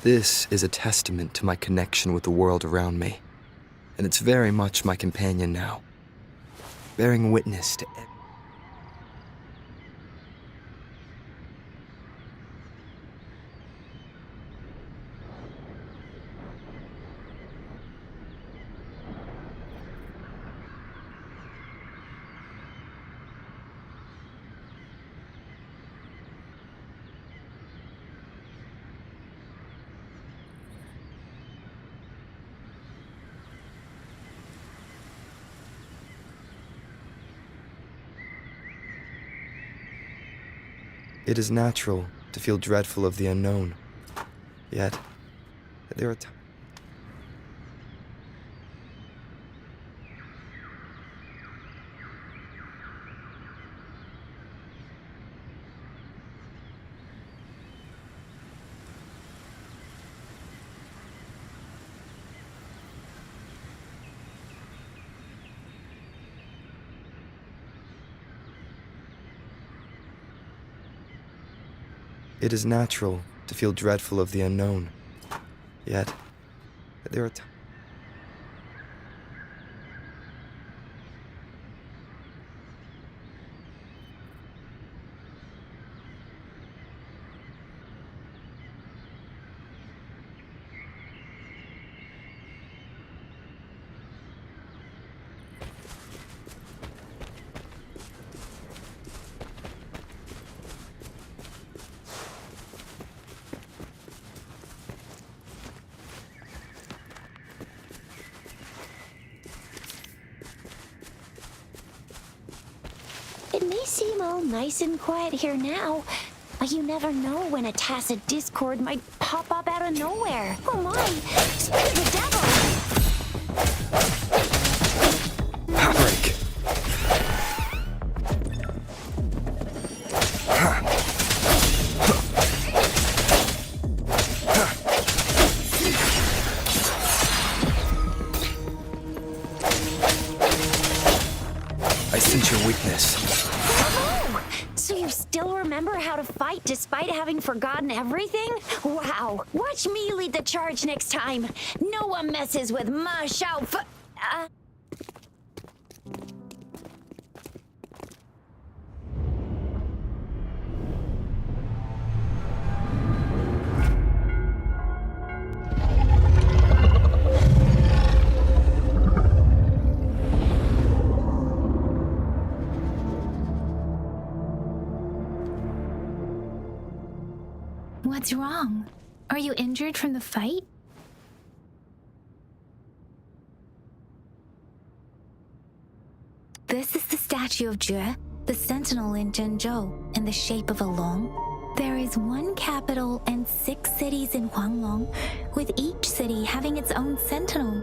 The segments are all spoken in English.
This is a testament to my connection with the world around me, and it's very much my companion now, bearing witness to everything. It is natural to feel dreadful of the unknown, yet there are times. It is natural to feel dreadful of the unknown, yet there are times. It may seem all nice and quiet here now, but you never know when a tacit discord might pop up out of nowhere. Oh my! Speak of the devil! Break. I sense your weakness. Oh! So you still remember how to fight despite having forgotten everything? Wow! Watch me lead the charge next time! No one messes with my Shao Fu- What's wrong? Are you injured from the fight? This is the statue of Jue, the sentinel in Zhenzhou, in the shape of a long. There is one capital and 6 cities in Huanglong, with each city having its own sentinel.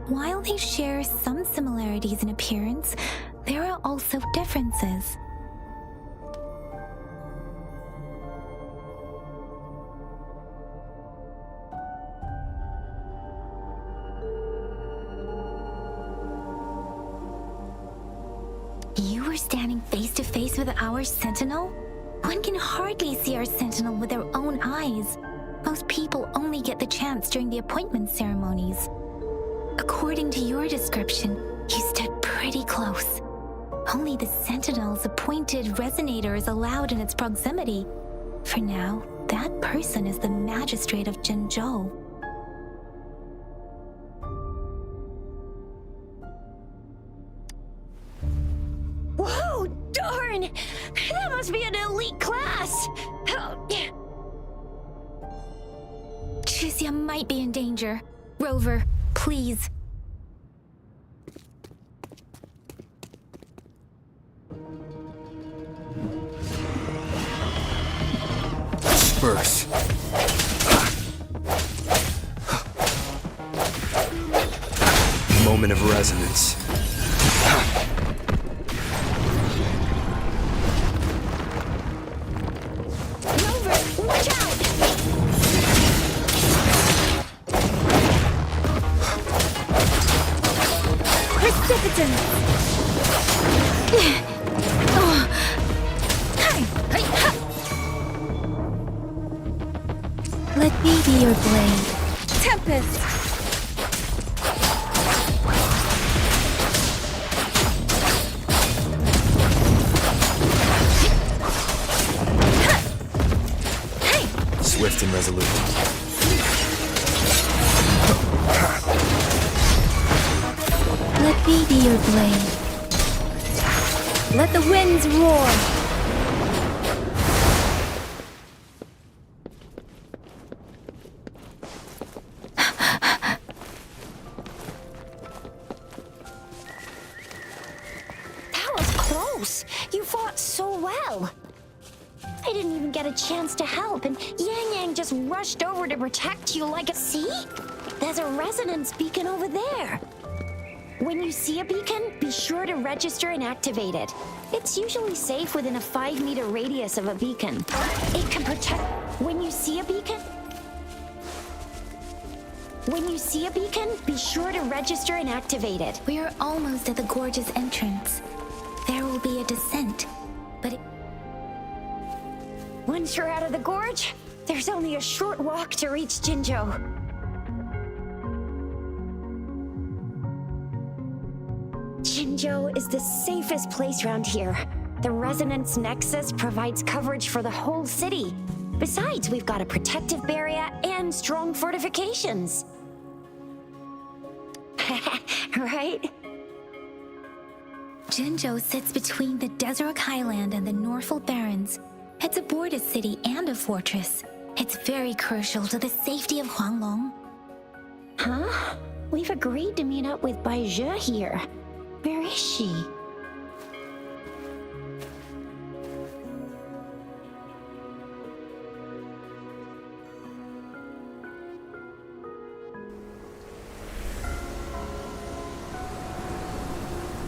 While they share some similarities in appearance, there are also differences. You were standing face to face with our sentinel? One can hardly see our sentinel with their own eyes. Most people only get the chance during the appointment ceremonies. According to your description, you stood pretty close. Only the sentinel's appointed resonator is allowed in its proximity. For now, that person is the magistrate of Zhenzhou. Whoa! Darn! That must be an elite class! Chixia might be in danger. Rover, please. Disperse. Moment of resonance. Rover, watch out! Precipitant! Let me be be your blade. Tempest! Swift and resolute. Let me be your blade. Let the winds roar. That was close. You fought so well. I didn't even get a chance to help, and Yang Yang just rushed over to protect you like a... See? There's a resonance beacon over there. When you see a beacon, be sure to register and activate it. It's usually safe within a 5-meter radius of a beacon. It can protect... When you see a beacon, be sure to register and activate it. We are almost at the gorge's entrance. There will be a descent, but it... Once you're out of the gorge, there's only a short walk to reach Jinzhou. Jinzhou is the safest place around here. The Resonance Nexus provides coverage for the whole city. Besides, we've got a protective barrier and strong fortifications. Right? Jinzhou sits between the Desert Highland and the Norfolk Barrens. It's a border city and a fortress. It's very crucial to the safety of Huanglong. Huh? We've agreed to meet up with Bai Zhe here. Where is she?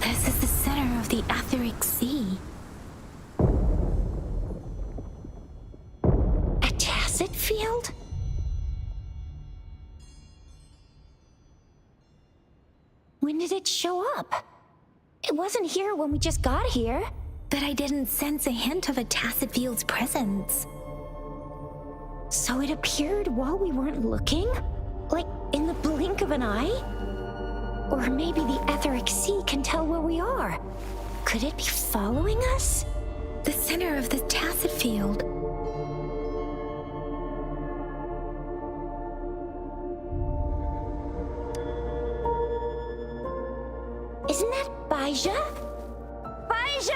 This is the center of the Etheric Sea. A tacit field? When did it show up? It wasn't here when we just got here. But I didn't sense a hint of a tacit field's presence. So it appeared while we weren't looking? Like in the blink of an eye? Or maybe the Etheric Sea can tell where we are. Could it be following us? The center of the tacit field. Isn't that Bai Zhe? Bai Zhe!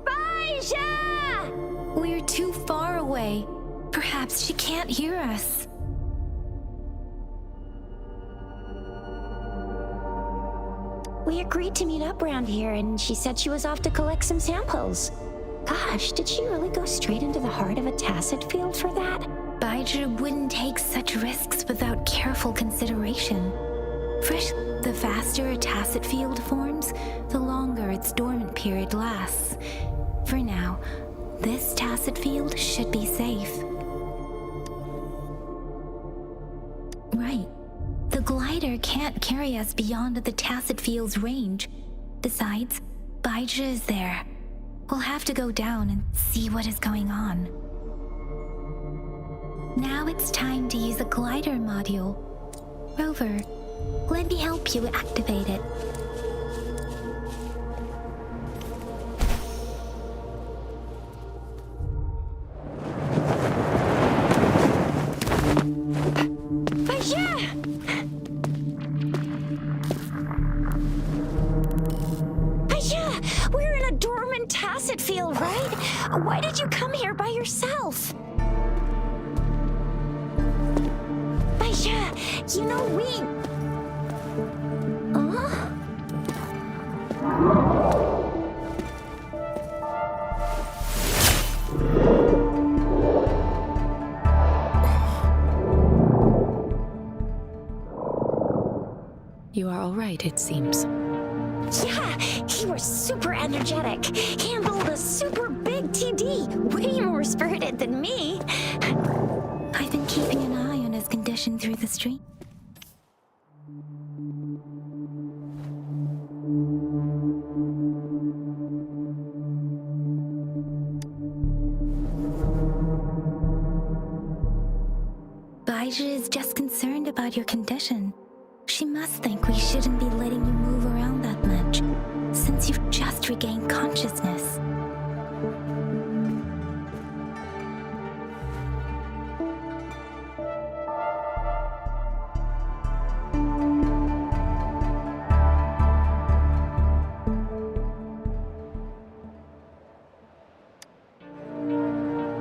Bai Zhe! We're too far away. Perhaps she can't hear us. We agreed to meet up around here, and she said she was off to collect some samples. Gosh, did she really go straight into the heart of a tacit field for that? Bai Zhe wouldn't take such risks without careful consideration. First, the faster a tacit field forms, the longer its dormant period lasts. For now, this tacit field should be safe. Right. The glider can't carry us beyond the tacit field's range. Besides, Bai Zhe is there. We'll have to go down and see what is going on. Now it's time to use the glider module. Rover, let me help you activate it. Bai Zhe! Bai Zhe! We're in a dormant tacit field, right? Why did you come here by yourself? Bai Zhe, you know we... You are all right, it seems. Yeah, he was super energetic. Handled a super big TD. Way more spirited than me. I've been keeping an eye on his condition through the stream. Elijah is just concerned about your condition. She must think we shouldn't be letting you move around that much, since you've just regained consciousness.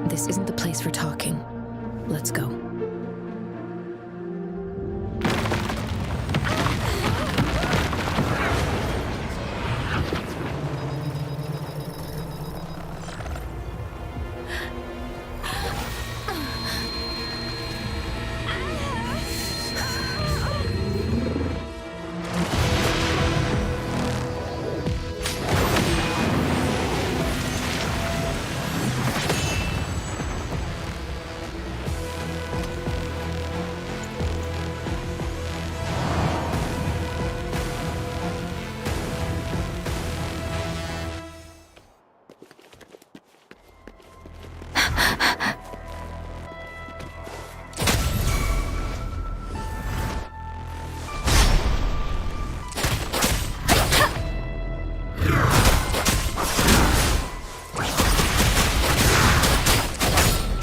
This isn't the place for talking. Let's go.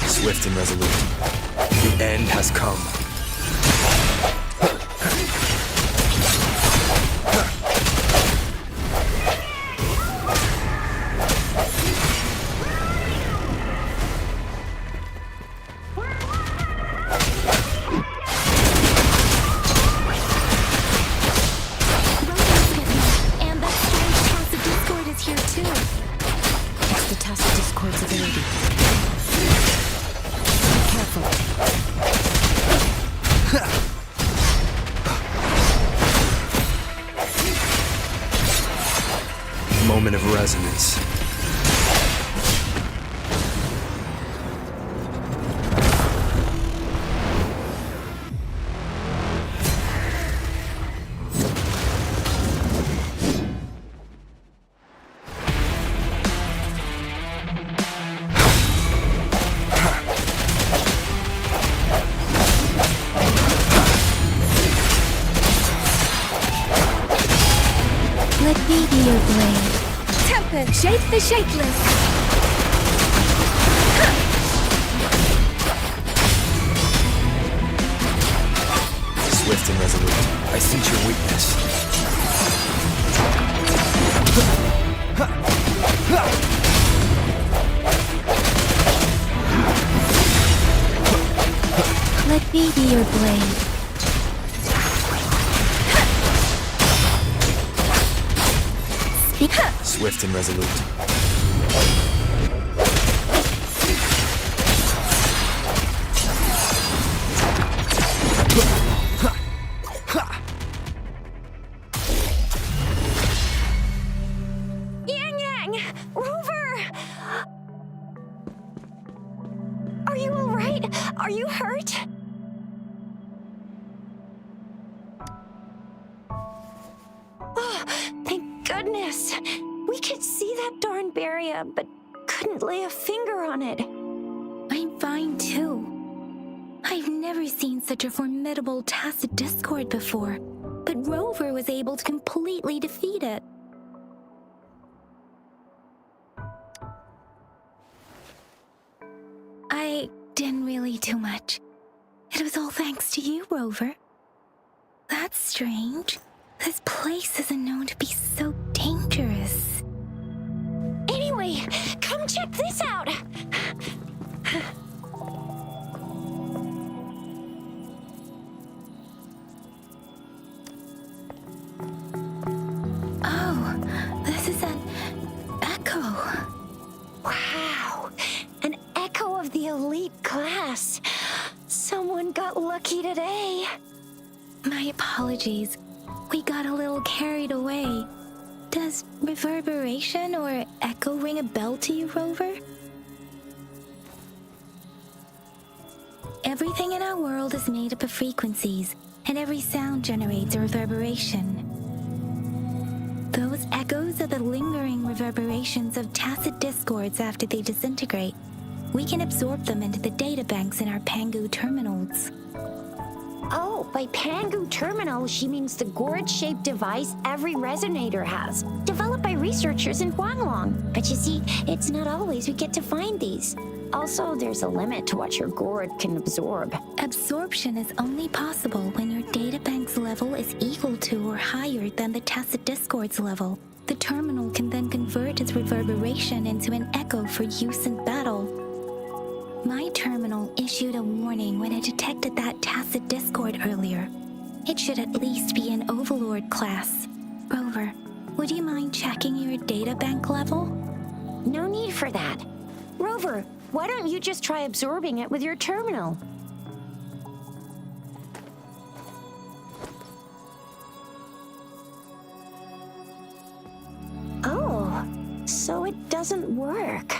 Swift and resolute. The end has come. And that strange tacit discord is here too. It's the tacit discord's ability. Be careful. Moment of resonance. Let me be your blade. Temper, shape the shapeless. Swift and resolute. I sense your weakness. Let me be your blade. Swift and resolute. Yang Yang! Rover! Are you alright? Are you hurt? Oh, thank goodness. We could see that darn barrier, but couldn't lay a finger on it. I'm fine too. I've never seen such a formidable tacit discord before, but Rover was able to completely defeat it. I didn't really do much. It was all thanks to you, Rover. That's strange. This place isn't known to be so dangerous. Anyway, come check this out. Oh, this is an echo. Wow, an echo of the elite class. Someone got lucky today. My apologies. We got a little carried away. Does reverberation or echo ring a bell to you, Rover? Everything in our world is made up of frequencies, and every sound generates a reverberation. Those echoes are the lingering reverberations of tacit discords after they disintegrate. We can absorb them into the databanks in our Pangu terminals. Oh, by Pangu terminal, she means the gourd-shaped device every resonator has, developed by researchers in Huanglong. But you see, it's not always we get to find these. Also, there's a limit to what your gourd can absorb. Absorption is only possible when your databank's level is equal to or higher than the tacit discord's level. The terminal can then convert its reverberation into an echo for use in battle. My terminal issued a warning when it detected that tacit discord earlier. It should at least be an Overlord class. Rover, would you mind checking your databank level? No need for that. Rover, why don't you just try absorbing it with your terminal? Oh, so it doesn't work.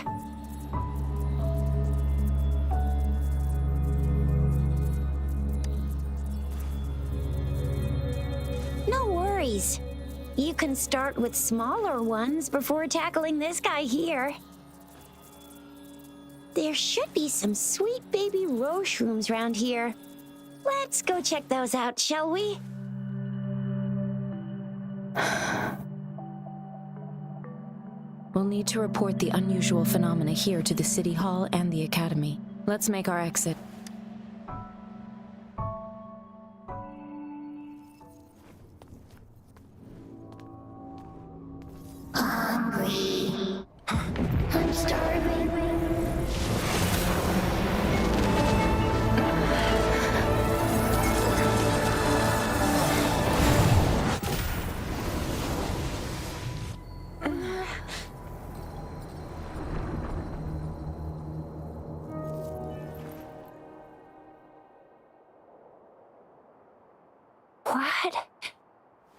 No worries. You can start with smaller ones before tackling this guy here. There should be some sweet baby roshrooms around here. Let's go check those out, shall we? We'll need to report the unusual phenomena here to the City Hall and the Academy. Let's make our exit. Hungry. I'm starving.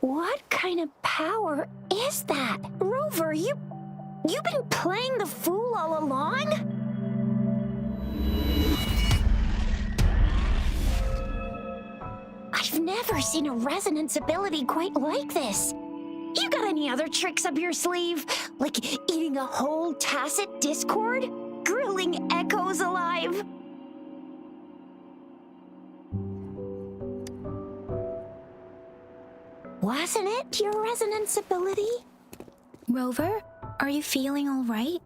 What kind of power is that? Rover, you've been playing the fool all along? I've never seen a resonance ability quite like this. You got any other tricks up your sleeve? Like eating a whole tacit discord? Grilling echoes alive? Wasn't it your resonance ability? Rover, are you feeling all right?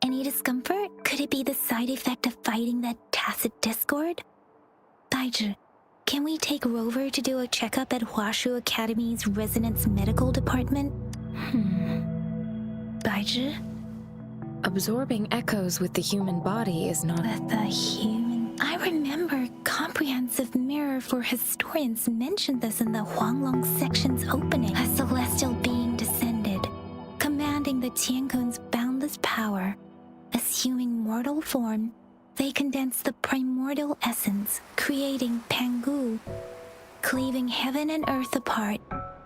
Any discomfort? Could it be the side effect of fighting that tacit discord? Baizhi, can we take Rover to do a checkup at Huashu Academy's Resonance Medical Department? Baizhi? Absorbing echoes with the human body is not... With the human... I remember Comprehensive Mirror for Historians mentioned this in the Huanglong section's opening. A celestial being descended, commanding the Tiankun's boundless power. Assuming mortal form, they condensed the primordial essence, creating Pangu. Cleaving heaven and earth apart,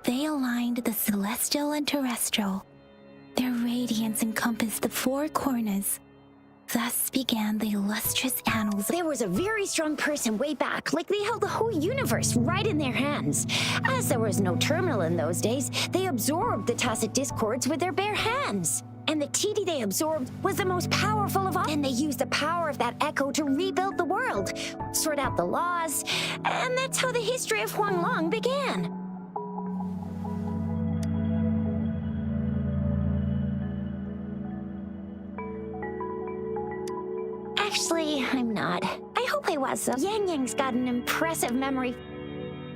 they aligned the celestial and terrestrial. Their radiance encompassed the four corners. Thus began the illustrious annals. There was a very strong person way back, like they held the whole universe right in their hands. As there was no terminal in those days, they absorbed the tacit discords with their bare hands. And the TD they absorbed was the most powerful of all. And they used the power of that echo to rebuild the world, sort out the laws, and that's how the history of Huanglong began. Actually, I'm not. I hope I was. Yang Yang's got an impressive memory.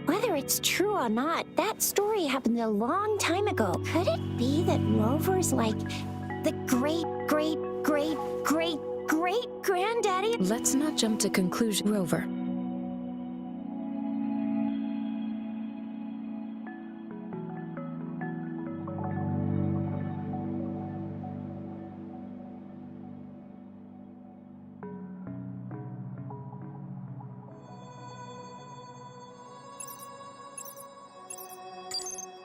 Whether it's true or not, that story happened a long time ago. Could it be that Rover's like the great-great-great-great-great-granddaddy? Let's not jump to conclusion, Rover.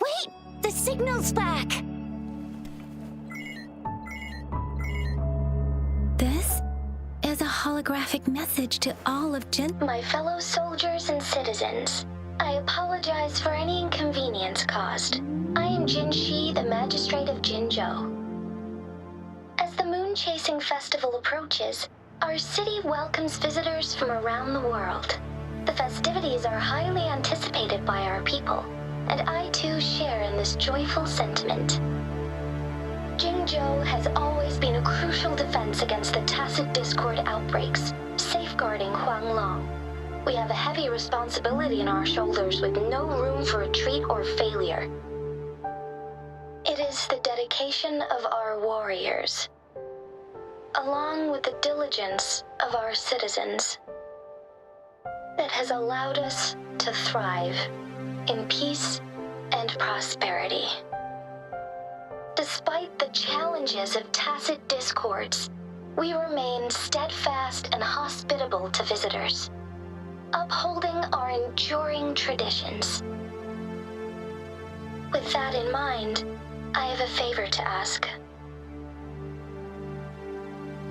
Wait! The signal's back! This is a holographic message to all of Jin. My fellow soldiers and citizens, I apologize for any inconvenience caused. I am Jin Shi, the magistrate of Jinzhou. As the moon-chasing festival approaches, Our city welcomes visitors from around the world. The festivities are highly anticipated by our people, and I too share in this joyful sentiment. Jingzhou has always been a crucial defense against the tacit discord outbreaks, safeguarding Huanglong. We have a heavy responsibility on our shoulders with no room for retreat or failure. It is the dedication of our warriors, along with the diligence of our citizens, that has allowed us to thrive in peace and prosperity. Despite the challenges of tacit discords, we remain steadfast and hospitable to visitors, upholding our enduring traditions. With that in mind, I have a favor to ask.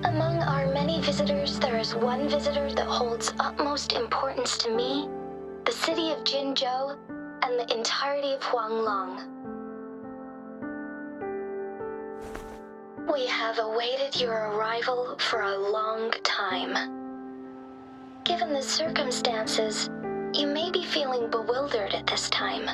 Among our many visitors, there is one visitor that holds utmost importance to me, the city of Jinzhou, and the entirety of Huanglong. We have awaited your arrival for a long time. Given the circumstances, you may be feeling bewildered at this time.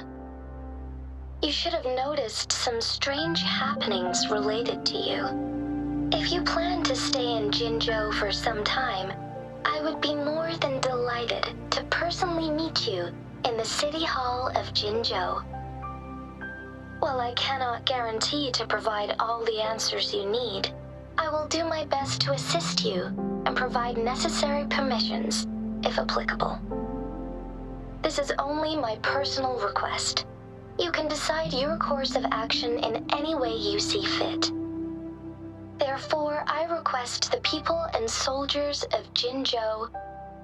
You should have noticed some strange happenings related to you. If you plan to stay in Jinzhou for some time, I would be more than delighted to personally meet you in the City Hall of Jinzhou. While I cannot guarantee to provide all the answers you need, I will do my best to assist you and provide necessary permissions, if applicable. This is only my personal request. You can decide your course of action in any way you see fit. Therefore, I request the people and soldiers of Jinzhou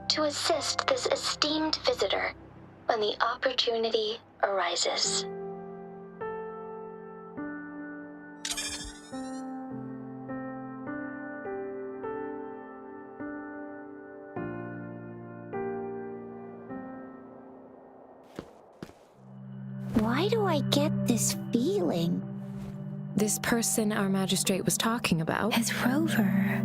to assist this esteemed visitor when the opportunity arises. Why do I get this feeling? This person our magistrate was talking about? As Rover.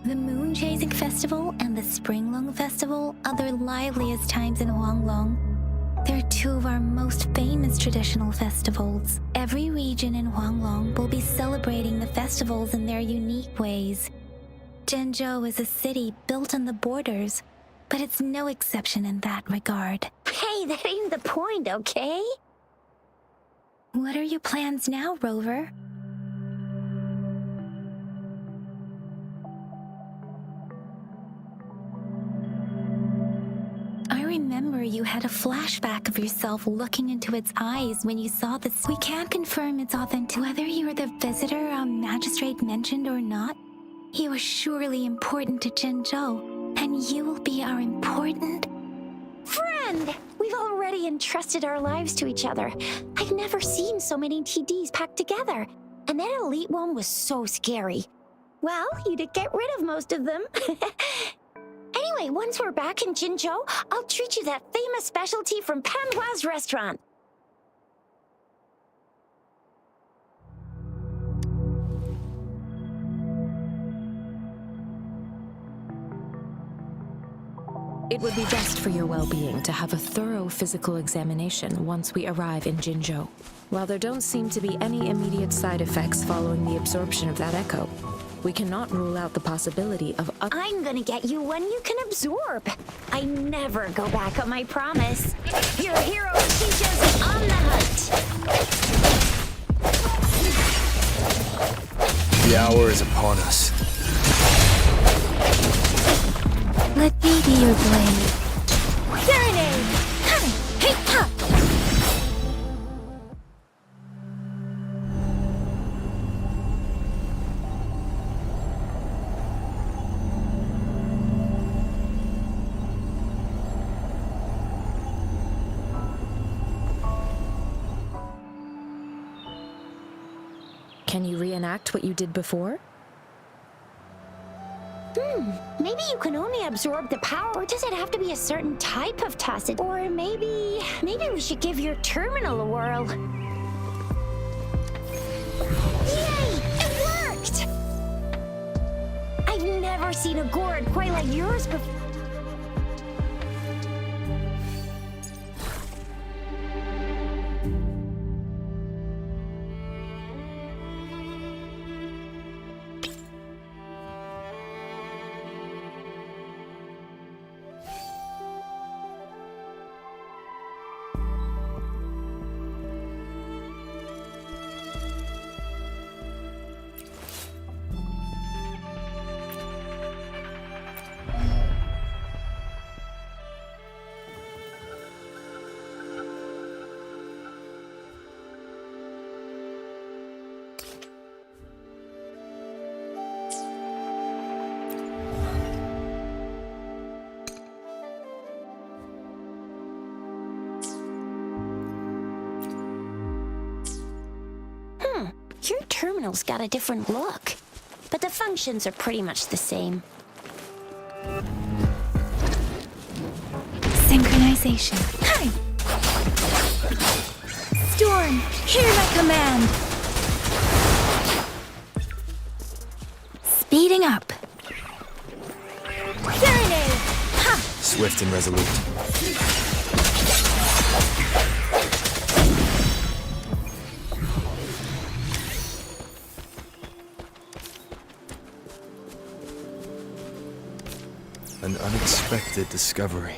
The Moon Chasing Festival and the Springlong Festival are the liveliest times in Huanglong. They're two of our most famous traditional festivals. Every region in Huanglong will be celebrating the festivals in their unique ways. Zhenzhou is a city built on the borders, but it's no exception in that regard. Hey, that ain't the point, okay? What are your plans now, Rover? I remember you had a flashback of yourself looking into its eyes when you saw this. We can't confirm its authenticity. Whether you were the visitor our magistrate mentioned or not, you are surely important to Zhenzhou, and you will be our important Friend! We've already entrusted our lives to each other. I've never seen so many TDs packed together. And that elite one was so scary. Well, you did get rid of most of them. Anyway, once we're back in Jinzhou, I'll treat you that famous specialty from Panhua's restaurant. It would be best for your well-being to have a thorough physical examination once we arrive in Jinzhou. While there don't seem to be any immediate side effects following the absorption of that echo, we cannot rule out the possibility of I'm gonna get you one you can absorb. I never go back on my promise. Your hero teaches on the hunt. The hour is upon us. Let me be your blade. Serenade! Hi! Hey! Ha! Can you reenact what you did before? Maybe you can only absorb the power. Does it have to be a certain type of tacit? Or maybe we should give your terminal a whirl. Yay! It worked! I've never seen a gourd quite like yours before. Your terminal's got a different look, but the functions are pretty much the same. Synchronization. Hi! Storm, hear my command! Speeding up. Serenade! Ha! Swift and resolute. An unexpected discovery.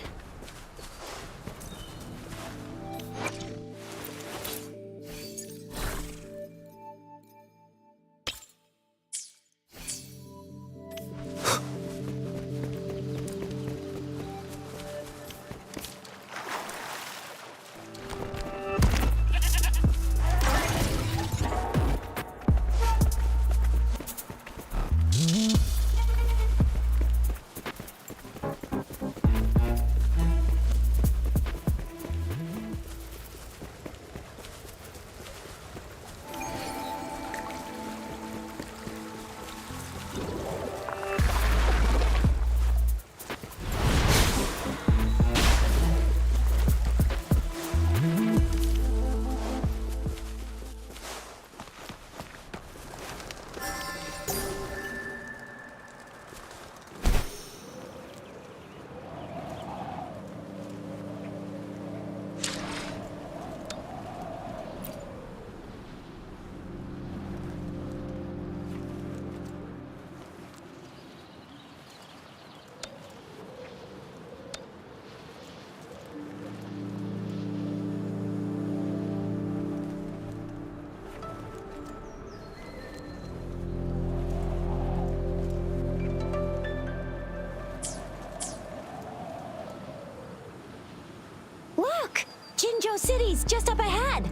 Jinzhou City's just up ahead.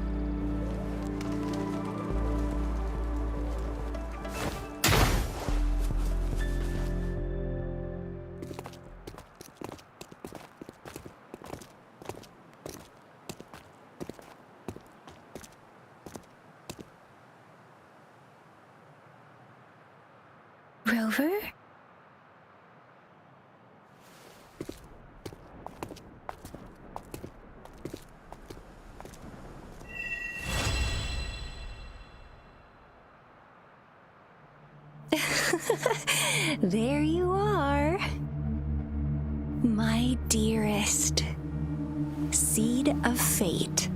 Rover? There you are. My dearest. Seed of fate.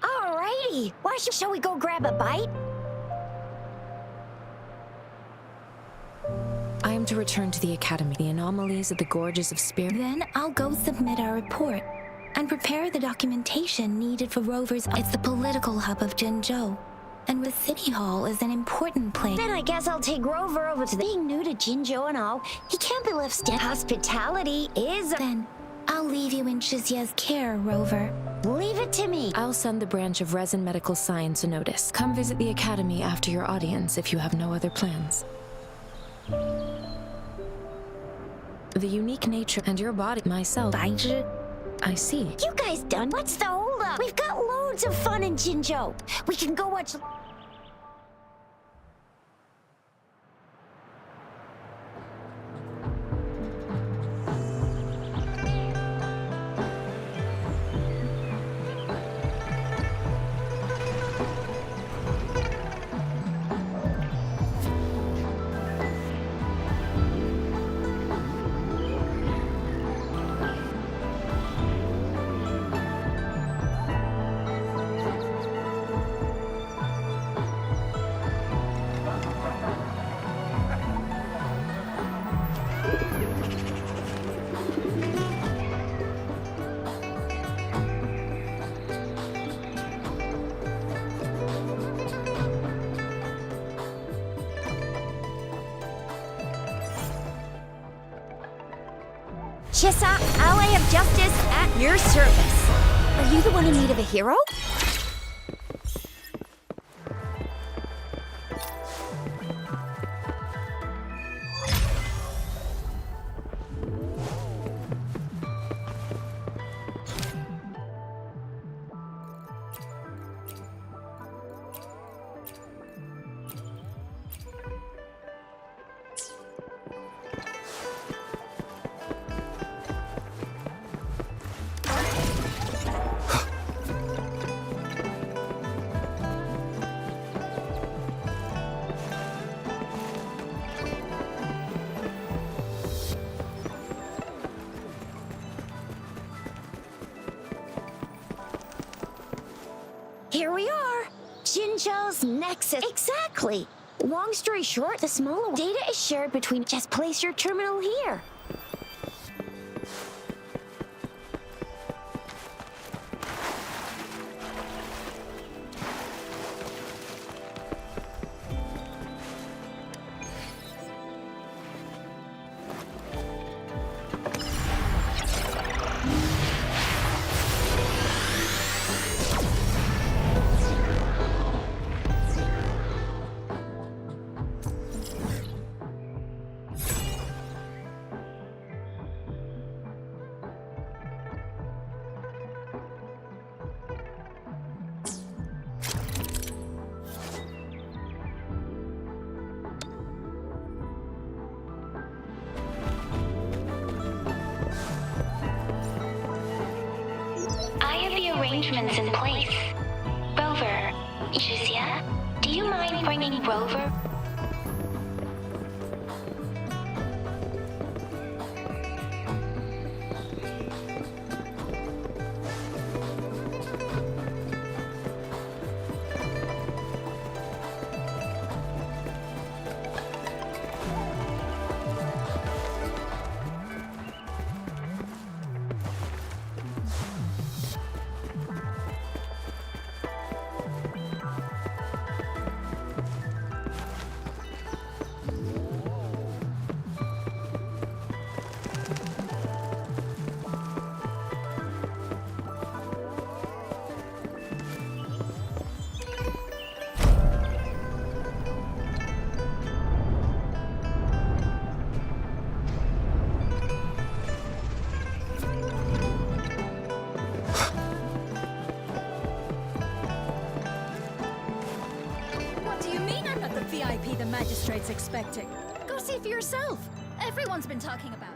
Alrighty, shall we go grab a bite? I am to return to the Academy. The anomalies of the Gorges of Spirit. Then I'll go submit our report and prepare the documentation needed for Rover's. It's the political hub of Jinzhou, and the City Hall is an important place. Then I guess I'll take Rover over to being new to Jinzhou and all. He can't be left standing. Hospitality is. Then I'll leave you in Shizia's care, Rover. Leave it to me. I'll send the branch of Resin Medical Science a notice. Come visit the Academy after your audience if you have no other plans. The unique nature and your body, myself. I see. You guys done? What's the holdup? We've got loads of fun in Jinzhou. We can go watch. Chissa, ally of justice, at your service. Are you the one in need of a hero? Here we are. Jinzhou's nexus. Exactly. Long story short, the smaller data is shared between. Just place your terminal here. Arrangements in place. Rover, Shizia, do you mind bringing Rover? magistrate's expecting. Go see for yourself. Everyone's been talking about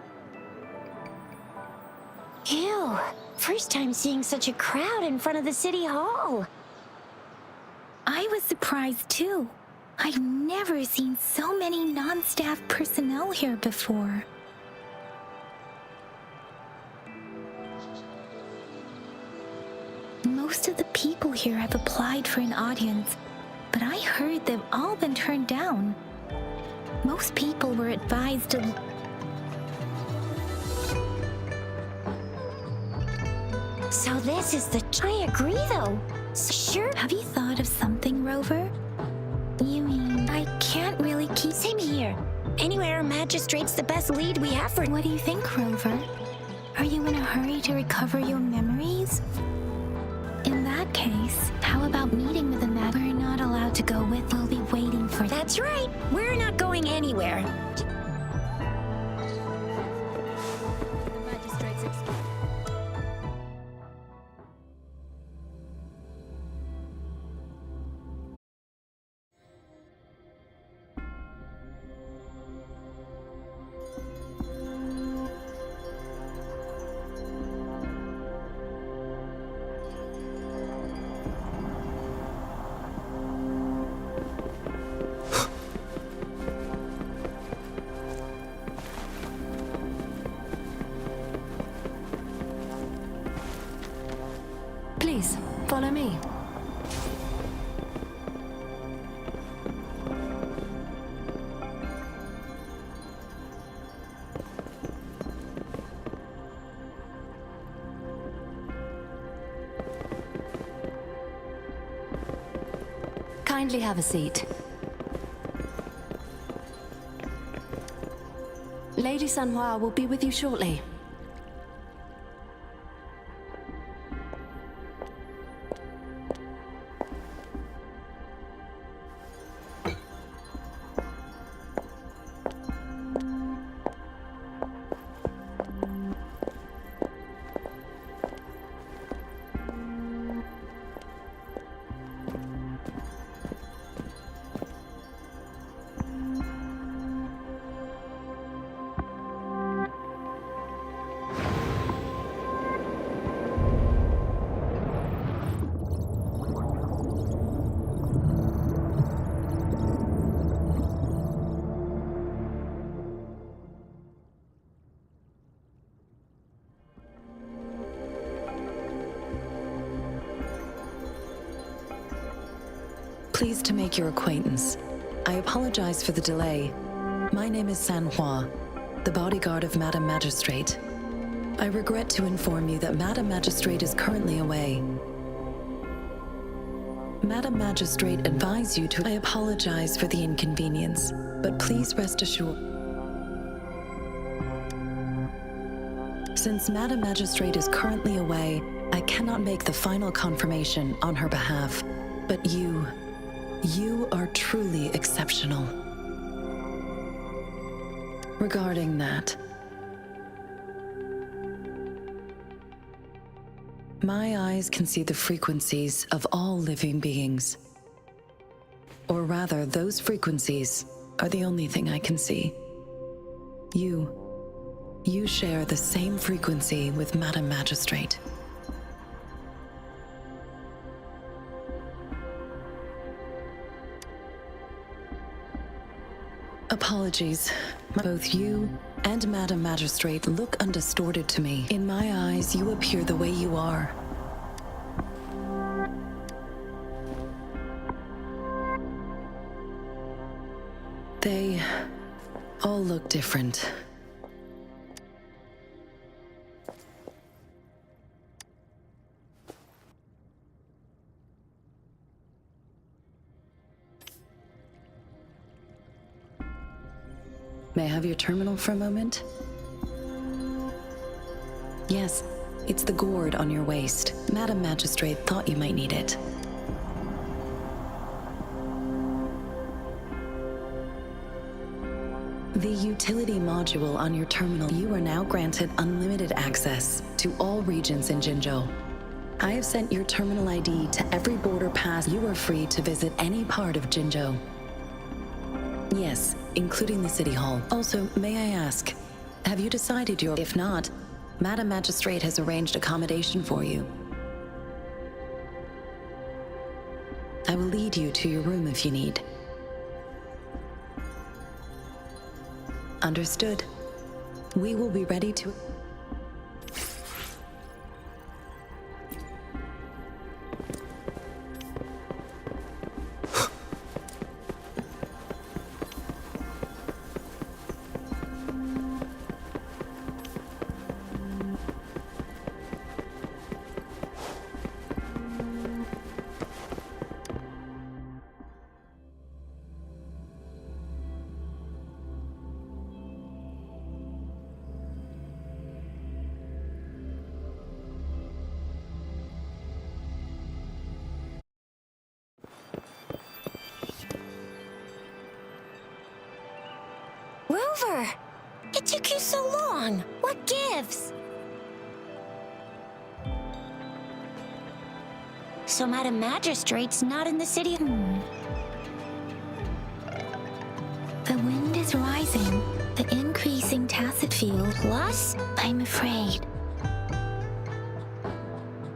it. Ew. First time seeing such a crowd in front of the city hall. I was surprised too. I've never seen so many non-staff personnel here before. Most of the people here have applied for an audience, but I heard they've all been turned down. Most people were advised to... So this is the... I agree, though. Sure. Have you thought of something, Rover? You mean, I can't really keep... Same here. Anyway, our magistrate's the best lead we have for... What do you think, Rover? Are you in a hurry to recover your memories? In that case, how about meeting with a mag... We're not allowed to go with. We'll be waiting for... That's right. We're not going anywhere. The magistrate's expecting. Please, follow me. Kindly have a seat. Lady Sanhua will be with you shortly. Pleased to make your acquaintance. I apologize for the delay. My name is Sanhua, the bodyguard of Madam Magistrate. I regret to inform you that Madam Magistrate is currently away. Madam Magistrate advised you to... I apologize for the inconvenience, but please rest assured. Since Madam Magistrate is currently away, I cannot make the final confirmation on her behalf. But you are truly exceptional. Regarding that, my eyes can see the frequencies of all living beings. Or rather, those frequencies are the only thing I can see. You share the same frequency with Madam Magistrate. Apologies. Both you and Madam Magistrate look undistorted to me. In my eyes, you appear the way you are. They all look different. May I have your terminal for a moment? Yes, it's the gourd on your waist. Madam Magistrate thought you might need it. The utility module on your terminal. You are now granted unlimited access to all regions in Jinzhou. I have sent your terminal ID to every border pass. You are free to visit any part of Jinzhou. Yes. Yes, including the City Hall. Also, may I ask, have you decided your... If not, Madam Magistrate has arranged accommodation for you. I will lead you to your room if you need. Understood. We will be ready to... Rover! It took you so long. What gives? So Madam Magistrate's not in the city. The wind is rising. The increasing tacit field. Plus, I'm afraid.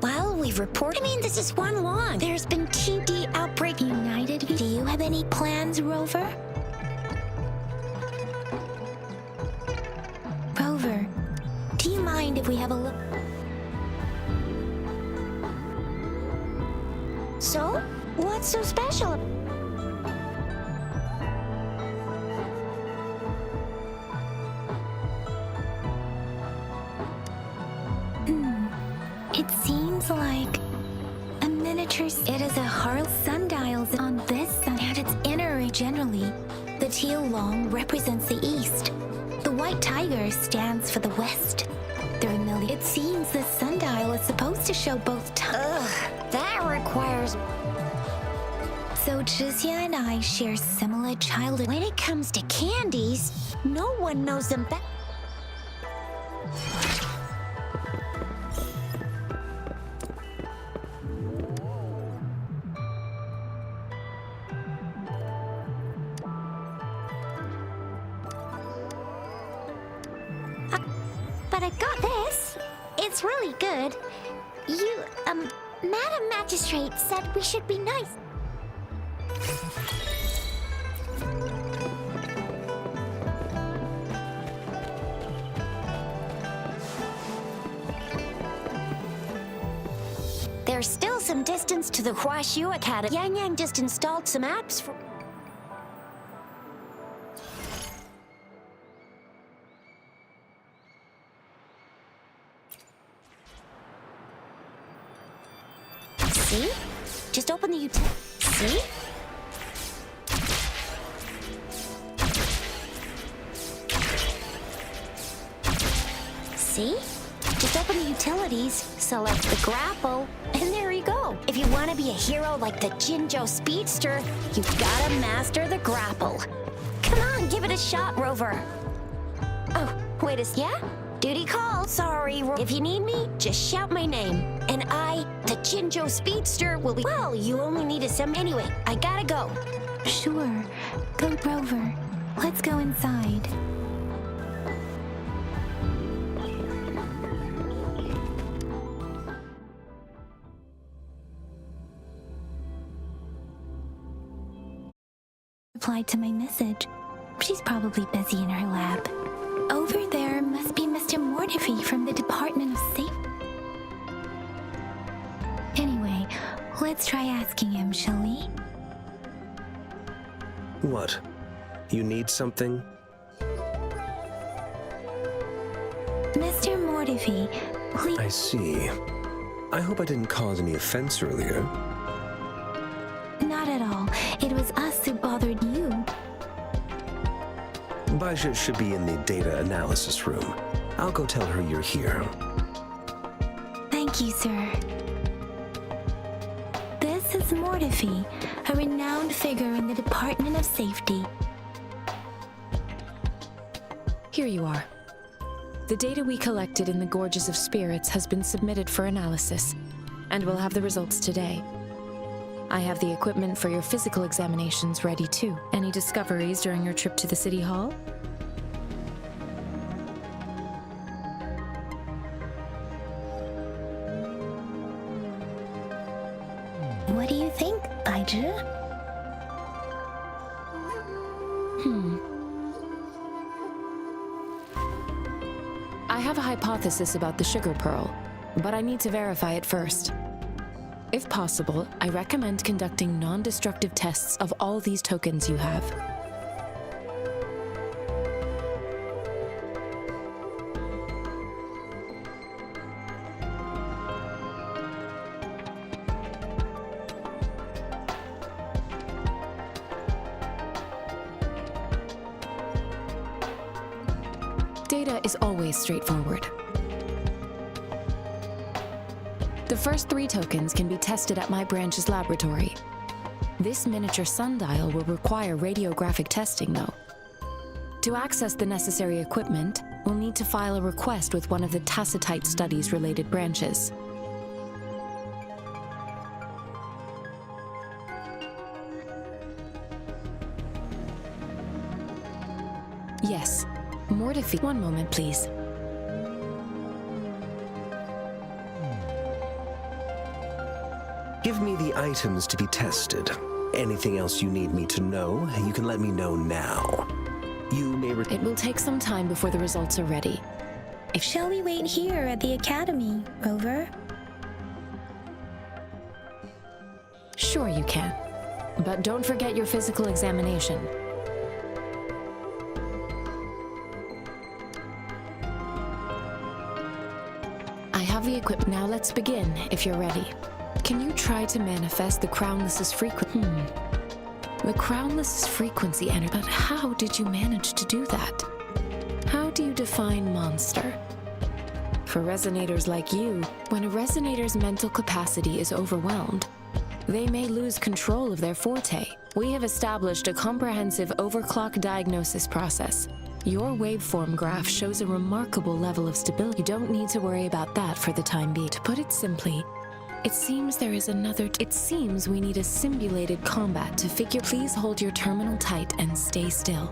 well, we've reported. I mean, this is one long. There's been TD outbreak. United, do you have any plans, Rover? Rover, do you mind if we have a look? So, what's so special? It seems like a miniature. It is a Harl sundials on this sun, and its inner generally. The teal long represents the east. The white tiger stands for the west. It seems the sundial is supposed to show both times. That requires... So Jizya and I share similar childhood. When it comes to candies, no one knows them better. But I got this. It's really good. Madam Magistrate said we should be nice. There's still some distance to the Huashu Academy. Yang Yang just installed some apps for... See? Just open the utility. See? See? Just open the utilities, select the grapple, and there you go. If you want to be a hero like the Jinzhou Speedster, you've got to master the grapple. Come on, give it a shot, Rover. Oh, wait yeah? Duty called. Sorry, if you need me, just shout my name. And I, the Jinzhou Speedster, will be... Well, you only need to send... Anyway, I gotta go. Sure. Go, Rover. Let's go inside. Replied to my message. She's probably busy in her lab. Over there must be Mr. Mortifi from the Department of Safety. Anyway, let's try asking him, shall we? What? You need something? Mr. Mortifi, please... I see. I hope I didn't cause any offense earlier. Not at all. It was us who bothered you. Baisha should be in the data analysis room. I'll go tell her you're here. Thank you, sir. This is Mortifi, a renowned figure in the Department of Safety. Here you are. The data we collected in the Gorges of Spirits has been submitted for analysis, and we'll have the results today. I have the equipment for your physical examinations ready too. Any discoveries during your trip to the City Hall? What do you think, Baizhi? I have a hypothesis about the sugar pearl, but I need to verify it first. If possible, I recommend conducting non-destructive tests of all these tokens you have. Data is always straightforward. The first 3 tokens can be tested at my branch's laboratory. This miniature sundial will require radiographic testing, though. To access the necessary equipment, we'll need to file a request with one of the Tacitite Studies-related branches. Yes, more defeat. One moment, please. Give me the items to be tested. Anything else you need me to know, you can let me know now. You may It will take some time before the results are ready. Shall we wait here at the academy, Rover? Sure you can. But don't forget your physical examination. I have the equipment. Now let's begin, if you're ready. Can you try to manifest the Crownless's frequency? The Crownless's frequency energy. But how did you manage to do that? How do you define monster? For resonators like you, when a resonator's mental capacity is overwhelmed, they may lose control of their forte. We have established a comprehensive overclock diagnosis process. Your waveform graph shows a remarkable level of stability. You don't need to worry about that for the time being. To put it simply, it seems there is another. It seems we need a simulated combat to figure. Please hold your terminal tight and stay still.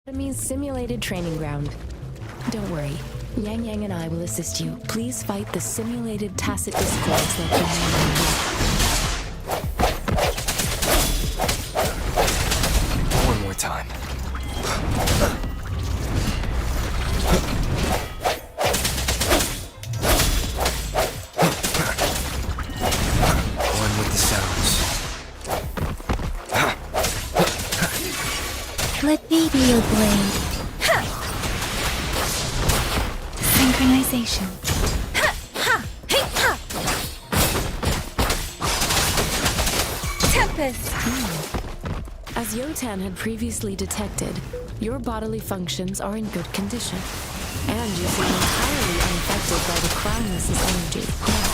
Enemy's simulated training ground. Don't worry, Yang Yang and I will assist you. Please fight the simulated tacit discords like the One more time. One with the sounds. Let me be your blade. Synchronization. Tempest. As Yotan had previously detected, your bodily functions are in good condition, and you seem entirely unaffected by the Crownless's energy. Now,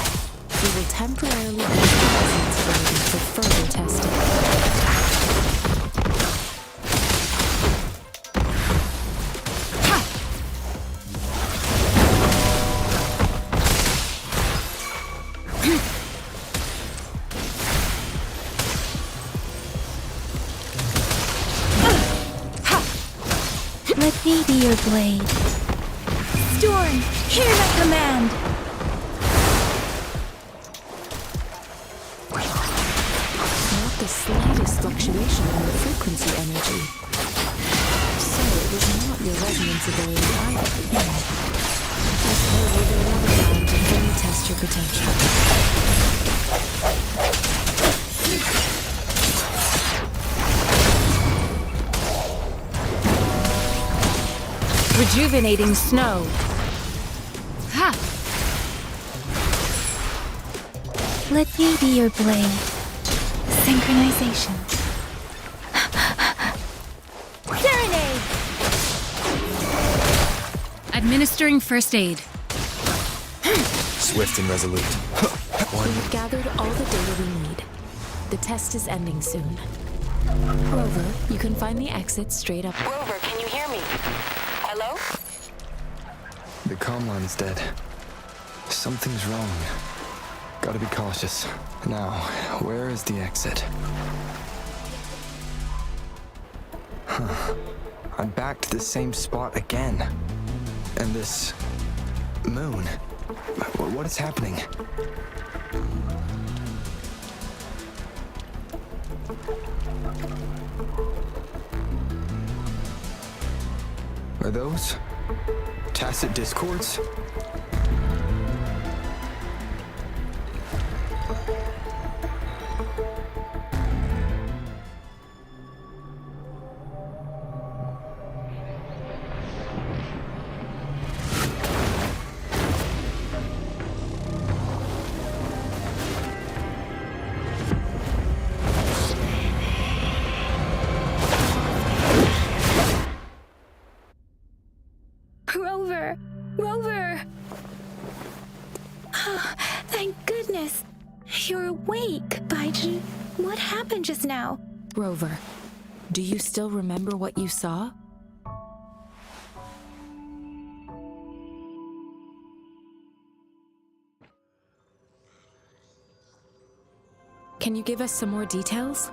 we will temporarily boost the resonance ability for further testing. Let me be your blade. Storm, hear my command! Not the slightest fluctuation in the frequency energy. So it was not your resonance ability either. I suppose we'll go another round to fully test your potential. Rejuvenating snow. Ha! Let me be your blade. Synchronization. Serenade! Administering first aid. Swift and resolute. We've gathered all the data we need. The test is ending soon. Rover, you can find the exit straight up. Rover, can you hear me? Hello? The comm line's dead. Something's wrong. Gotta be cautious. Now, where is the exit? Huh. I'm back to the same spot again. And this... moon. What is happening? Are those tacit discords? Rover! Oh, thank goodness. You're awake, Baiji. What happened just now? Rover, do you still remember what you saw? Can you give us some more details?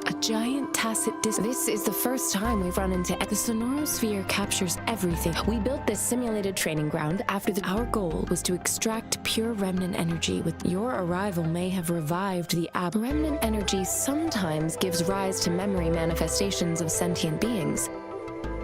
A giant tacit disc. This is the first time we've run into it. The sonorosphere captures everything. We built this simulated training ground after our goal was to extract pure remnant energy. With your arrival may have revived the remnant energy sometimes gives rise to memory manifestations of sentient beings.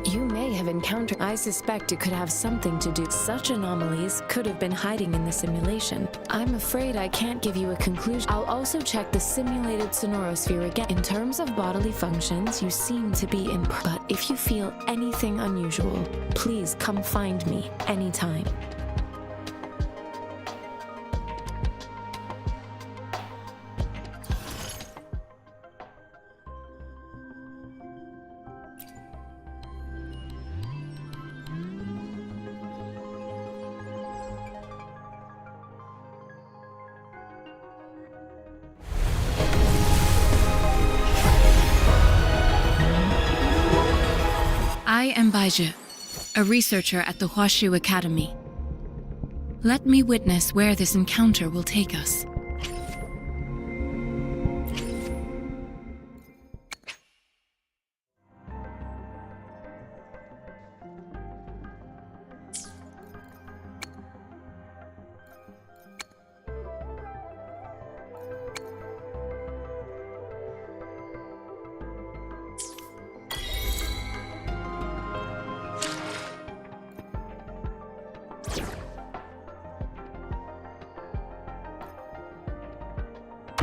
You may have encountered. I suspect it could have something to do. Such anomalies could have been hiding in the simulation. I'm afraid I can't give you a conclusion. I'll also check the simulated sonorosphere again. In terms of bodily functions, you seem to be in. But if you feel anything unusual, please come find me anytime. I am Baiji, a researcher at the Huashu Academy. Let me witness where this encounter will take us.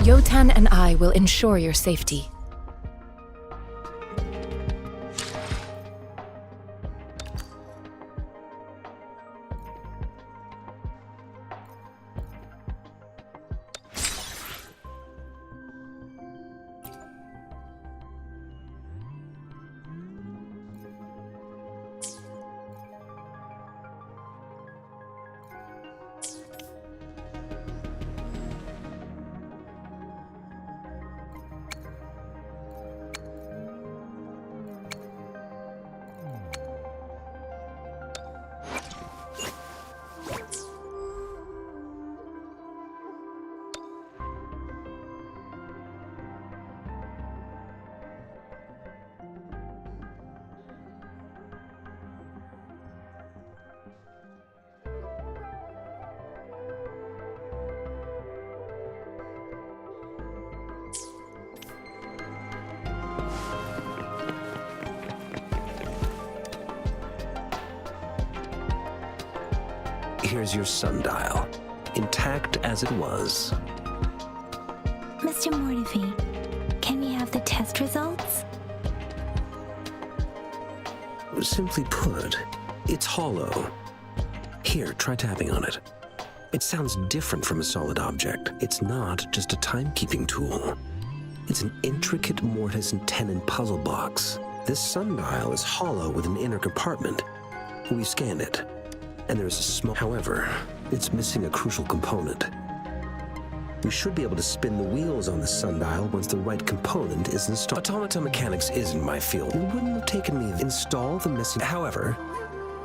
Yotan and I will ensure your safety. Here's your sundial, intact as it was. Mr. Mortefi, can we have the test results? Simply put, it's hollow. Here, try tapping on it. It sounds different from a solid object. It's not just a timekeeping tool. It's an intricate mortise and tenon puzzle box. This sundial is hollow with an inner compartment. We scanned it, and there's a small... However, it's missing a crucial component. We should be able to spin the wheels on the sundial once the right component is installed. Automata mechanics isn't my field. It wouldn't have taken me to install the missing... However,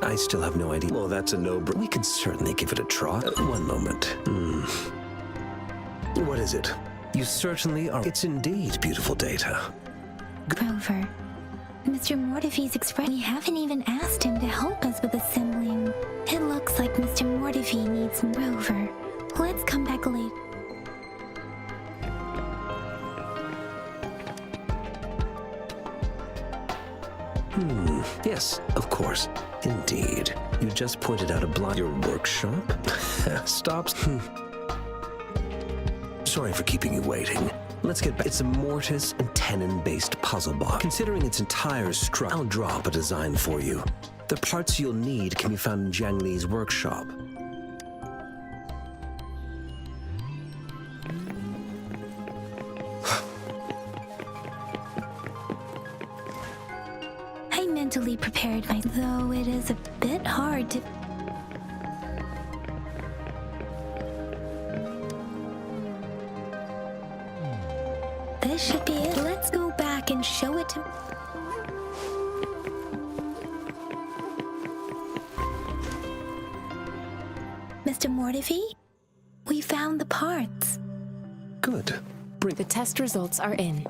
I still have no idea. Well, that's a no-brainer. We can certainly give it a try. One moment. What is it? You certainly are. It's indeed beautiful data. Rover. Mr. Mortefi's express. We haven't even asked him to help us with assembling. It looks like Mr. Mortefi needs Rover. Let's come back later. Yes, of course. Indeed. You just pointed out a blind... Your workshop? Stops. Sorry for keeping you waiting. Let's get back. It's a mortise and tenon-based puzzle box. Considering its entire structure, I'll drop a design for you. The parts you'll need can be found in Jiang Li's workshop. I mentally prepared though it is a bit hard to... This should be it. Let's go back and show it to... Mr. Mortefi, we found the parts. Good. The test results are in.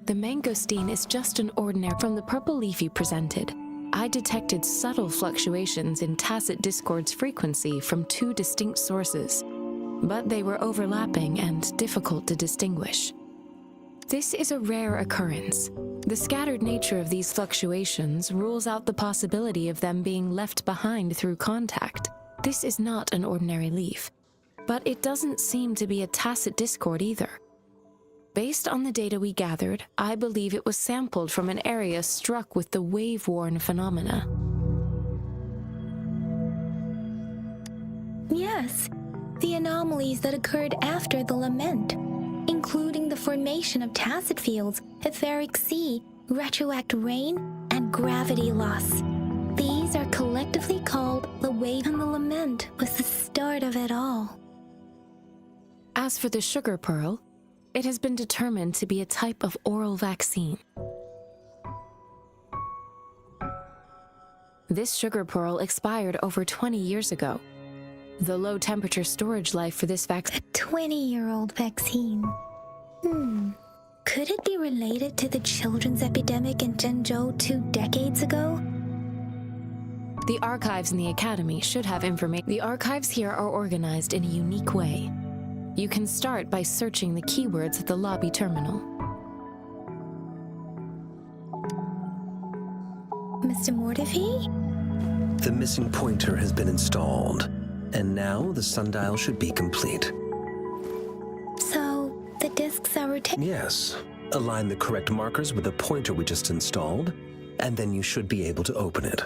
The mangosteen is just an ordinary. From the purple leaf you presented, I detected subtle fluctuations in tacit discord's frequency from two distinct sources, but they were overlapping and difficult to distinguish. This is a rare occurrence. The scattered nature of these fluctuations rules out the possibility of them being left behind through contact. This is not an ordinary leaf, but it doesn't seem to be a tacit discord either. Based on the data we gathered, I believe it was sampled from an area struck with the wave-worn phenomena. Yes, the anomalies that occurred after the lament, including the formation of tacit fields, etheric sea, retroact rain, and gravity loss. These are collectively called the wave, and the lament was the start of it all. As for the sugar pearl, it has been determined to be a type of oral vaccine. This sugar pearl expired over 20 years ago. The low-temperature storage life for this vaccine... A 20-year-old vaccine. Could it be related to the children's epidemic in Zhengzhou 2 decades ago? The archives in the Academy should have information. The archives here are organized in a unique way. You can start by searching the keywords at the lobby terminal. Mr. Mortefi? The missing pointer has been installed, and now the sundial should be complete. So, the discs are rotating? Yes. Align the correct markers with the pointer we just installed, and then you should be able to open it.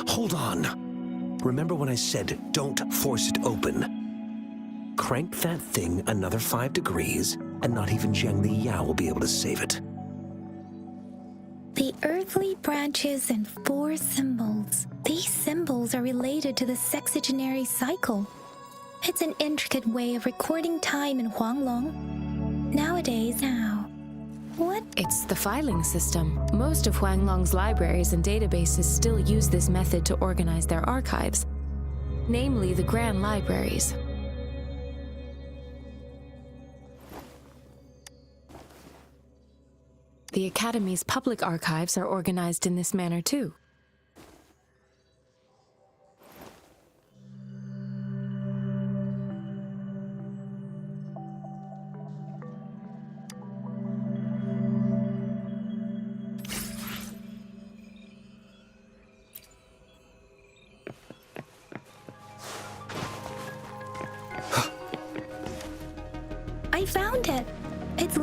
Hold on. Remember when I said don't force it open? Crank that thing another 5 degrees, and not even Jiang Li Yao will be able to save it. The earthly branches and 4 symbols. These symbols are related to the sexagenary cycle. It's an intricate way of recording time in Huanglong. Nowadays, what? It's the filing system. Most of Huanglong's libraries and databases still use this method to organize their archives, namely the Grand Libraries. The Academy's public archives are organized in this manner too. I found it. It's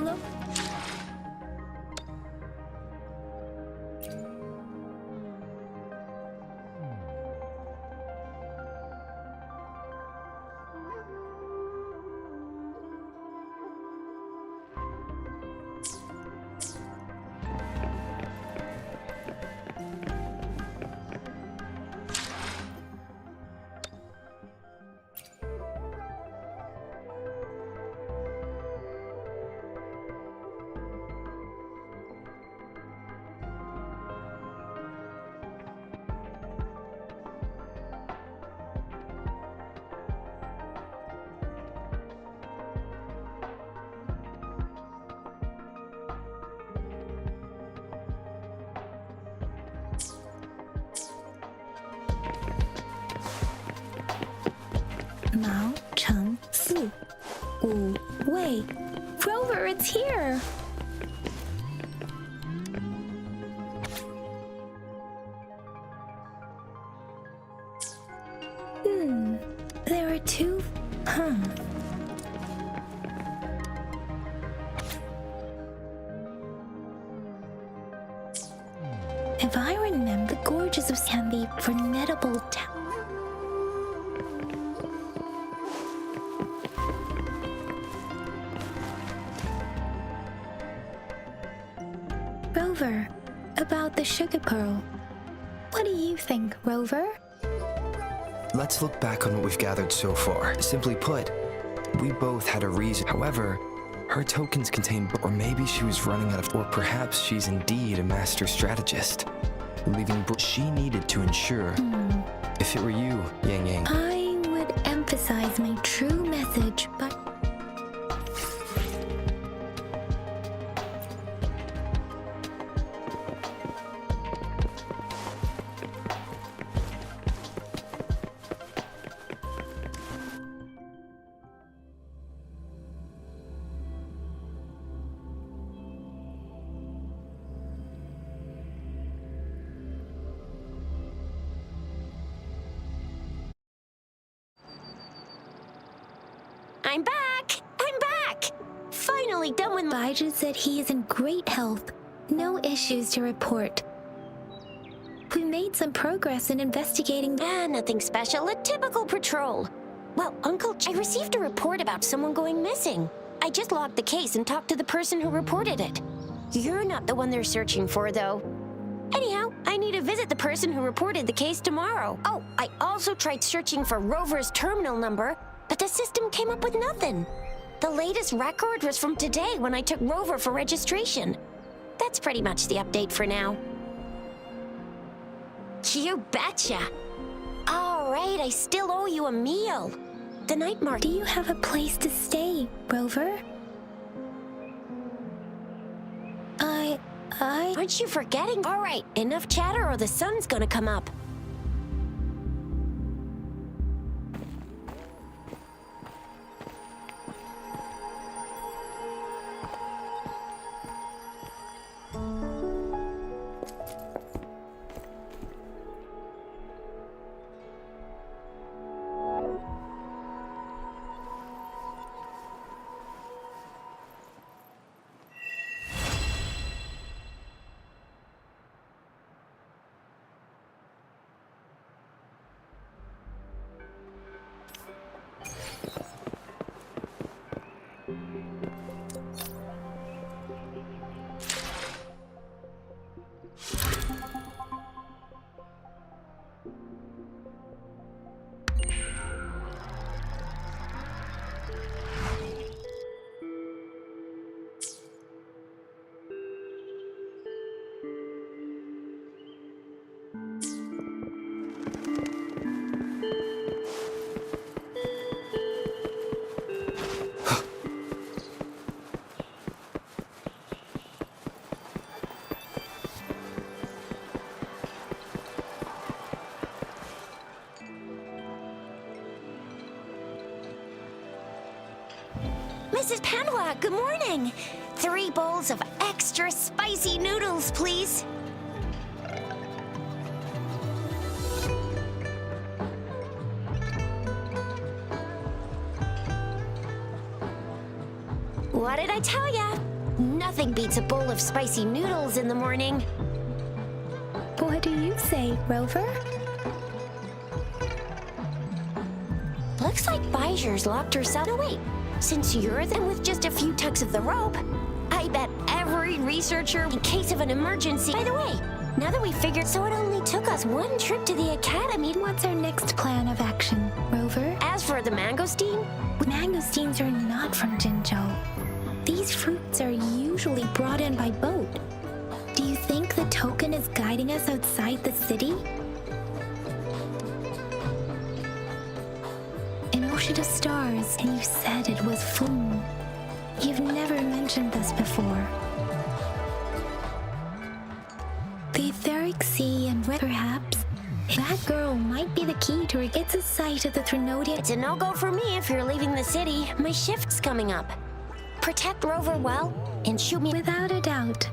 Mao Cheng Si. Wu Wei. Rover, it's here! There are two... If I remember, the gorges of Sandy formidable town. Rover, about the sugar pearl. What do you think, Rover? Let's look back on what we've gathered so far. Simply put, we both had a reason. However, her tokens contain, or maybe she was running out of, or perhaps she's indeed a master strategist, leaving she needed to ensure. If it were you, Yang Yang, I would emphasize my true message, but... I'm back! I'm back! Finally done with my... Baiju said he is in great health. No issues to report. We made some progress in investigating... nothing special. A typical patrol. Well, Uncle, I received a report about someone going missing. I just logged the case and talked to the person who reported it. You're not the one they're searching for, though. Anyhow, I need to visit the person who reported the case tomorrow. Oh, I also tried searching for Rover's terminal number, but the system came up with nothing. The latest record was from today when I took Rover for registration. That's pretty much the update for now. You betcha. All right, I still owe you a meal. The night market. Do you have a place to stay, Rover? Aren't you forgetting? All right, enough chatter or the sun's gonna come up. Mrs. Panhua, good morning. 3 bowls of extra spicy noodles, please. What did I tell ya? Nothing beats a bowl of spicy noodles in the morning. What do you say, Rover? Looks like Baiju's locked herself away. Since you're there with just a few tugs of the rope, I bet every researcher in case of an emergency. By the way, now that we figured, so it only took us 1 trip to the academy. What's our next plan of action, Rover? As for the mangosteen, Mangosteens are not from Jinzhou. These fruits are usually brought in by boat. Do you think the token is guiding us outside the city? An ocean of stars, and you said it was full. You've never mentioned this before. The etheric sea and perhaps That girl might be the key to her. It's a sight of the Thrinodia. It's a no-go for me if you're leaving the city. My shift's coming up. Protect Rover well, and shoot me. Without a doubt.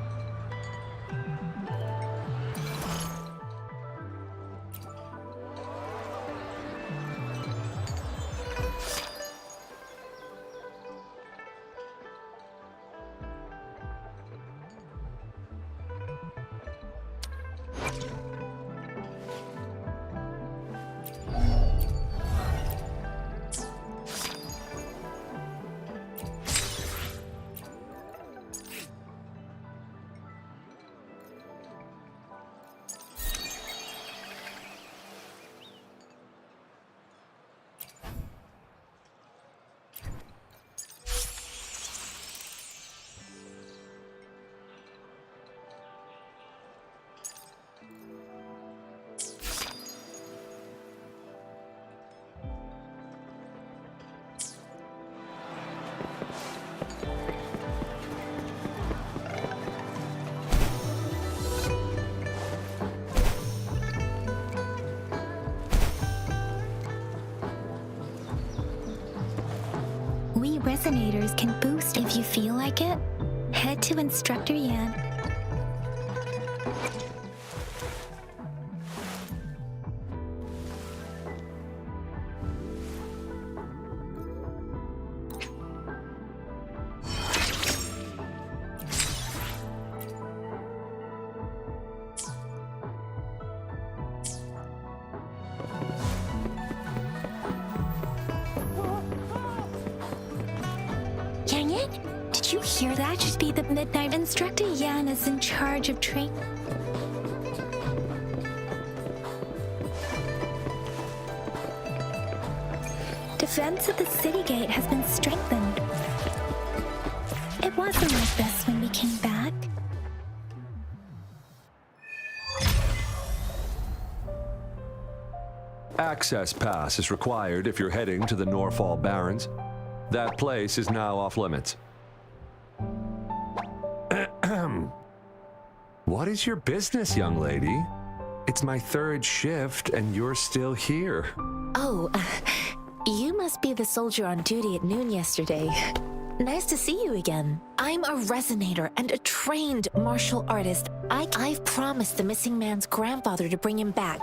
We resonators can boost if you feel like it. Head to Instructor Yan. Yang Yang, did you hear that? That should be the midnight. Instructor Yan is in charge of training. Defense of the city gate has been strengthened. It wasn't like this when we came back. Access pass is required if you're heading to the Norfall Barrens. That place is now off limits. What is your business, young lady? It's my third shift and you're still here. Oh, you must be the soldier on duty at noon yesterday. Nice to see you again. I'm a resonator and a trained martial artist. I've promised the missing man's grandfather to bring him back.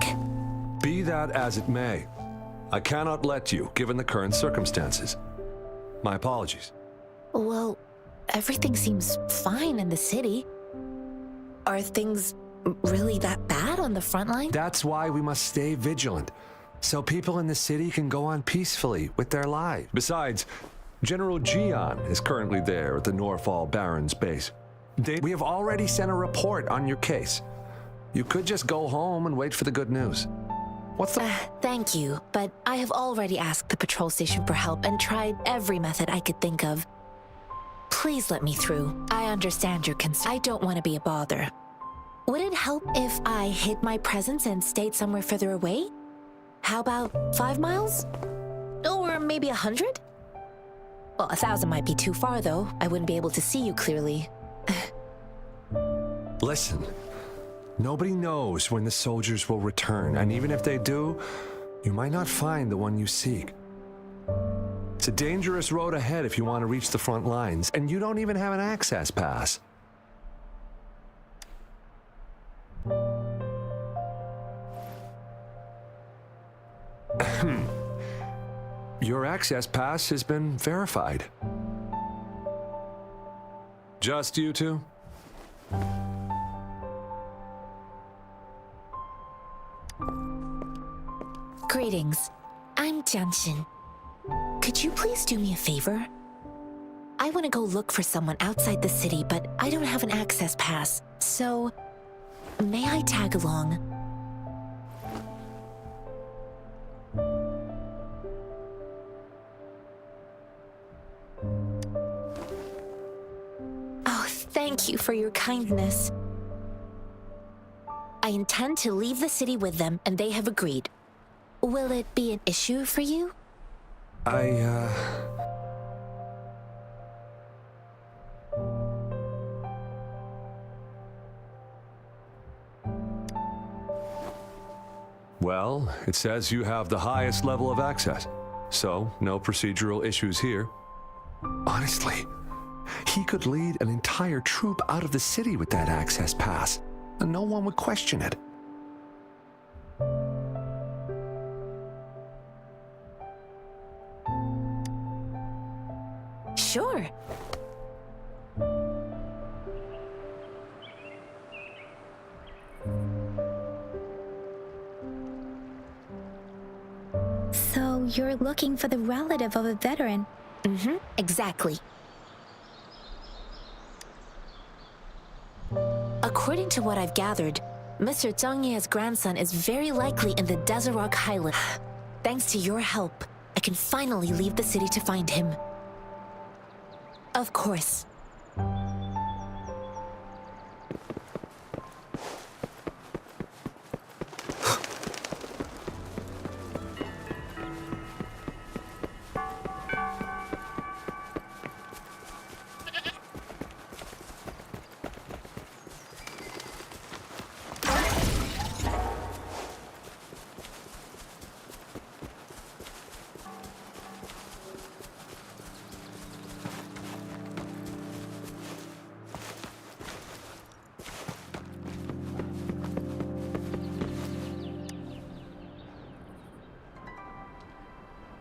Be that as it may, I cannot let you, given the current circumstances. My apologies. Well, everything seems fine in the city. Are things really that bad on the front line? That's why we must stay vigilant, so people in the city can go on peacefully with their lives. Besides, General Gian is currently there at the Norfall Barrens base. We have already sent a report on your case. You could just go home and wait for the good news. What's the... Thank you, but I have already asked the patrol station for help and tried every method I could think of. Please let me through. I understand your concern. I don't want to be a bother. Would it help if I hid my presence and stayed somewhere further away? How about 5 miles? Or maybe 100? Well, 1,000 might be too far, though. I wouldn't be able to see you clearly. Listen, nobody knows when the soldiers will return, and even if they do, you might not find the one you seek. It's a dangerous road ahead if you want to reach the front lines, and you don't even have an access pass. Your access pass has been verified. Just you two? Greetings. I'm Jianshin. Could you please do me a favor? I want to go look for someone outside the city, but I don't have an access pass. So, may I tag along? Oh, thank you for your kindness. I intend to leave the city with them, and they have agreed. Will it be an issue for you? Well, it says you have the highest level of access, so no procedural issues here. Honestly, he could lead an entire troop out of the city with that access pass, and no one would question it. Sure. So you're looking for the relative of a veteran? Mm-hmm, exactly. According to what I've gathered, Mr. Zhang Ye's grandson is very likely in the Desert Highlands. Thanks to your help, I can finally leave the city to find him. Of course.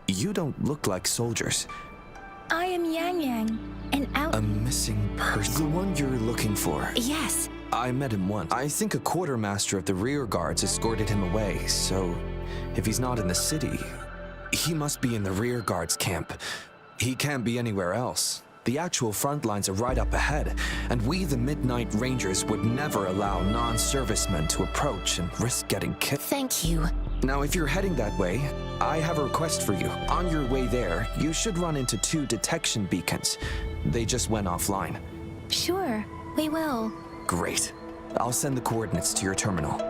You don't look like soldiers. I am Yang Yang, an A missing person. The one you're looking for. Yes. I met him once. I think a quartermaster of the rear guards escorted him away, so if he's not in the city, he must be in the rear guards camp. He can't be anywhere else. The actual front lines are right up ahead, and we, the Midnight Rangers, would never allow non-servicemen to approach and risk getting killed. Thank you. Now, if you're heading that way, I have a request for you. On your way there, you should run into 2 detection beacons. They just went offline. Sure, we will. Great. I'll send the coordinates to your terminal.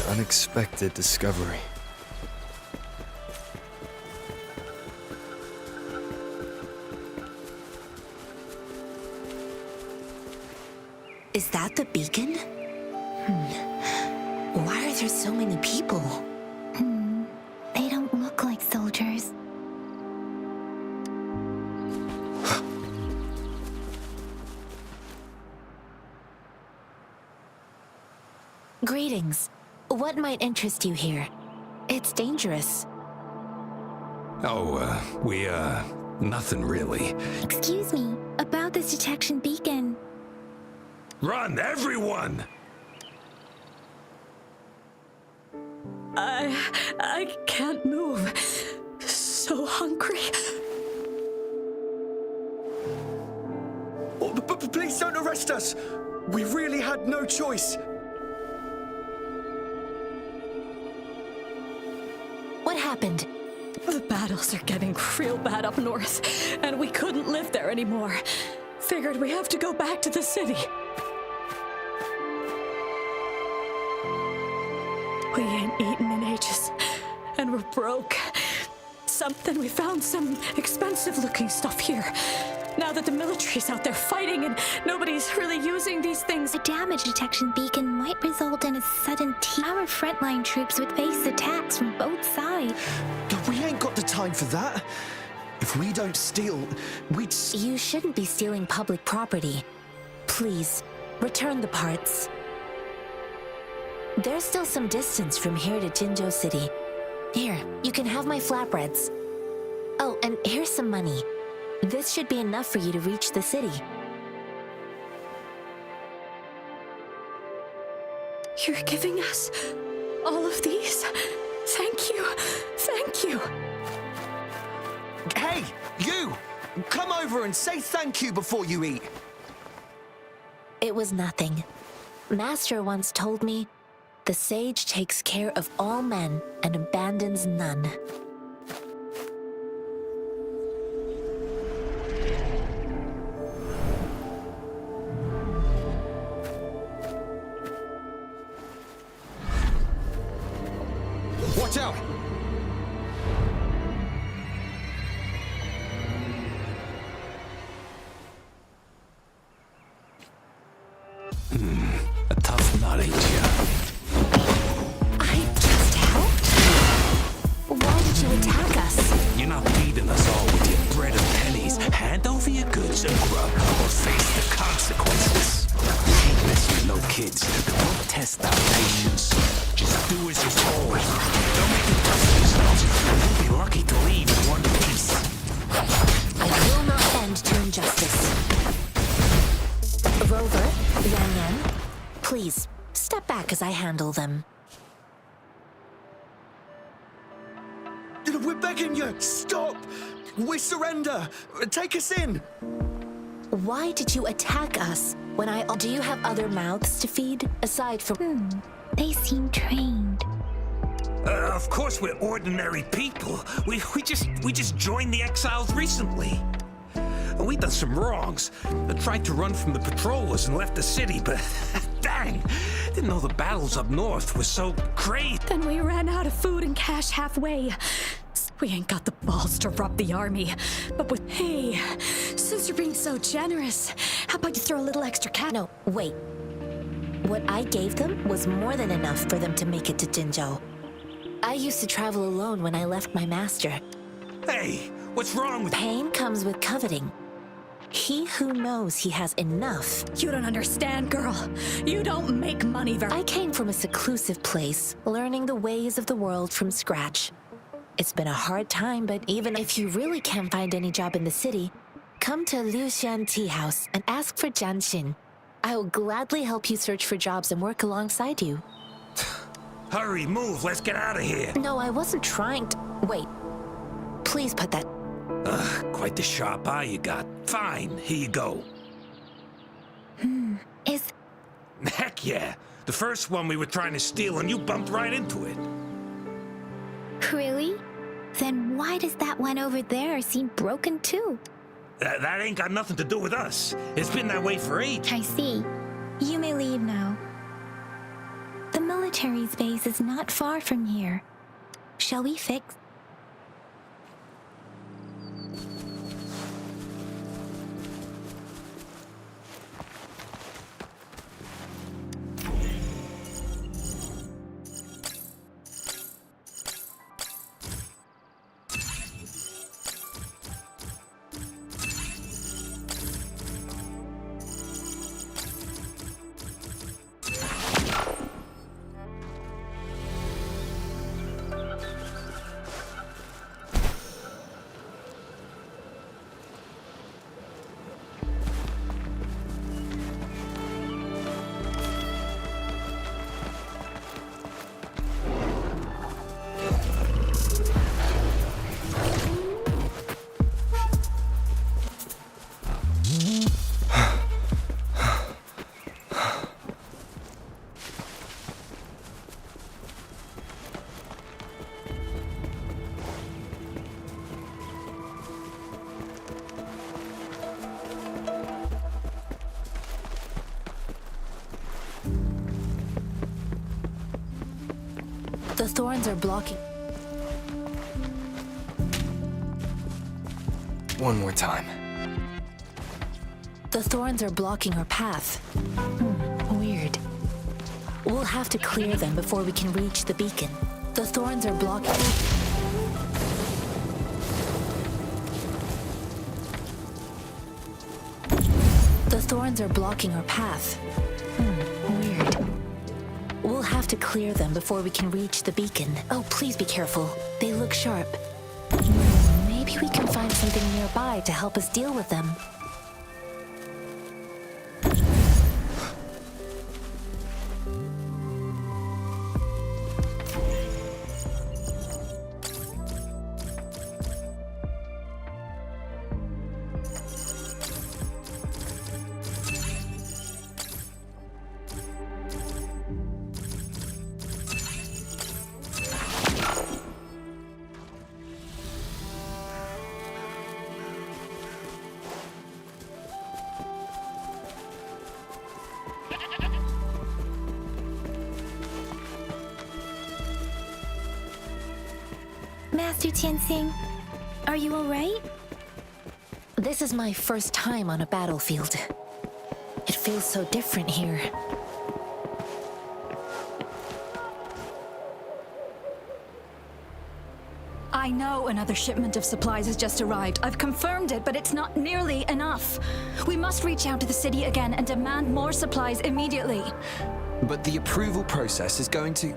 Unexpected discovery. Is that the beacon? Why are there so many people? They don't look like soldiers. Greetings. What might interest you here? It's dangerous. Nothing really. Excuse me, about this detection beacon. Run, everyone! I can't move. So hungry. Oh, please don't arrest us! We really had no choice. What happened? The battles are getting real bad up north, and we couldn't live there anymore. Figured we have to go back to the city. We ain't eaten in ages, and we're broke. we found some expensive-looking stuff here. Now that the military's out there fighting and nobody's really using these things. A damage detection beacon might result in a sudden Our frontline troops would face attacks from both sides. We ain't got the time for that. If we don't steal, we'd... You shouldn't be stealing public property. Please, return the parts. There's still some distance from here to Jinzhou City. Here, you can have my flatbreads. Oh, and here's some money. This should be enough for you to reach the city. You're giving us all of these? Thank you. Thank you. Hey, you! Come over and say thank you before you eat. It was nothing. Master once told me, the sage takes care of all men and abandons none. Watch out! A tough nut, ain't ya? I just helped? Why did you attack us? You're not feeding us all with your bread and pennies. Hand over your goods and grub, or face the consequences. Ain't messing with no kids. Don't test our patience. Just do as you're told. Don't make it tough for yourselves. You'll be lucky to leave in one piece. I will not bend to injustice. Rover, Yan Yan, please, step back as I handle them. We're begging you, stop! We surrender! Take us in! Why did you attack us when Do you have other mouths to feed, aside from... They seem trained. Of course we're ordinary people. We just joined the exiles recently. We done some wrongs. I tried to run from the patrollers and left the city, but dang, didn't know the battles up north were so great. Then we ran out of food and cash halfway. We ain't got the balls to rob the army. But hey, since you're being so generous, how about you throw a little extra cash? No, wait. What I gave them was more than enough for them to make it to Jinzhou. I used to travel alone when I left my master. Hey, what's wrong with... Pain comes with coveting. He who knows he has enough. You don't understand, girl. You don't make money very... I came from a seclusive place, learning the ways of the world from scratch. It's been a hard time, but even if you really can't find any job in the city, come to Liuxian Tea House and ask for Jian Xin. I will gladly help you search for jobs and work alongside you. Hurry, move, let's get out of here. No, I wasn't trying to... Wait. Please put that... Quite the sharp eye you got. Fine, here you go. Is... Heck yeah. The first one we were trying to steal and you bumped right into it. Really? Then why does that one over there seem broken too? That ain't got nothing to do with us. It's been that way for ages. I see. You may leave now. The military's base is not far from here. Shall we fix... The thorns are blocking... one more time. The thorns are blocking our path. Weird. We'll have to clear them before we can reach the beacon. The thorns are blocking... The thorns are blocking our path. Weird. We'll have to clear them before we can reach the beacon. Oh, please be careful. They look sharp. Maybe we can find something nearby to help us deal with them. Master Tianxing, are you alright? This is my first time on a battlefield. It feels so different here. I know another shipment of supplies has just arrived. I've confirmed it, but it's not nearly enough. We must reach out to the city again and demand more supplies immediately. But the approval process is going to...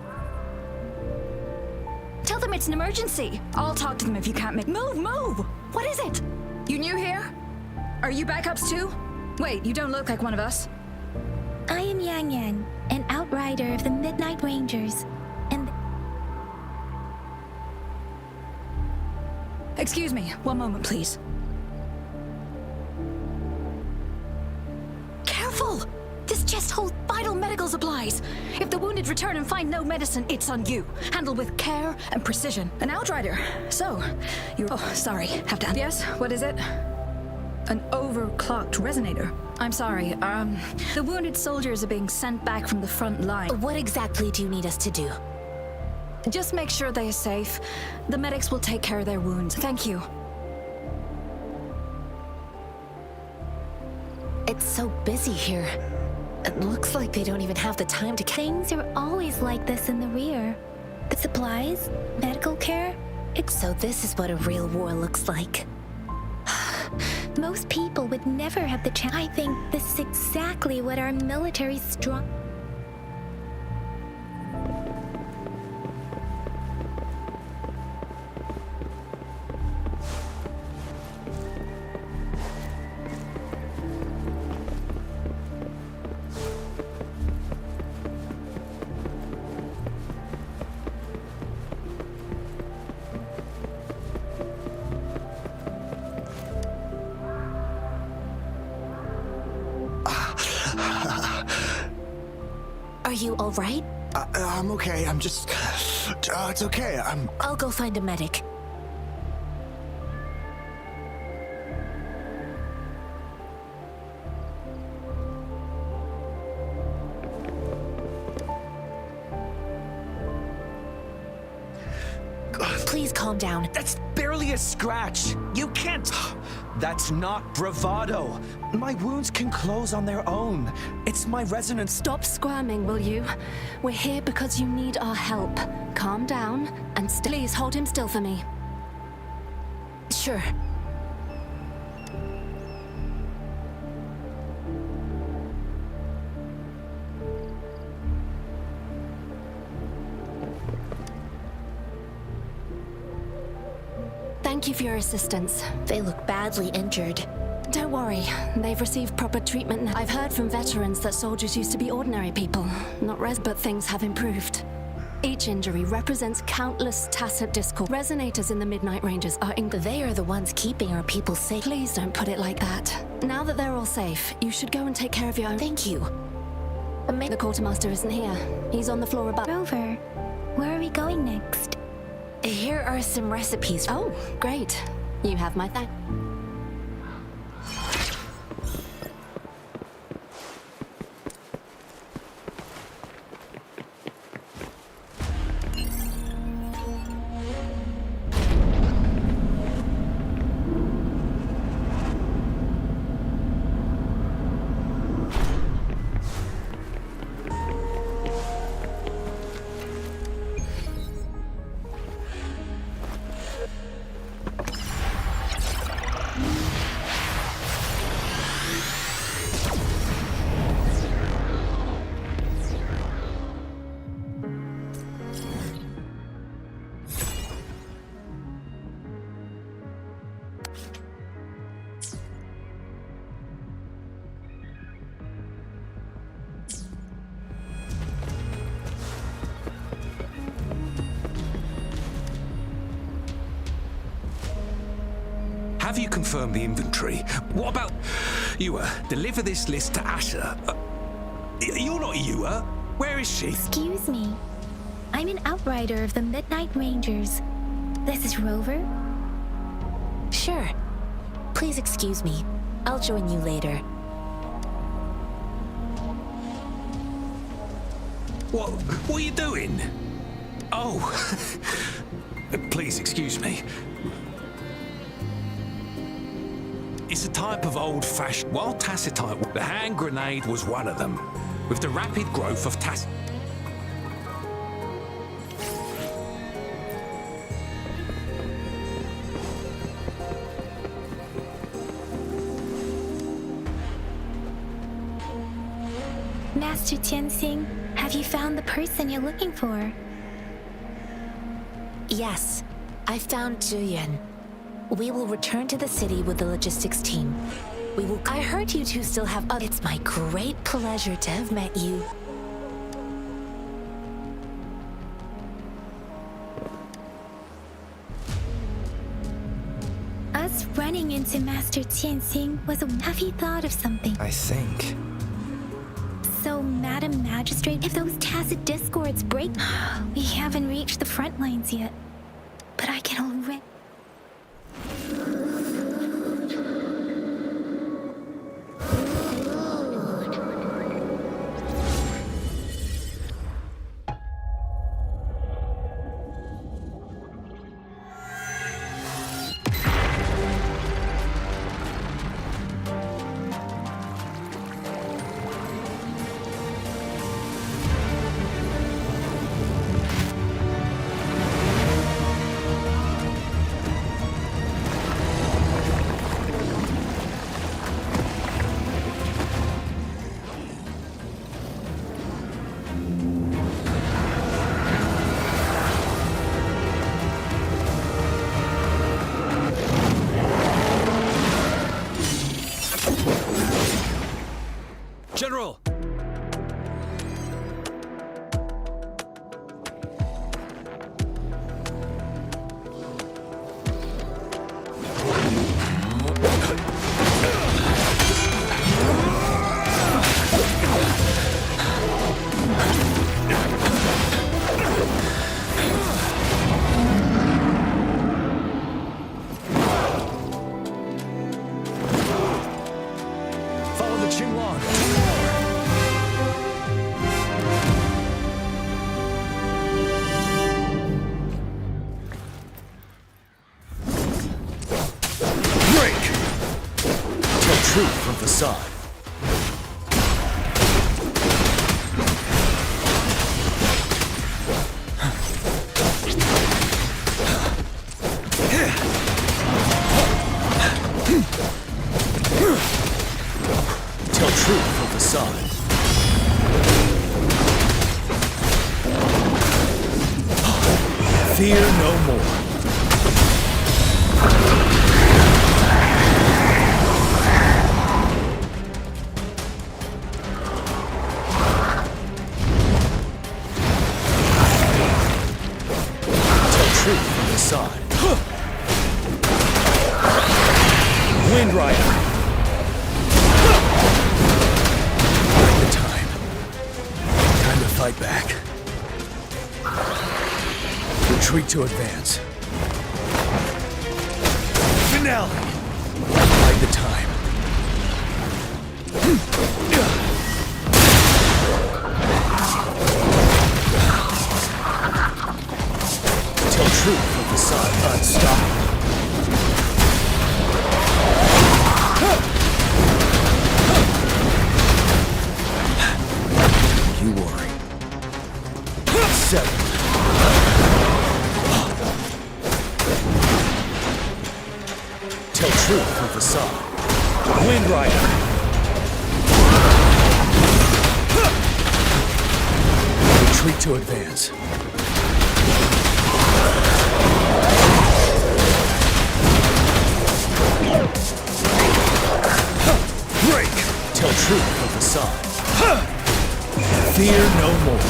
Tell them it's an emergency. I'll talk to them if you can't make... Move! What is it? You new here? Are you backups too? Wait, you don't look like one of us. I am Yang Yang, an outrider of the Midnight Rangers, and... Excuse me, one moment, please. Careful! This chest holds vital medical supplies. If the wounded return and find no medicine, it's on you. Handle with care and precision. An outrider. So, you're... Oh, sorry. Have to... Yes, what is it? An overclocked resonator. I'm sorry, the wounded soldiers are being sent back from the front line. What exactly do you need us to do? Just make sure they are safe. The medics will take care of their wounds. Thank you. It's so busy here. It looks like they don't even have the time to... Things are always like this in the rear. The supplies, medical care... So this is what a real war looks like. Most people would never have the chance. I think this is exactly what our military strong... Are you all right? I'm okay. I'm just... it's okay. I'll go find a medic. Please calm down. That's barely a scratch. You can't... That's not bravado. My wounds can close on their own. It's my resonance... Stop squirming, will you? We're here because you need our help. Calm down and please hold him still for me. Sure. Thank you for your assistance. They look badly injured. Don't worry, they've received proper treatment now. I've heard from veterans that soldiers used to be ordinary people, not but things have improved. Each injury represents countless tacit discord. Resonators in the Midnight Rangers are They are the ones keeping our people safe. Please don't put it like that. Now that they're all safe, you should go and take care of your own. Thank you. The quartermaster isn't here. He's on the floor above. Rover, where are we going next? Here are some recipes. Oh, great. You have my thanks. have you confirmed the inventory? What about... Ewa, deliver this list to Asher. You're not Ewa. Where is she? Excuse me. I'm an outrider of the Midnight Rangers. This is Rover? Sure. Please excuse me. I'll join you later. What are you doing? Oh, please excuse me. It's a type of old-fashioned... While Tassitite, the hand grenade was one of them. With the rapid growth of Tass... Master Tianxing, have you found the person you're looking for? Yes, I found Zhuyan. We will return to the city with the logistics team. I heard you two still have other... It's my great pleasure to have met you. Us running into Master Tianxing was a... Have you thought of something? I think. So, Madam Magistrate, if those tacit discords break... We haven't reached the front lines yet. But I can already... General! Follow the Qinglong. Break! Tell truth from facade. Tell truth from facade. Fear no more. Tell truth from facade. Wind Rider. The time. Time to fight back. Retreat to advance. Finale. Bide the time. Tell truth from facade. Unstoppable. You worry. 7. Tell truth from facade. Wind Rider. Retreat to advance. Break! Tell truth from facade. Fear no more.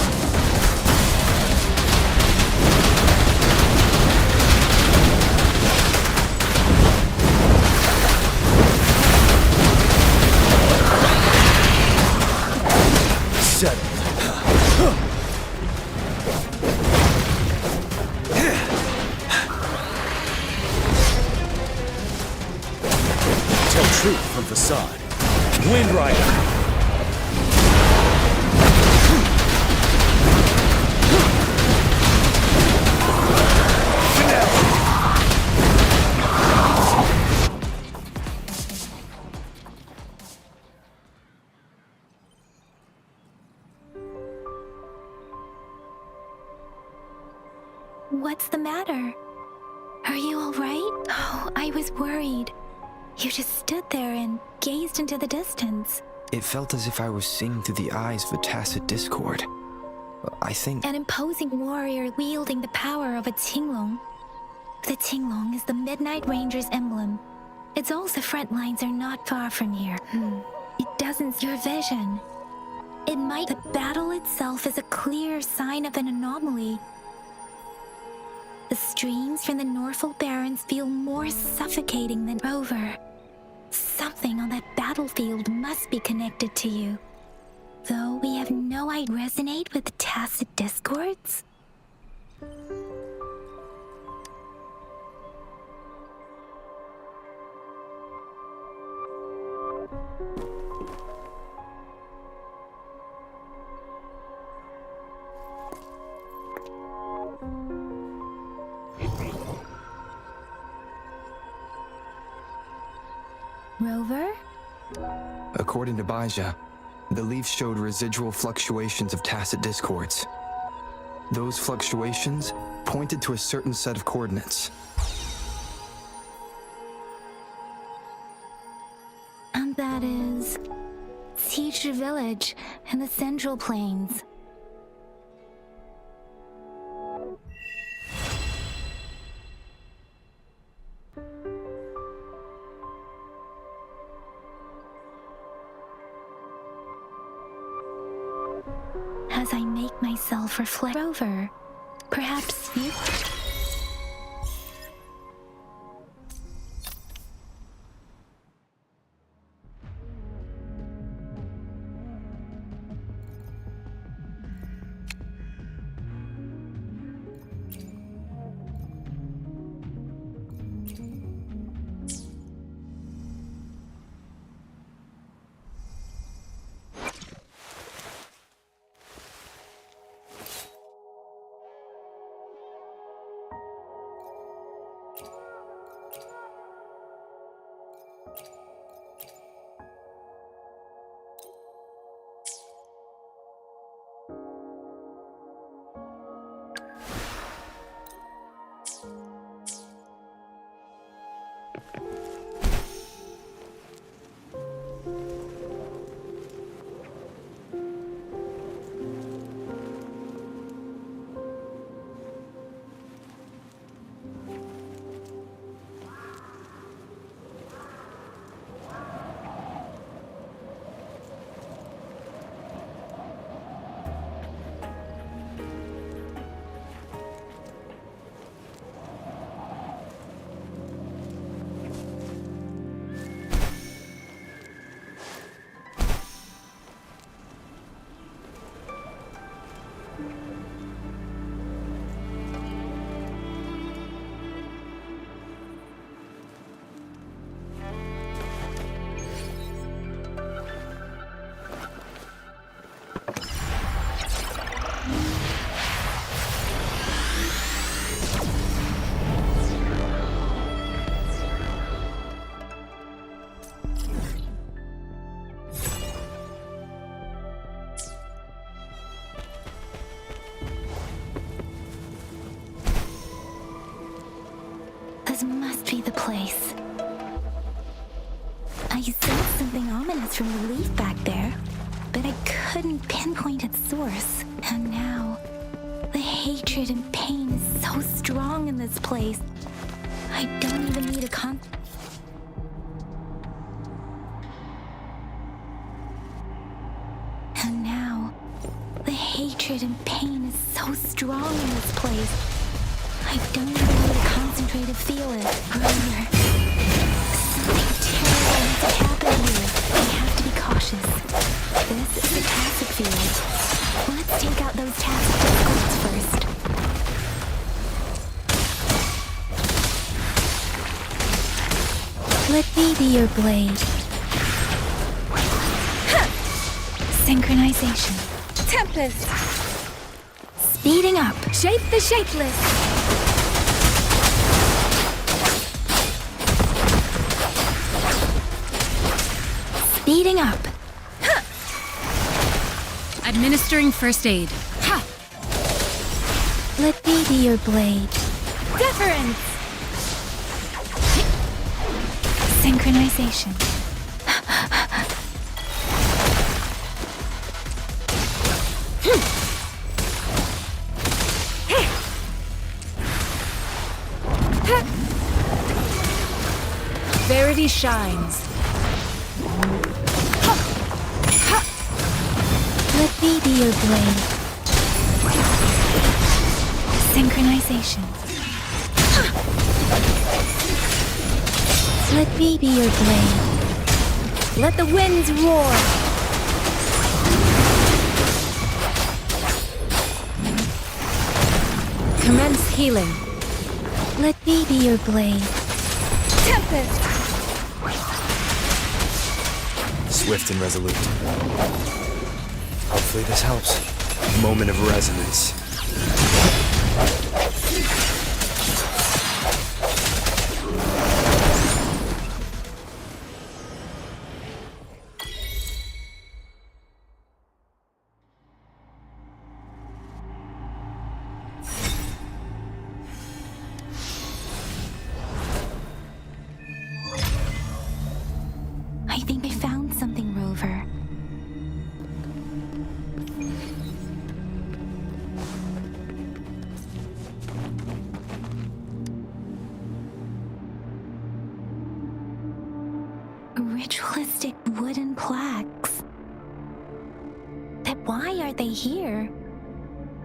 tell truth from facade. Wind Rider! What's the matter? Are you all right? Oh, I was worried. You just stood there and gazed into the distance. It felt as if I was seeing through the eyes of a tacit discord. I think... An imposing warrior wielding the power of a Tinglong. The Tinglong is the Midnight Ranger's emblem. Its also front lines are not far from here. It doesn't your vision. It might... The battle itself is a clear sign of an anomaly. The streams from the Norfolk Barrens feel more suffocating than Rover. Something on that battlefield must be connected to you. Though we have no idea resonate with the tacit discords? Rover? According to Baija, the leaf showed residual fluctuations of tacit discords. Those fluctuations pointed to a certain set of coordinates. And that is... Teacher Village in the Central Plains. As I make myself reflect over, perhaps you... This must be the place. I sensed something ominous from the leaf back there, but I couldn't pinpoint its source. And now, the hatred and pain is so strong in this place. I don't even need a And now, the hatred and pain is so strong in this place. I don't even need to concentrate to feel it. Rover, something terrible needs to happen here. We have to be cautious. This is the tacit field. Let's take out those tacit discords first. Let me be your blade. Synchronization. Tempest! Speeding up. Shape the shapeless! Speeding up. Administering first aid. Ha! Let me be your blade. Deference! Synchronization. Verity shines. Let me be your blade. Synchronization. Let me be your blade. Let the winds roar! Commence healing. Let me be your blade. Tempest! Swift and resolute. Hopefully this helps. Moment of resonance. I think I found something, Rover. Ritualistic wooden plaques. But why are they here?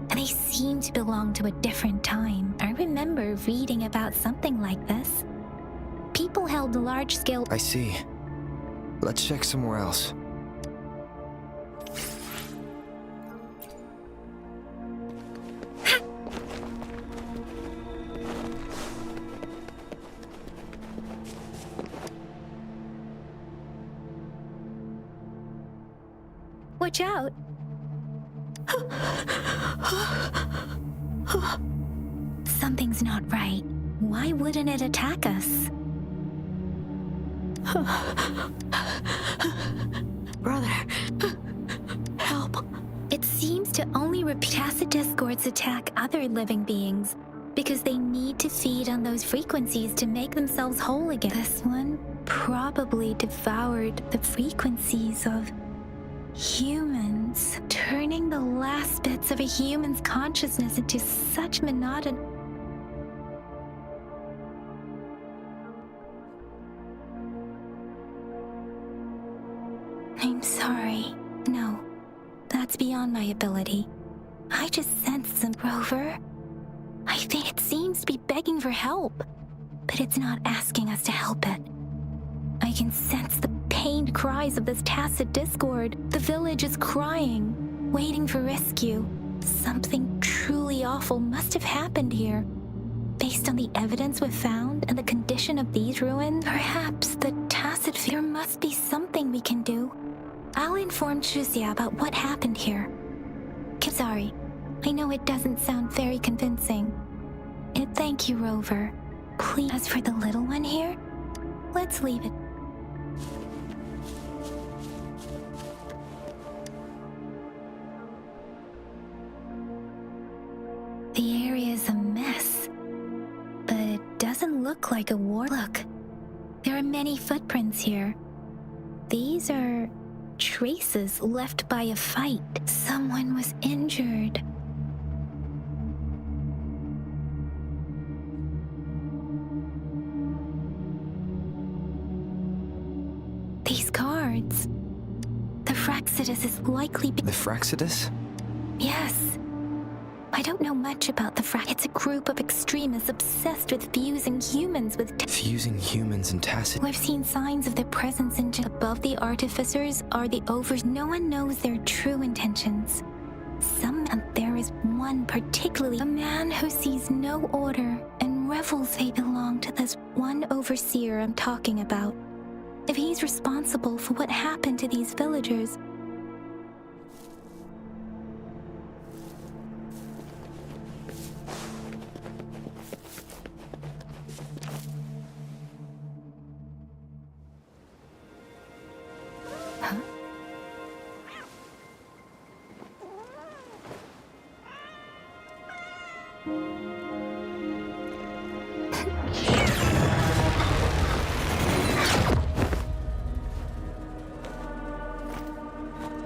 They seem to belong to a different time. I remember reading about something like this. People held large-scale... I see. Let's check somewhere else. Watch out! Something's not right. Why wouldn't it attack us? Brother, help. It seems to only repeat acid discords attack other living beings because they need to feed on those frequencies to make themselves whole again. This one probably devoured the frequencies of humans, turning the last bits of a human's consciousness into such monotony. I'm sorry. No, that's beyond my ability. I just sensed some Rover. I think it seems to be begging for help, but it's not asking us to help it. I can sense the pained cries of this tacit discord. The village is crying, waiting for rescue. Something truly awful must have happened here. Based on the evidence we've found and the condition of these ruins, perhaps the tacit fear must be something we can do. I'll inform Shuzia about what happened here. Sorry, I know it doesn't sound very convincing. And thank you, Rover. Please, as for the little one here, let's leave it. The area is a mess, but it doesn't look like a war. Look, there are many footprints here. These are traces left by a fight. Someone was injured. These cards. The Fraxidus is likely... The Fraxidus? Yes. I don't know much about the It's a group of extremists obsessed with fusing humans with... Fusing humans and tacit... We've seen signs of their presence in... Above the artificers are the overs. No one knows their true intentions. And there is one particularly... A man who sees no order and revels they belong to this one overseer I'm talking about. If he's responsible for what happened to these villagers,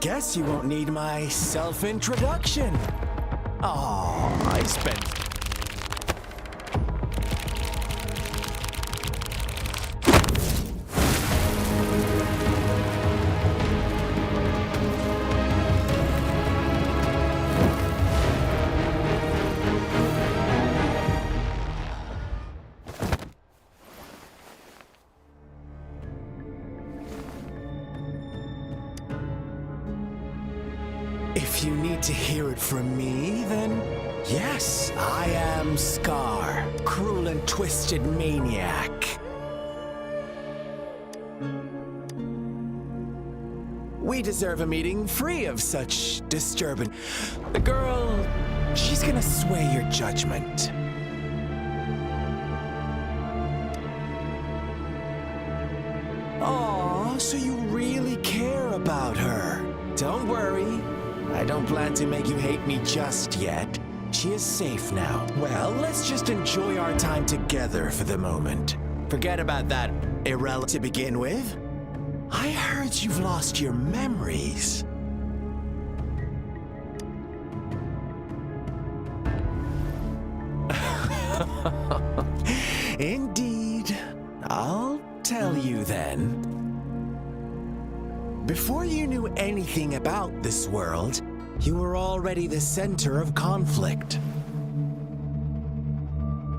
Guess you won't need my self-introduction. Oh, I spent... If you need to hear it from me, then yes, I am Scar, cruel and twisted maniac. We deserve a meeting free of such disturbance. The girl, she's gonna sway your judgment. Aw, so you really care about her. Don't worry. I don't plan to make you hate me just yet. She is safe now. Well, let's just enjoy our time together for the moment. Forget about that irrelevant to begin with. I heard you've lost your memories. Indeed. I'll tell you then. Before you knew anything about this world, you were already the center of conflict.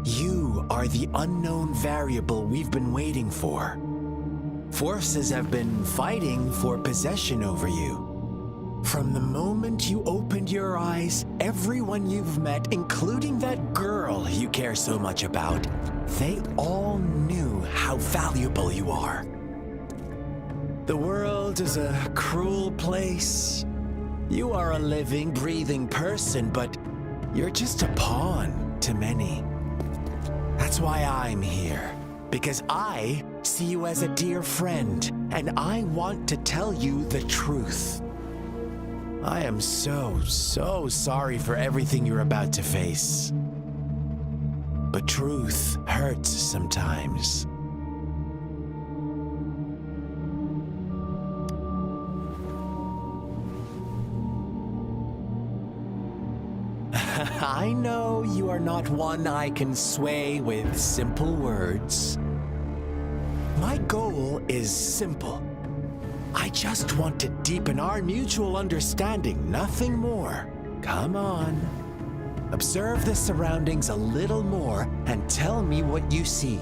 You are the unknown variable we've been waiting for. Forces have been fighting for possession over you. From the moment you opened your eyes, everyone you've met, including that girl you care so much about, they all knew how valuable you are. The world is a cruel place. You are a living, breathing person, but you're just a pawn to many. That's why I'm here, because I see you as a dear friend, and I want to tell you the truth. I am so sorry for everything you're about to face. But truth hurts sometimes. I know you are not one I can sway with simple words. My goal is simple. I just want to deepen our mutual understanding, nothing more. Come on. Observe the surroundings a little more and tell me what you see.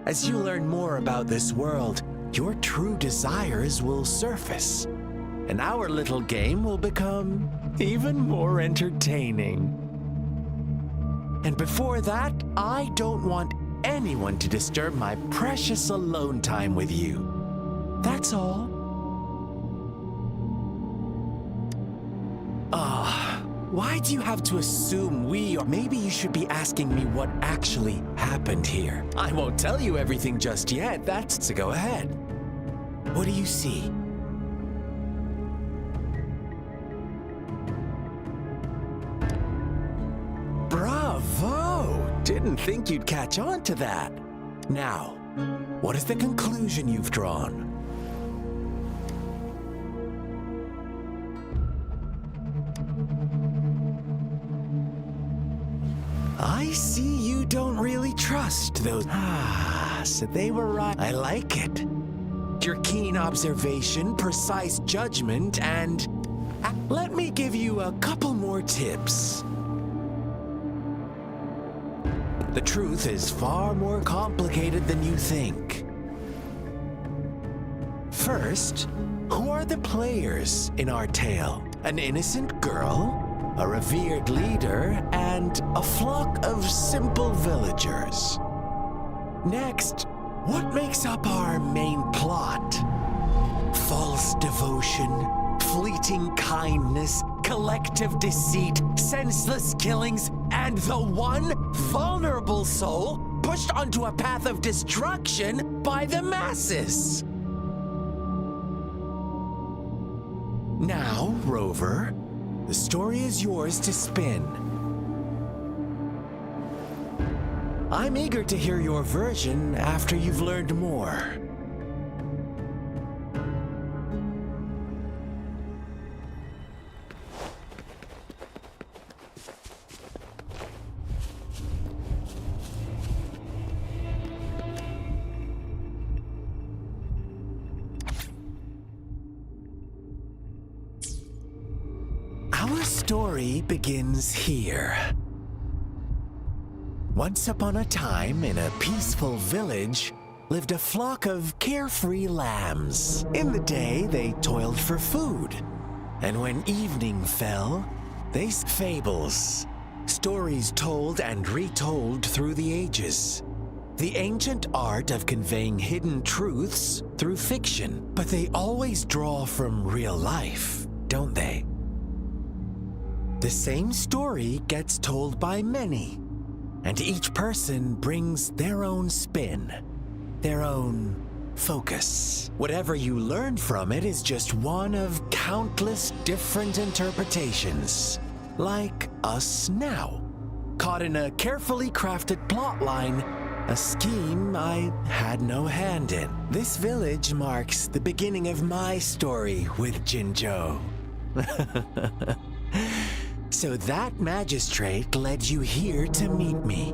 As you learn more about this world, your true desires will surface, and our little game will become even more entertaining. And before that, I don't want anyone to disturb my precious alone time with you. That's all. Why do you have to assume we, or maybe you should be asking me what actually happened here? I won't tell you everything just yet, that's to go ahead. What do you see? Bravo! Didn't think you'd catch on to that. Now, what is the conclusion you've drawn? I see you don't really trust those. So they were right. I like it. Your keen observation, precise judgment, and let me give you a couple more tips. The truth is far more complicated than you think. First, who are the players in our tale? An innocent girl? a revered leader, and a flock of simple villagers. Next, what makes up our main plot? False devotion, fleeting kindness, collective deceit, senseless killings, and the one vulnerable soul pushed onto a path of destruction by the masses. Now, Rover, the story is yours to spin. I'm eager to hear your version after you've learned more. Our story begins here. Once upon a time, in a peaceful village, lived a flock of carefree lambs. In the day, they toiled for food. And when evening fell, they fables. Stories told and retold through the ages. The ancient art of conveying hidden truths through fiction. But they always draw from real life, don't they? The same story gets told by many, and each person brings their own spin, their own focus. Whatever you learn from it is just one of countless different interpretations, like us now, caught in a carefully crafted plotline, a scheme I had no hand in. This village marks the beginning of my story with Jinzhou. So that magistrate led you here to meet me.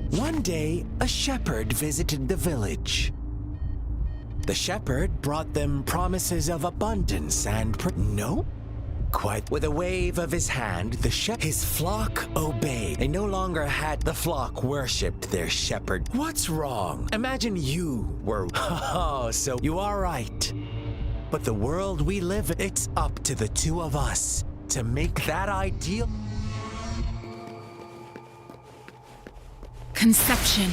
One day, a shepherd visited the village. The shepherd brought them promises of abundance and no? Quite. With a wave of his hand, his flock obeyed. They no longer had the flock worshipped their shepherd. What's wrong? Imagine you were... Oh, so you are right. But the world we live in, it's up to the two of us to make that ideal... Conception.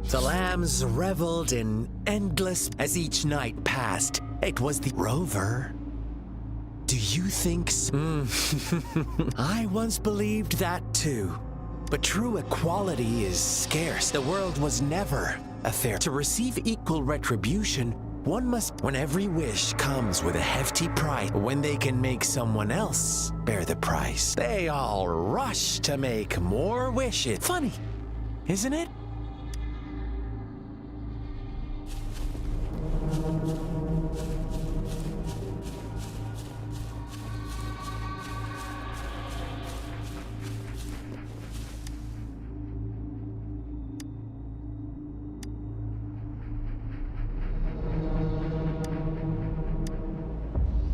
The lambs reveled in endless as each night passed. It was the Rover. Do you think so? I once believed that too. But true equality is scarce. The world was never a fair. To receive equal retribution, one must, when every wish comes with a hefty price, when they can make someone else bear the price, they all rush to make more wishes. Funny, isn't it?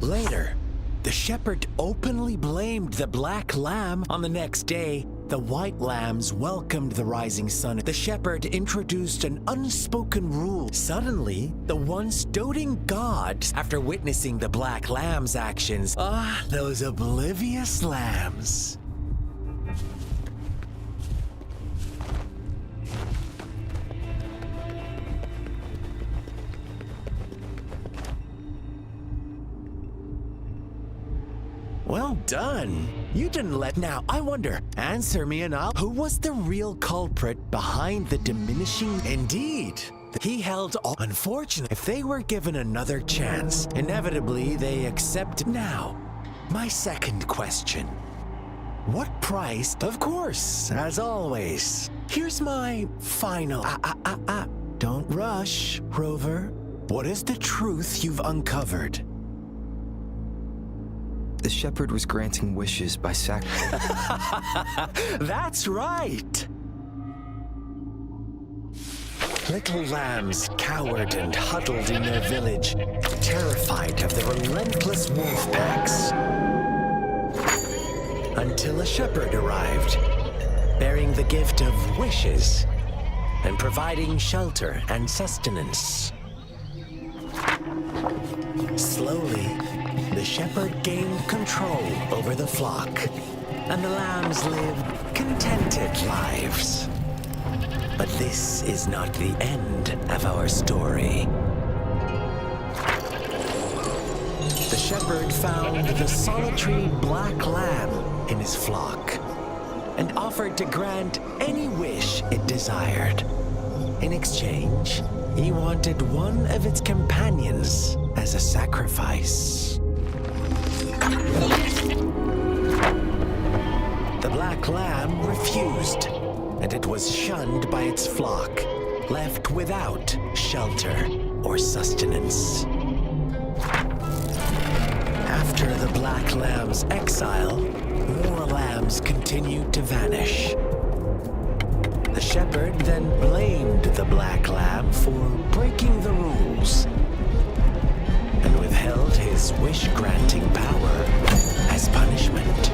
Later, the shepherd openly blamed the black lamb. On the next day, the white lambs welcomed the rising sun. The shepherd introduced an unspoken rule. Suddenly, the once doting gods, after witnessing the black lamb's actions, those oblivious lambs. Well done. You didn't let... Now, I wonder, answer me and who was the real culprit behind the diminishing... Indeed. He held all. Unfortunately, if they were given another chance, inevitably they accept. Now, my second question. What price? Of course, as always. Here's my final. Don't rush, Rover. What is the truth you've uncovered? The shepherd was granting wishes by That's right. Little lambs cowered and huddled in their village, terrified of the relentless wolf packs. Until a shepherd arrived, bearing the gift of wishes and providing shelter and sustenance. Slowly, the shepherd gained control over the flock, and the lambs lived contented lives. But this is not the end of our story. The shepherd found the solitary black lamb in his flock and offered to grant any wish it desired. In exchange, he wanted one of its companions as a sacrifice. The black lamb refused, and it was shunned by its flock, left without shelter or sustenance. After the black lamb's exile, more lambs continued to vanish. The shepherd then blamed the black lamb for breaking the rules and withheld his wish-granting power as punishment.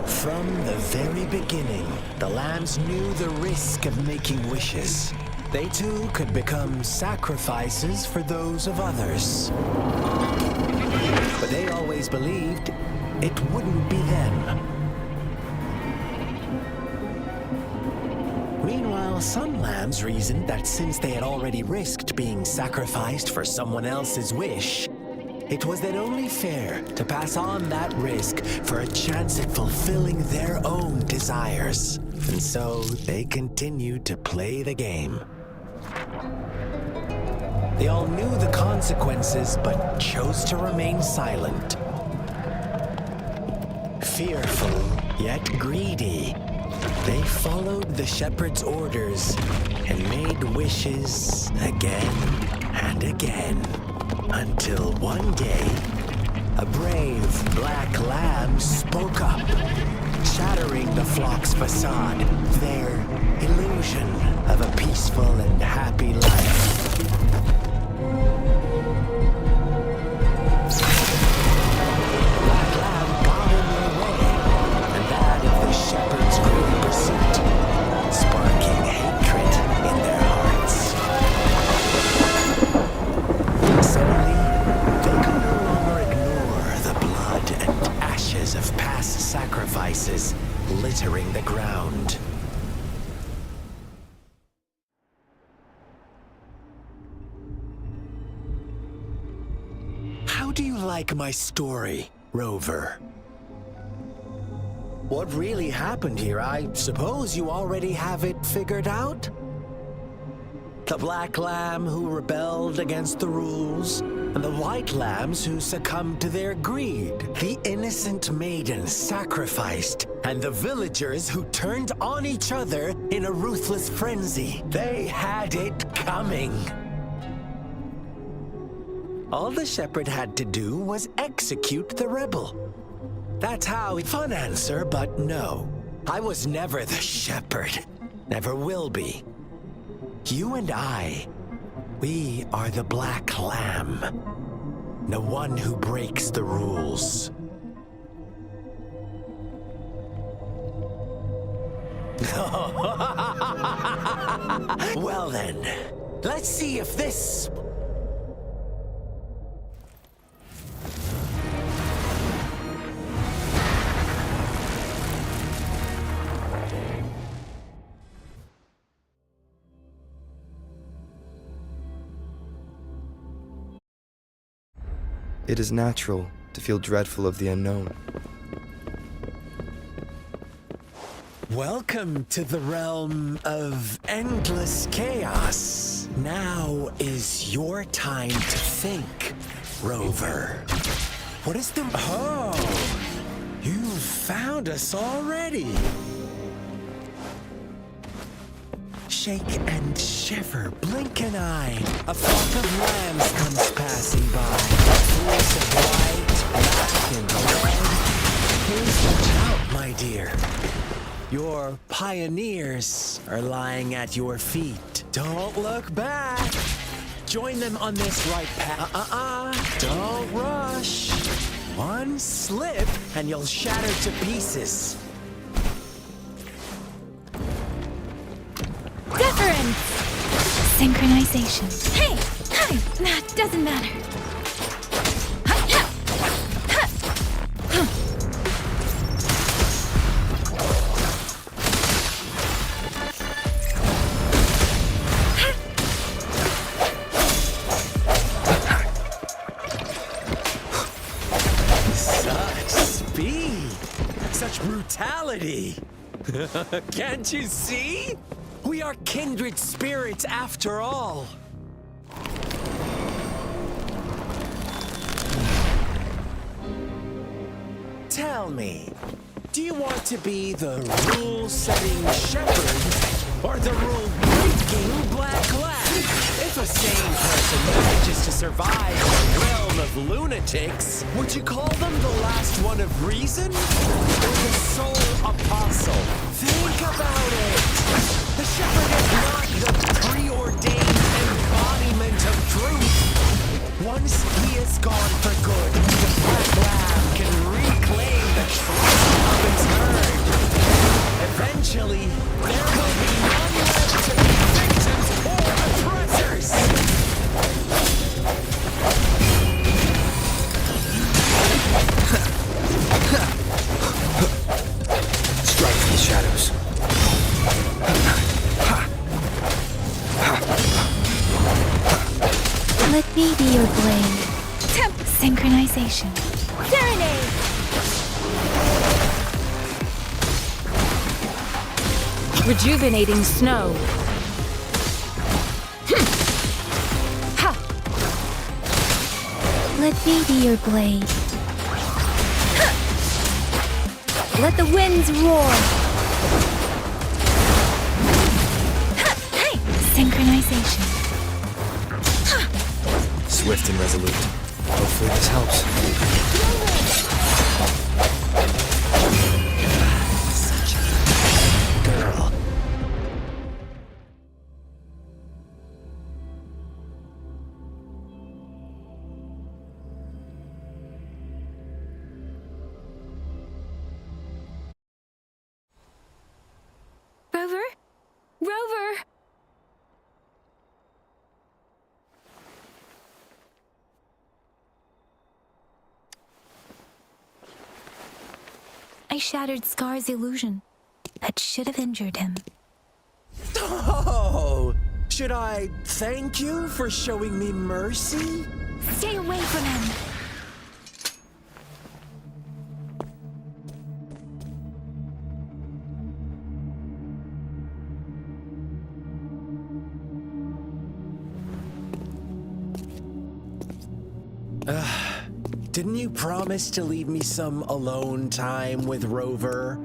From the very beginning, the lambs knew the risk of making wishes. They too could become sacrifices for those of others. But they always believed it wouldn't be them. Meanwhile, some lambs reasoned that since they had already risked being sacrificed for someone else's wish, it was then only fair to pass on that risk for a chance at fulfilling their own desires. And so they continued to play the game. They all knew the consequences, but chose to remain silent. Fearful, yet greedy, they followed the shepherd's orders and made wishes again and again. Until one day, a brave black lamb spoke up, shattering the flock's facade, their illusion of a peaceful and happy life. Black lamb got in their way, and that of the shepherd's great pursuit, sparking hatred in their hearts. Suddenly, they could no longer ignore the blood and ashes of past sacrifices littering the ground. How do you like my story, Rover? What really happened here? I suppose you already have it figured out? The black lamb who rebelled against the rules, and the white lambs who succumbed to their greed. The innocent maiden sacrificed, and the villagers who turned on each other in a ruthless frenzy. They had it coming. All the shepherd had to do was execute the rebel. That's how. Fun answer, but no. I was never the shepherd. Never will be. You and I, we are the black lamb. The one who breaks the rules. Well then, let's see if this... It is natural to feel dreadful of the unknown. Welcome to the realm of endless chaos. Now is your time to think, Rover. What is the... Oh! You found us already. Shake and shiver, blink an eye. A flock of lambs comes passing by. Pools of white, black, and red. Please watch out, my dear. Your pioneers are lying at your feet. Don't look back. Join them on this right path. Don't rush. One slip and you'll shatter to pieces. Deference! Synchronization. Hey! Hey! That doesn't matter. Such speed! Such brutality! Can't you see? We are kindred spirits after all. Tell me, do you want to be the rule-setting shepherd or the rule-breaking black lad? If a sane person manages to survive the realm of lunatics, would you call them the last one of reason? Or the sole apostle? Think about it! The shepherd is not the preordained embodiment of truth. Once he is gone for good, the black lamb can reclaim the trust of its herd. Eventually, there will be none left to be victims or oppressors. Strike from the shadows. Let me be your blade. Synchronization. Serenade! Rejuvenating snow. Let me be your blade. Let the winds roar. Synchronization. Swift and resolute. Hopefully this helps. Such a girl. Rover? Rover! I shattered Scar's illusion. That should have injured him. Oh! Should I thank you for showing me mercy? Stay away from him! Didn't you promise to leave me some alone time with Rover?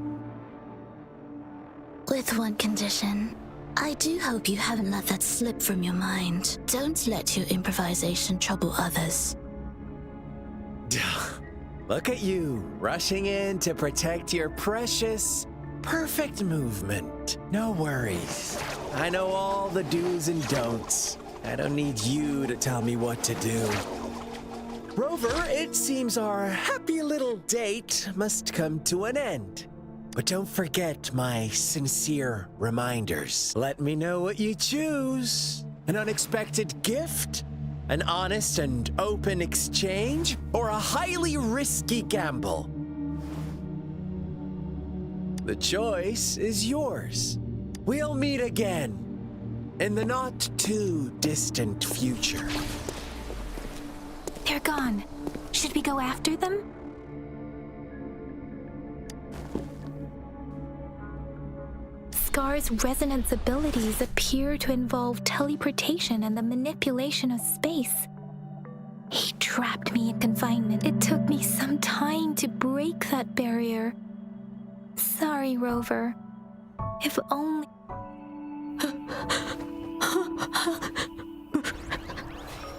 With one condition. I do hope you haven't let that slip from your mind. Don't let your improvisation trouble others. Look at you, rushing in to protect your precious, perfect movement. No worries. I know all the do's and don'ts. I don't need you to tell me what to do. Rover, it seems our happy little date must come to an end. But don't forget my sincere reminders. Let me know what you choose. An unexpected gift? An honest and open exchange? Or a highly risky gamble? The choice is yours. We'll meet again in the not too distant future. They're gone. Should we go after them? Scar's resonance abilities appear to involve teleportation and the manipulation of space. He trapped me in confinement. It took me some time to break that barrier. Sorry, Rover. If only...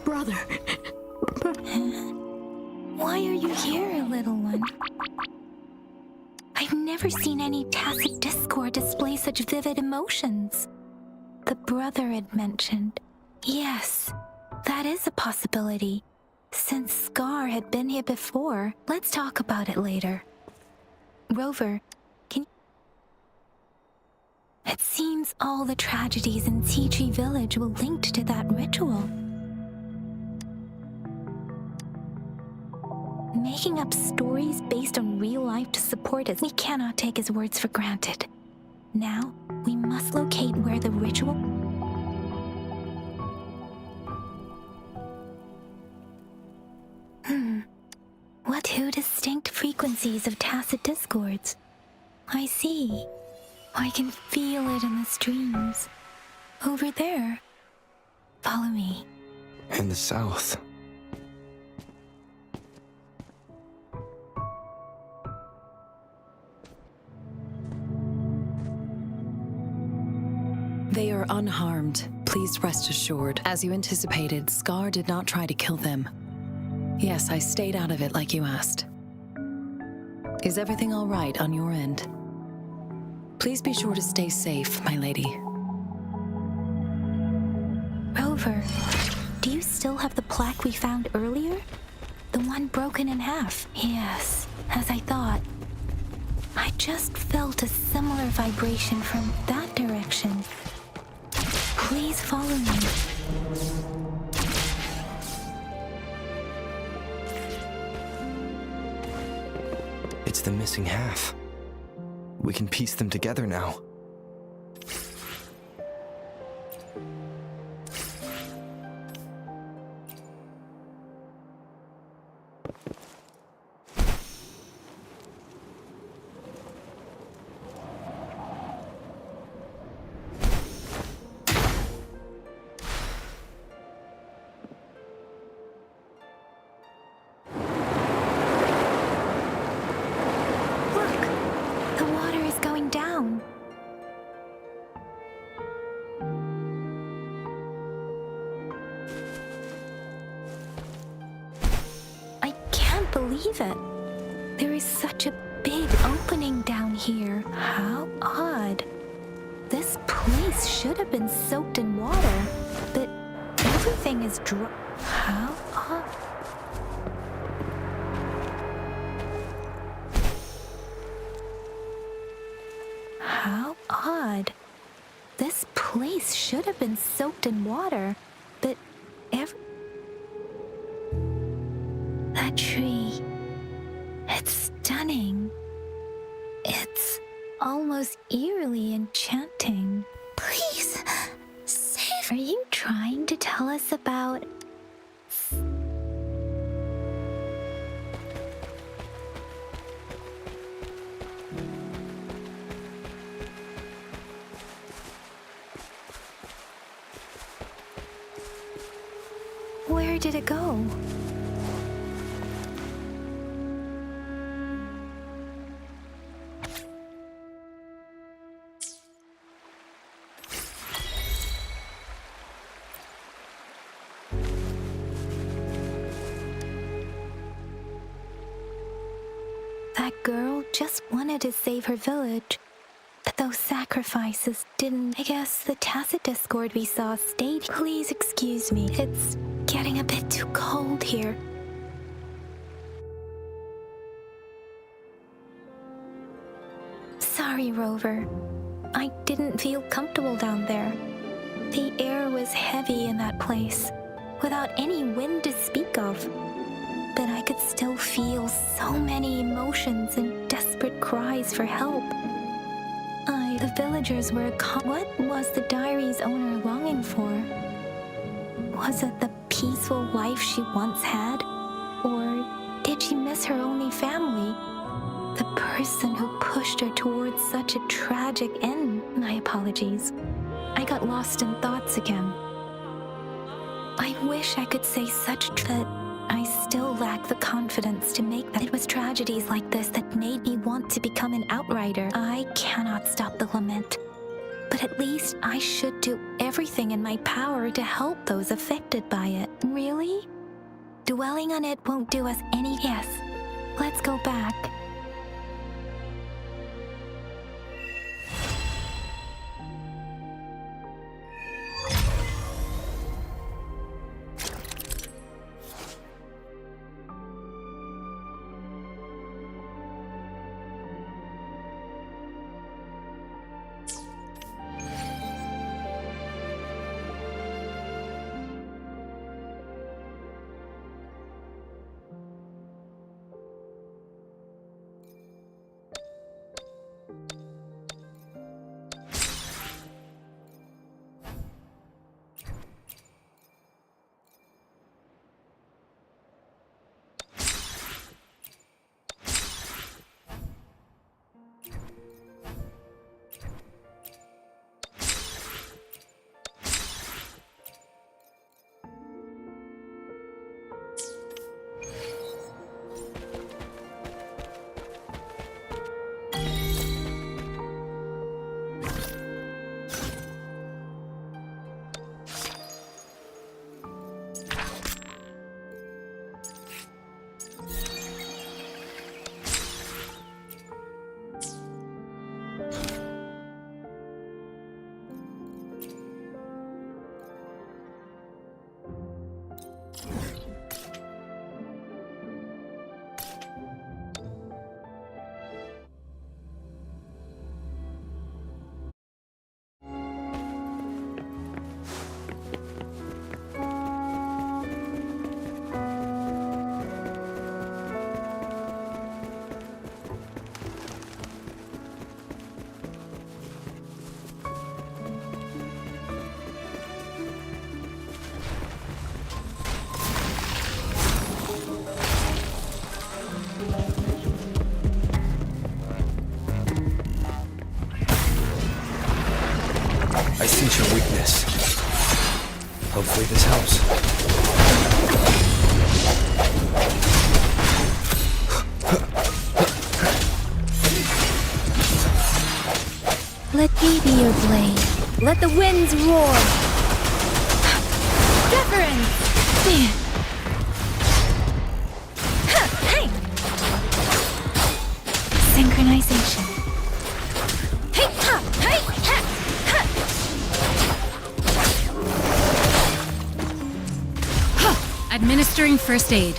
Brother. Why are you here, little one? I've never seen any tacit discord display such vivid emotions. The brother had mentioned. Yes, that is a possibility. Since Scar had been here before, let's talk about it later. Rover, can you... It seems all the tragedies in Tea Tree Village were linked to that ritual. Making up stories based on real life to support us, we cannot take his words for granted. Now, we must locate where the ritual... What two distinct frequencies of tacit discords? I see. I can feel it in the streams. Over there. Follow me. In the south. They are unharmed. Please rest assured. As you anticipated, Scar did not try to kill them. Yes, I stayed out of it like you asked. Is everything all right on your end? Please be sure to stay safe, my lady. Rover, do you still have the plaque we found earlier? The one broken in half? Yes, as I thought. I just felt a similar vibration from that direction. Please follow me. It's the missing half. We can piece them together now. Believe it. There is such a big opening down here. How odd. This place should have been soaked in water, but everything is dry. How odd. How odd. This place should have been soaked in water, but that tree, it's stunning. It's almost eerily enchanting. Please, save. Are you trying to tell us about... Where did it go? That girl just wanted to save her village, but those sacrifices didn't. I guess the tacit discord we saw stayed. Please excuse me, it's getting a bit too cold here. Sorry, Rover. I didn't feel comfortable down there. The air was heavy in that place, without any wind to speak of. But I could still feel so many emotions and desperate cries for help. The villagers were what was the diary's owner longing for? Was it the peaceful life she once had? Or did she miss her only family? The person who pushed her towards such a tragic end. My apologies. I got lost in thoughts again. I wish I could say such that I still lack the confidence to make that. It was tragedies like this that made me want to become an outrider. I cannot stop the lament, but at least I should do everything in my power to help those affected by it. Really? Dwelling on it won't do us any. Yes, let's go back. I sense your weakness. Hopefully this helps. Let me be your blade. Let the winds roar. Deference! Hey! Synchronization. Hey! Ha! Hey! Ha! Ha! Administering first aid.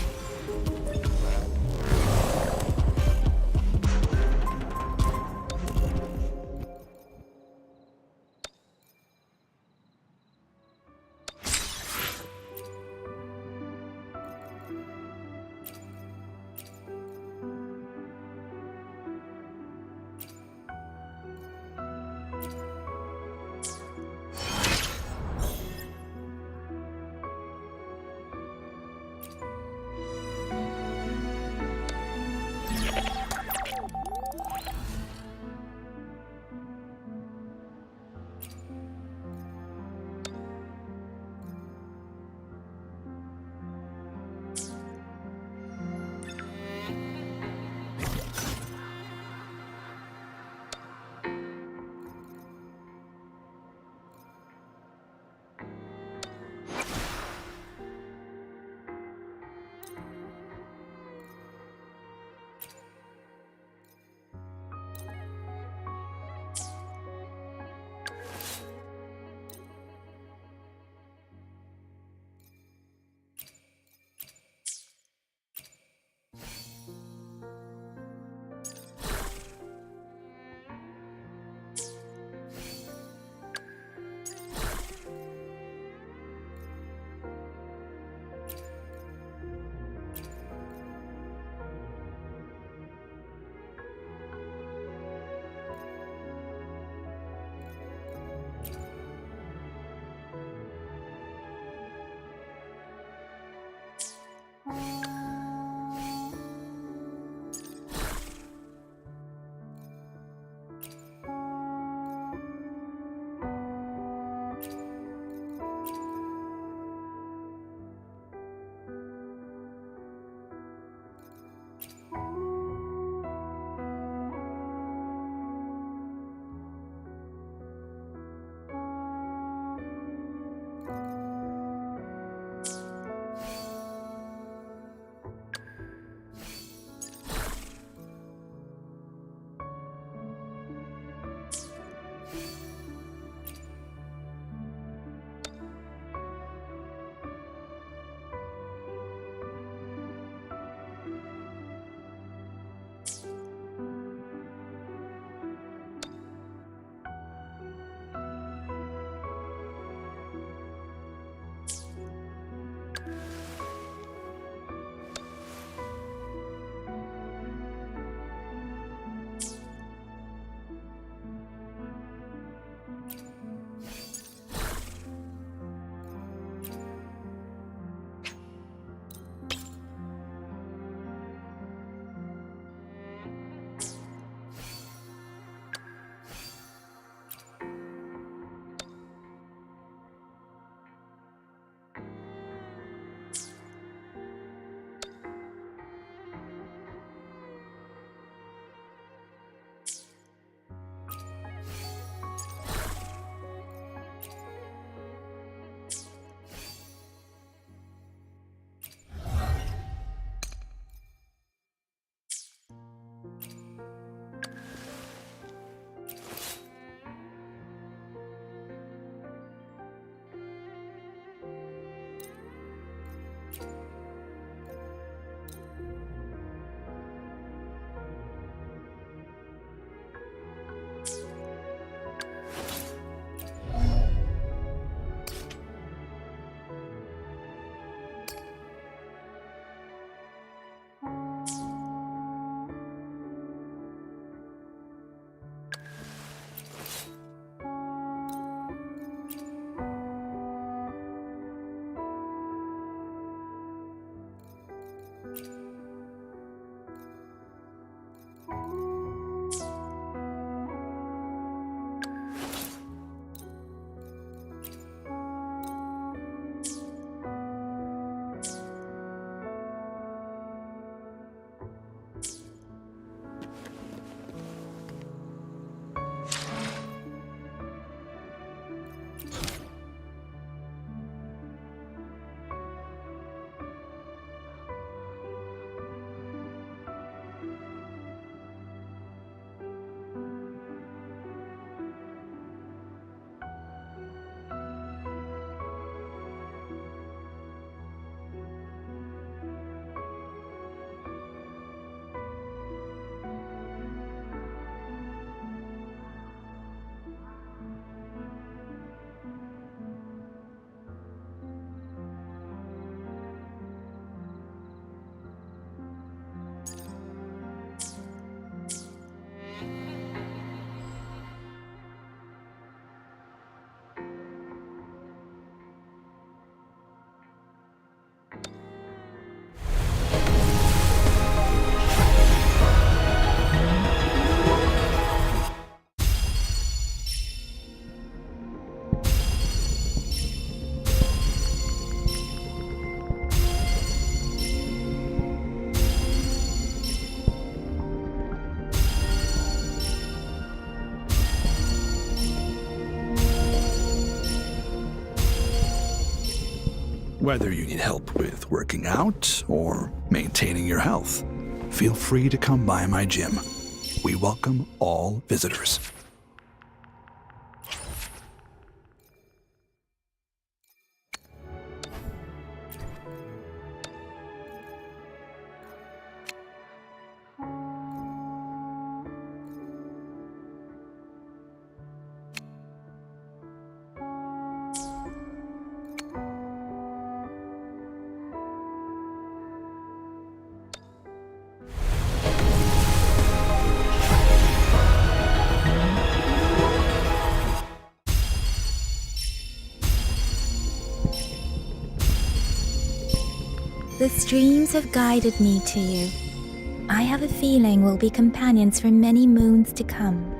Whether you need help with working out or maintaining your health, feel free to come by my gym. We welcome all visitors. The streams have guided me to you. I have a feeling we'll be companions for many moons to come.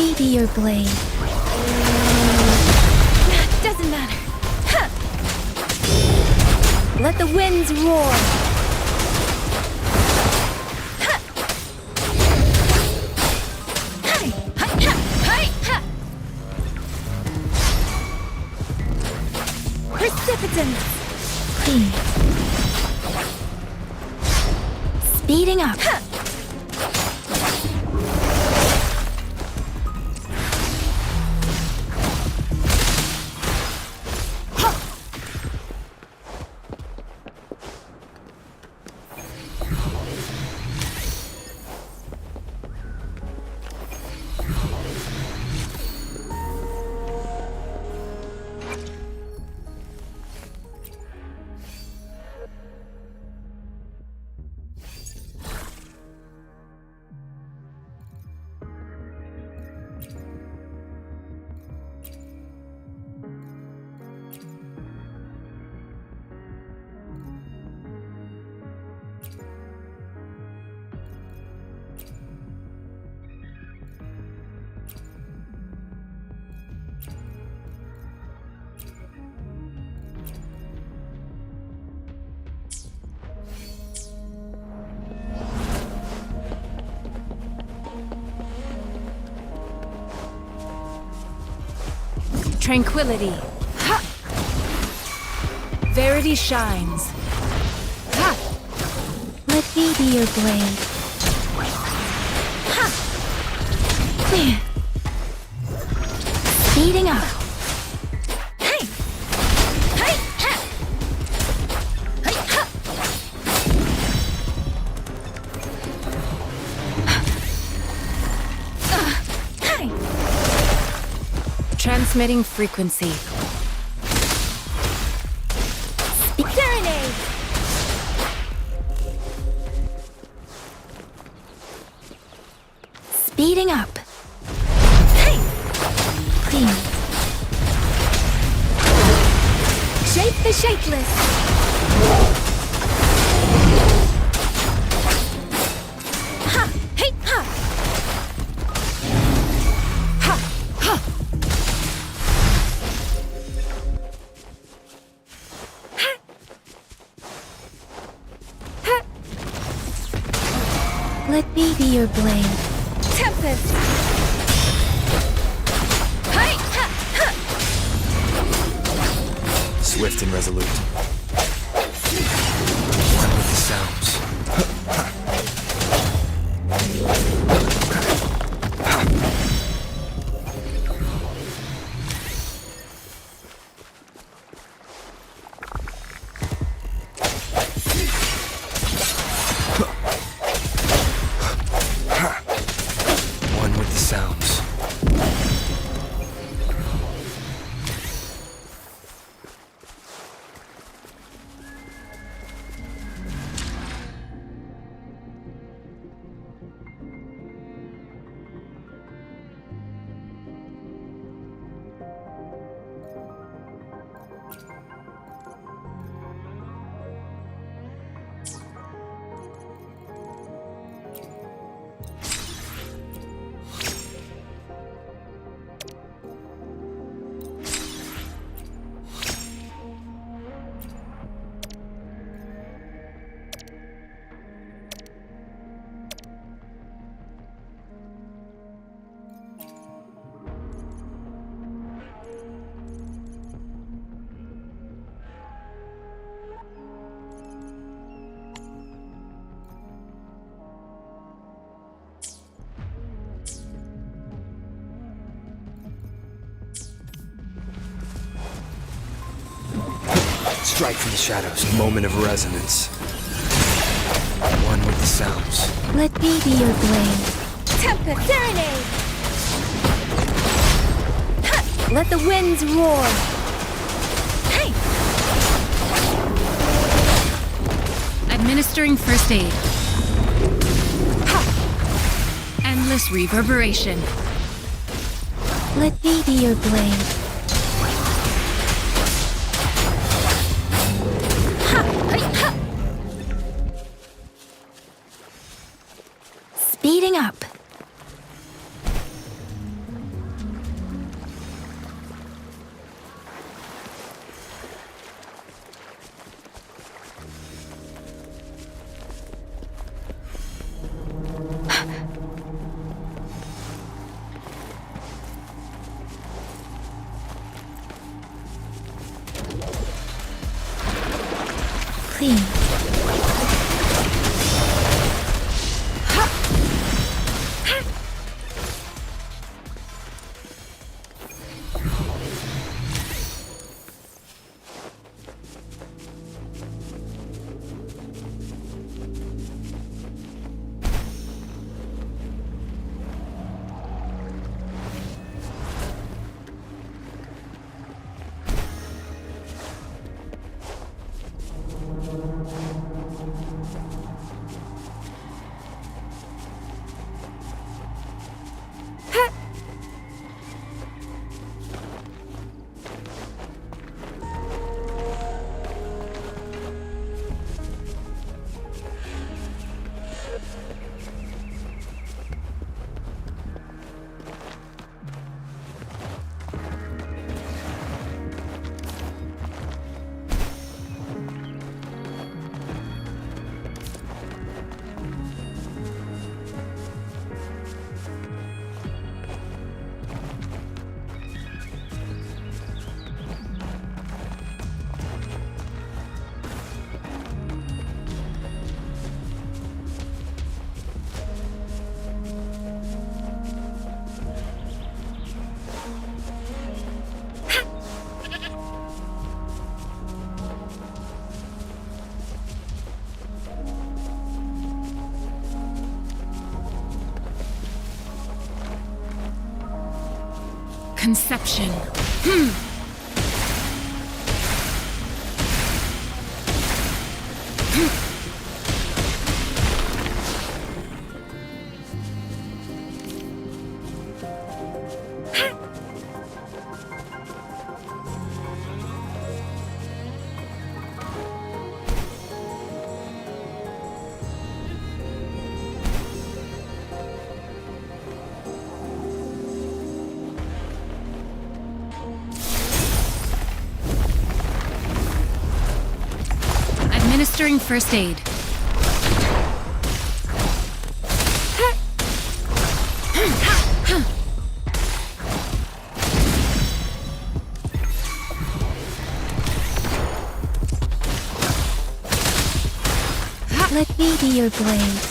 me be your blade. Doesn't matter. Ha! Let the winds roar. Ha! Hey! Hey! Ha! Hey! Ha! Precipitance. Please. Speeding up. Ha! Tranquility. Ha! Verity shines. Ha! Let me be your blade. Ha! Speeding up. Hey! Hey! Ha! Hey! Ha! Hey! Transmitting frequency. Serenade! Speeding up. Hey! Please. Shape the shapeless. Ha! Hey! Ha! Ha! Ha! Let me be your blade. Tempest! Hey! Ha! Ha! Swift and resolute. One with the sounds. One with the sounds. Strike from the shadows, moment of resonance. One with the sounds. Let me be your blade. Tempest! Serenade! Ha! Let the winds roar. Hey! Administering first aid. Ha! Endless reverberation. Let me be your blade. Speeding up. clean. Conception. Administering first aid. Let me be your blade.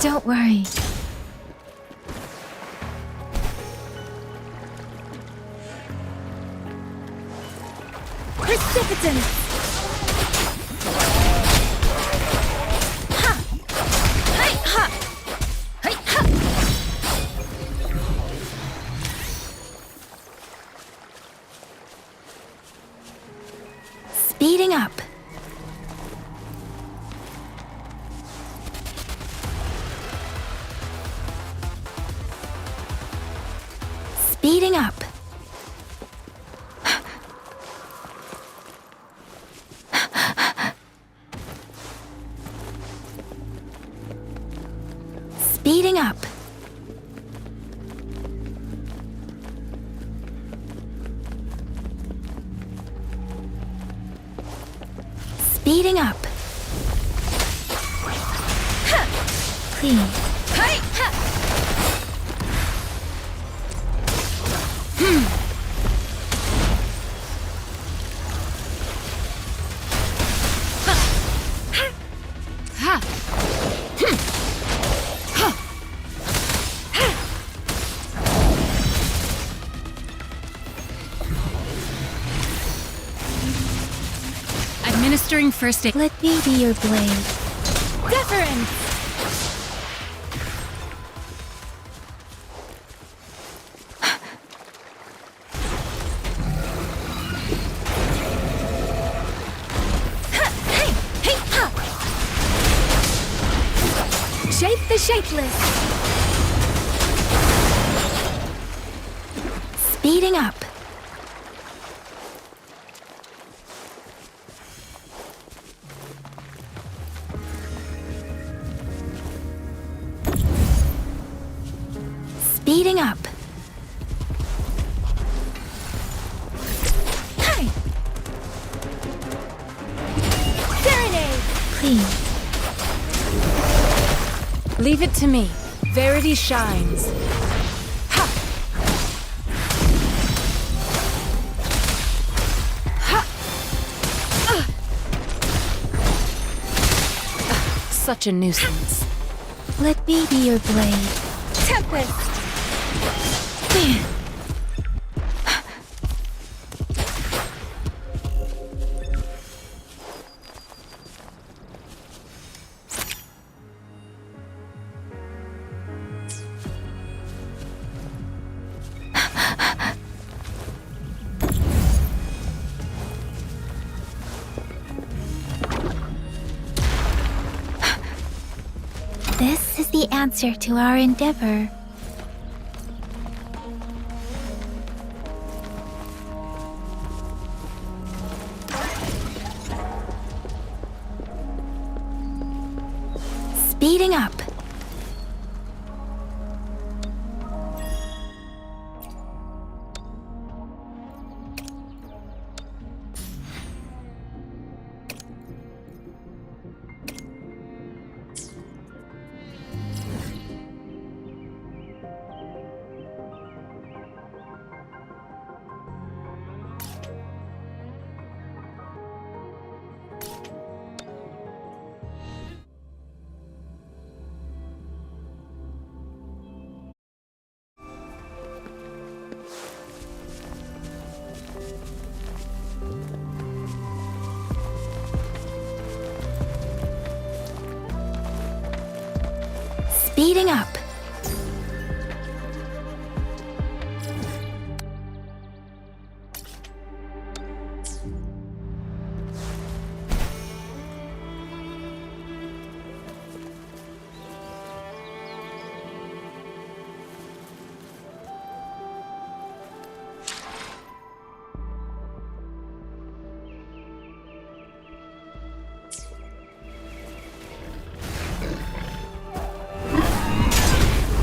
Don't worry. Precipitance! Ha! Hey, ha! Hey, ha! Speeding up. Speeding up. Speeding up. Speeding up. Please. Administering first aid. Let me be your blade. Deference! Shape the shapeless. Speeding up. Speeding up. Hey! Serenade! Please. Leave it to me. Verity shines. Ha! Ha! Such a nuisance. Let me be your blade. Tempest! This is the answer to our endeavor. Speeding up. Speeding up.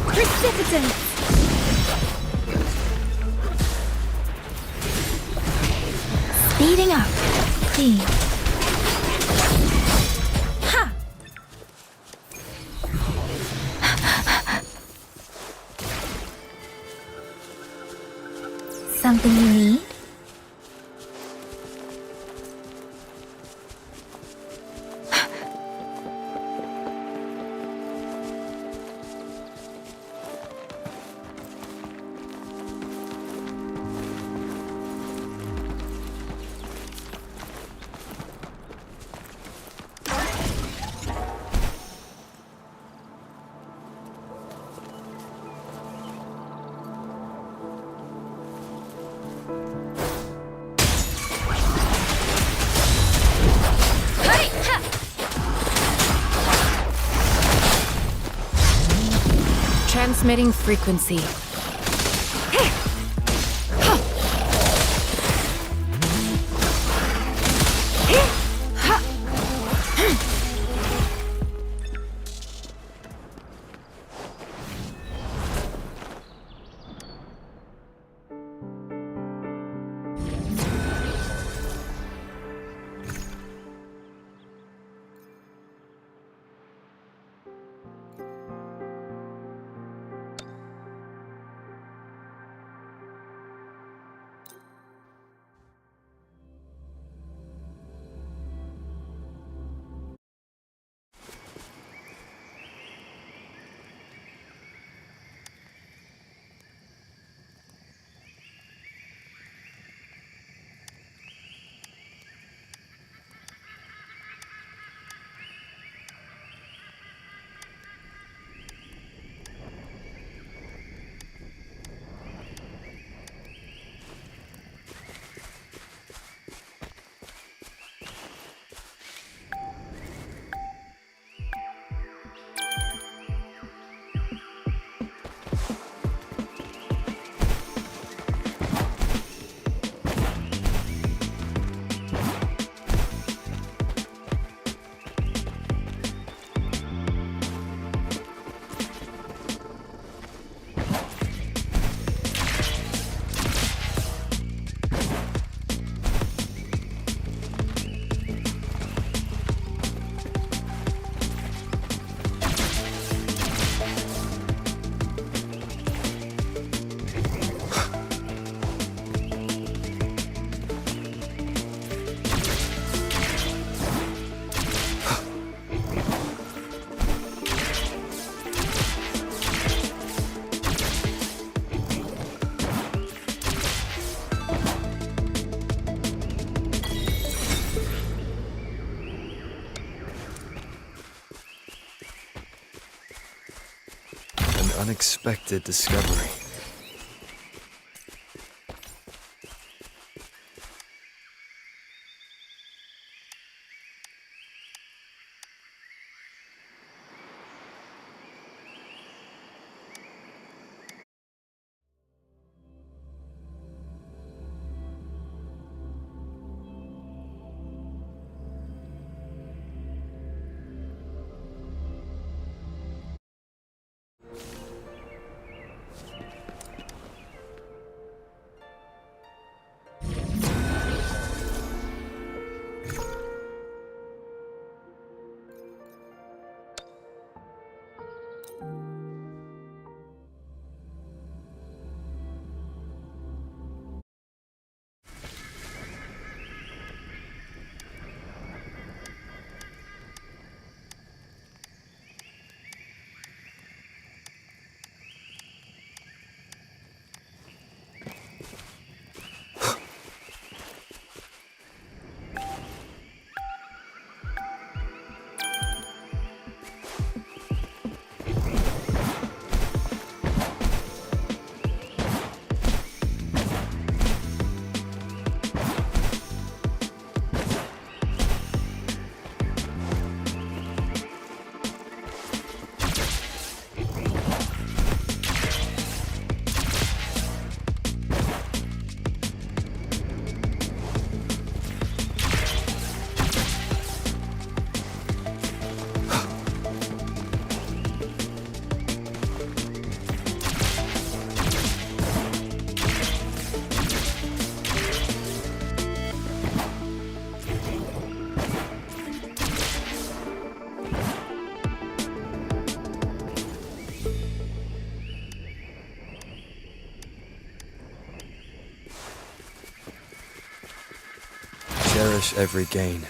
Precipitant! Speeding up, please. Ha! Something you need? Transmitting frequency. unexpected discovery. Cherish every gain.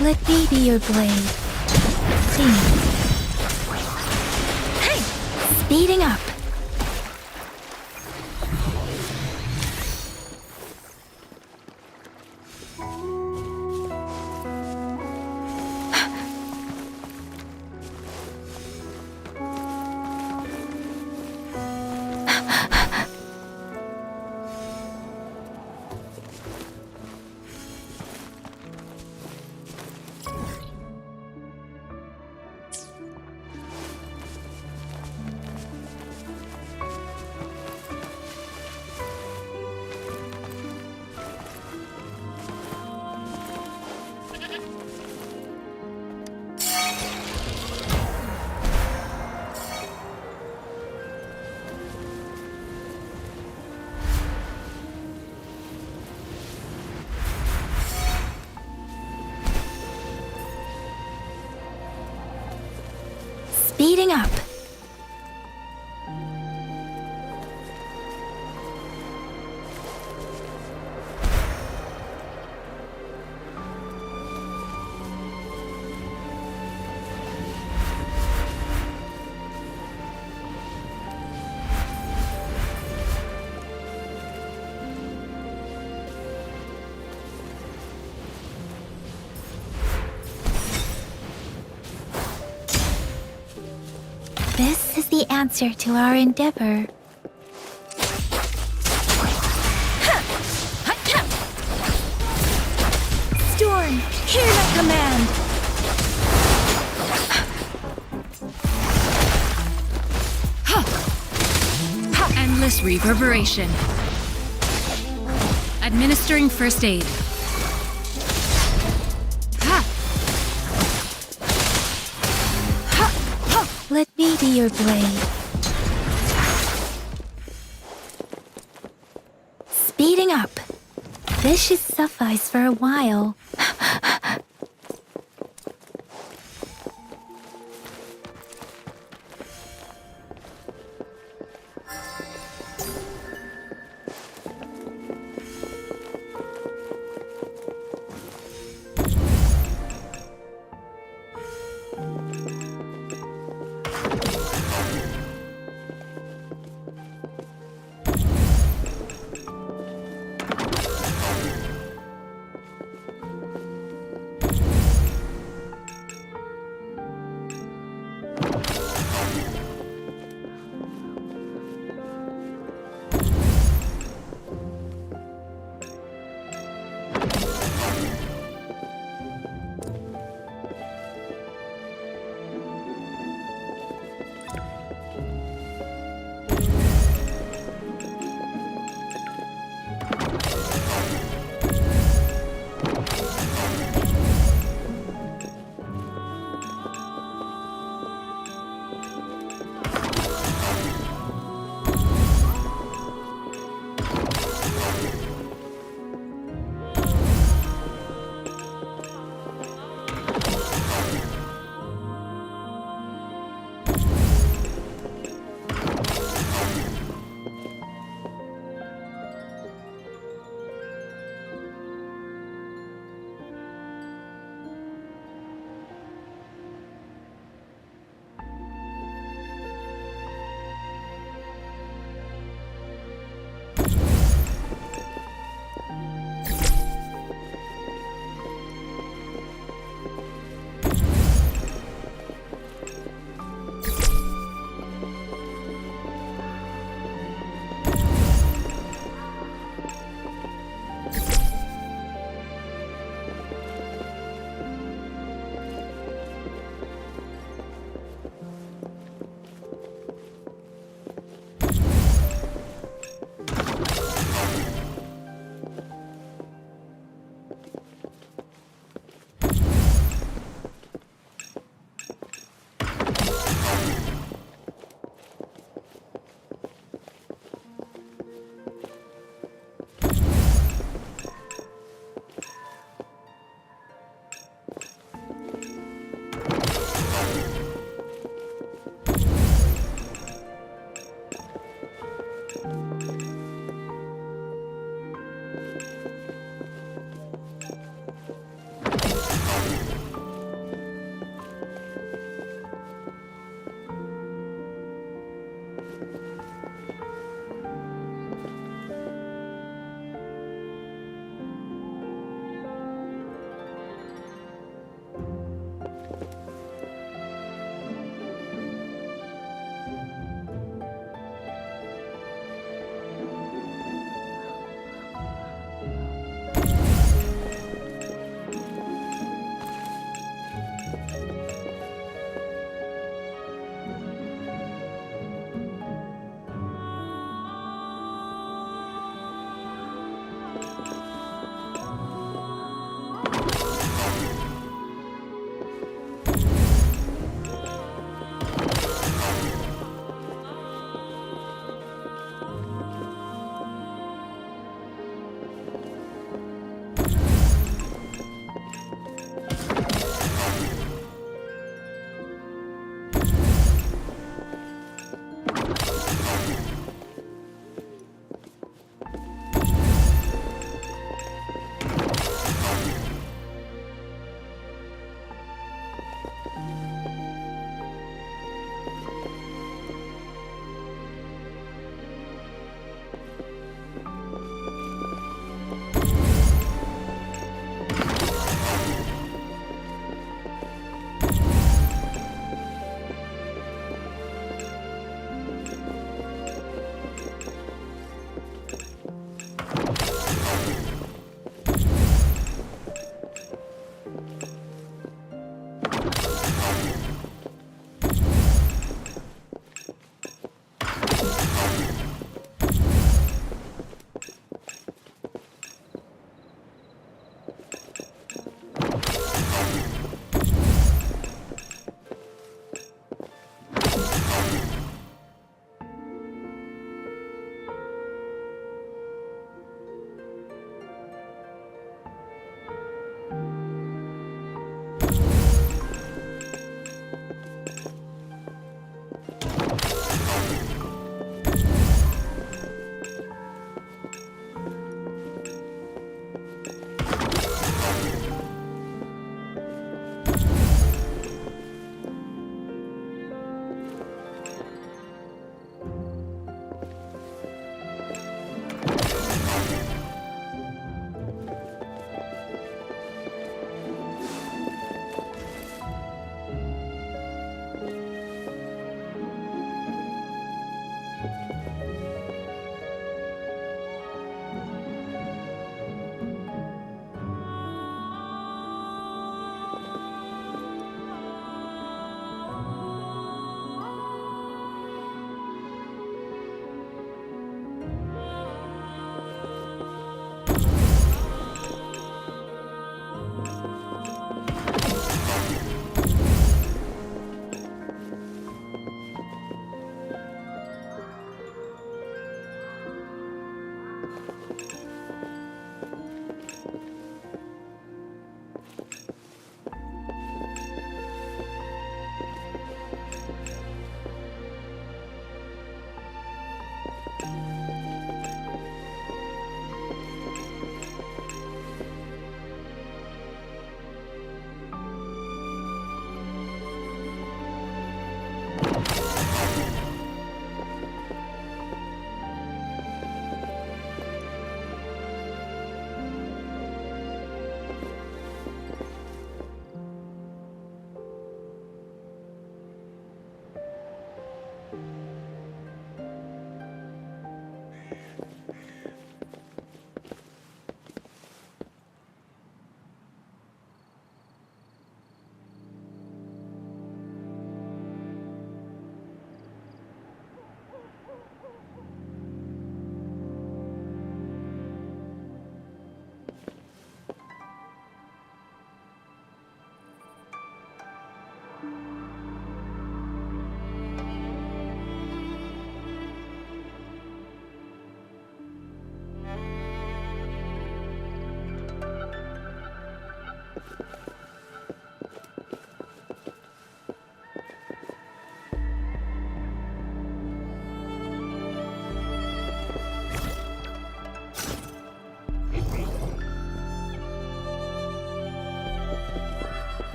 Let me be your blade. Please. Hey! Speeding up. Speeding up. This is the answer to our endeavor. Storm, hear my command! Endless reverberation. Administering first aid. Let me be your blade. Speeding up. This should suffice for a while.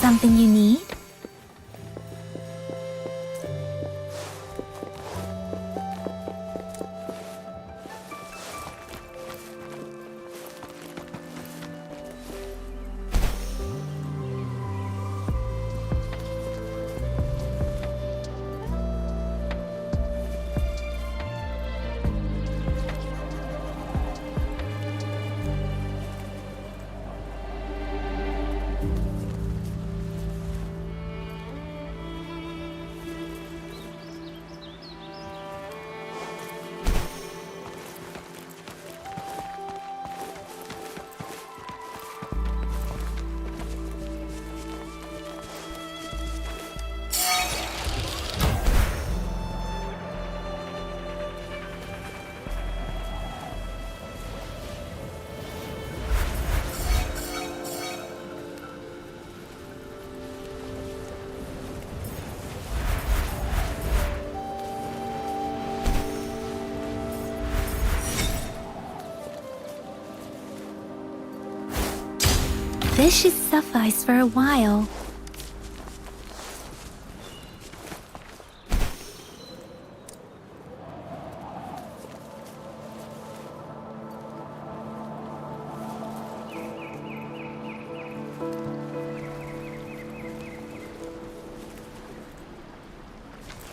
Something you need? This should suffice for a while.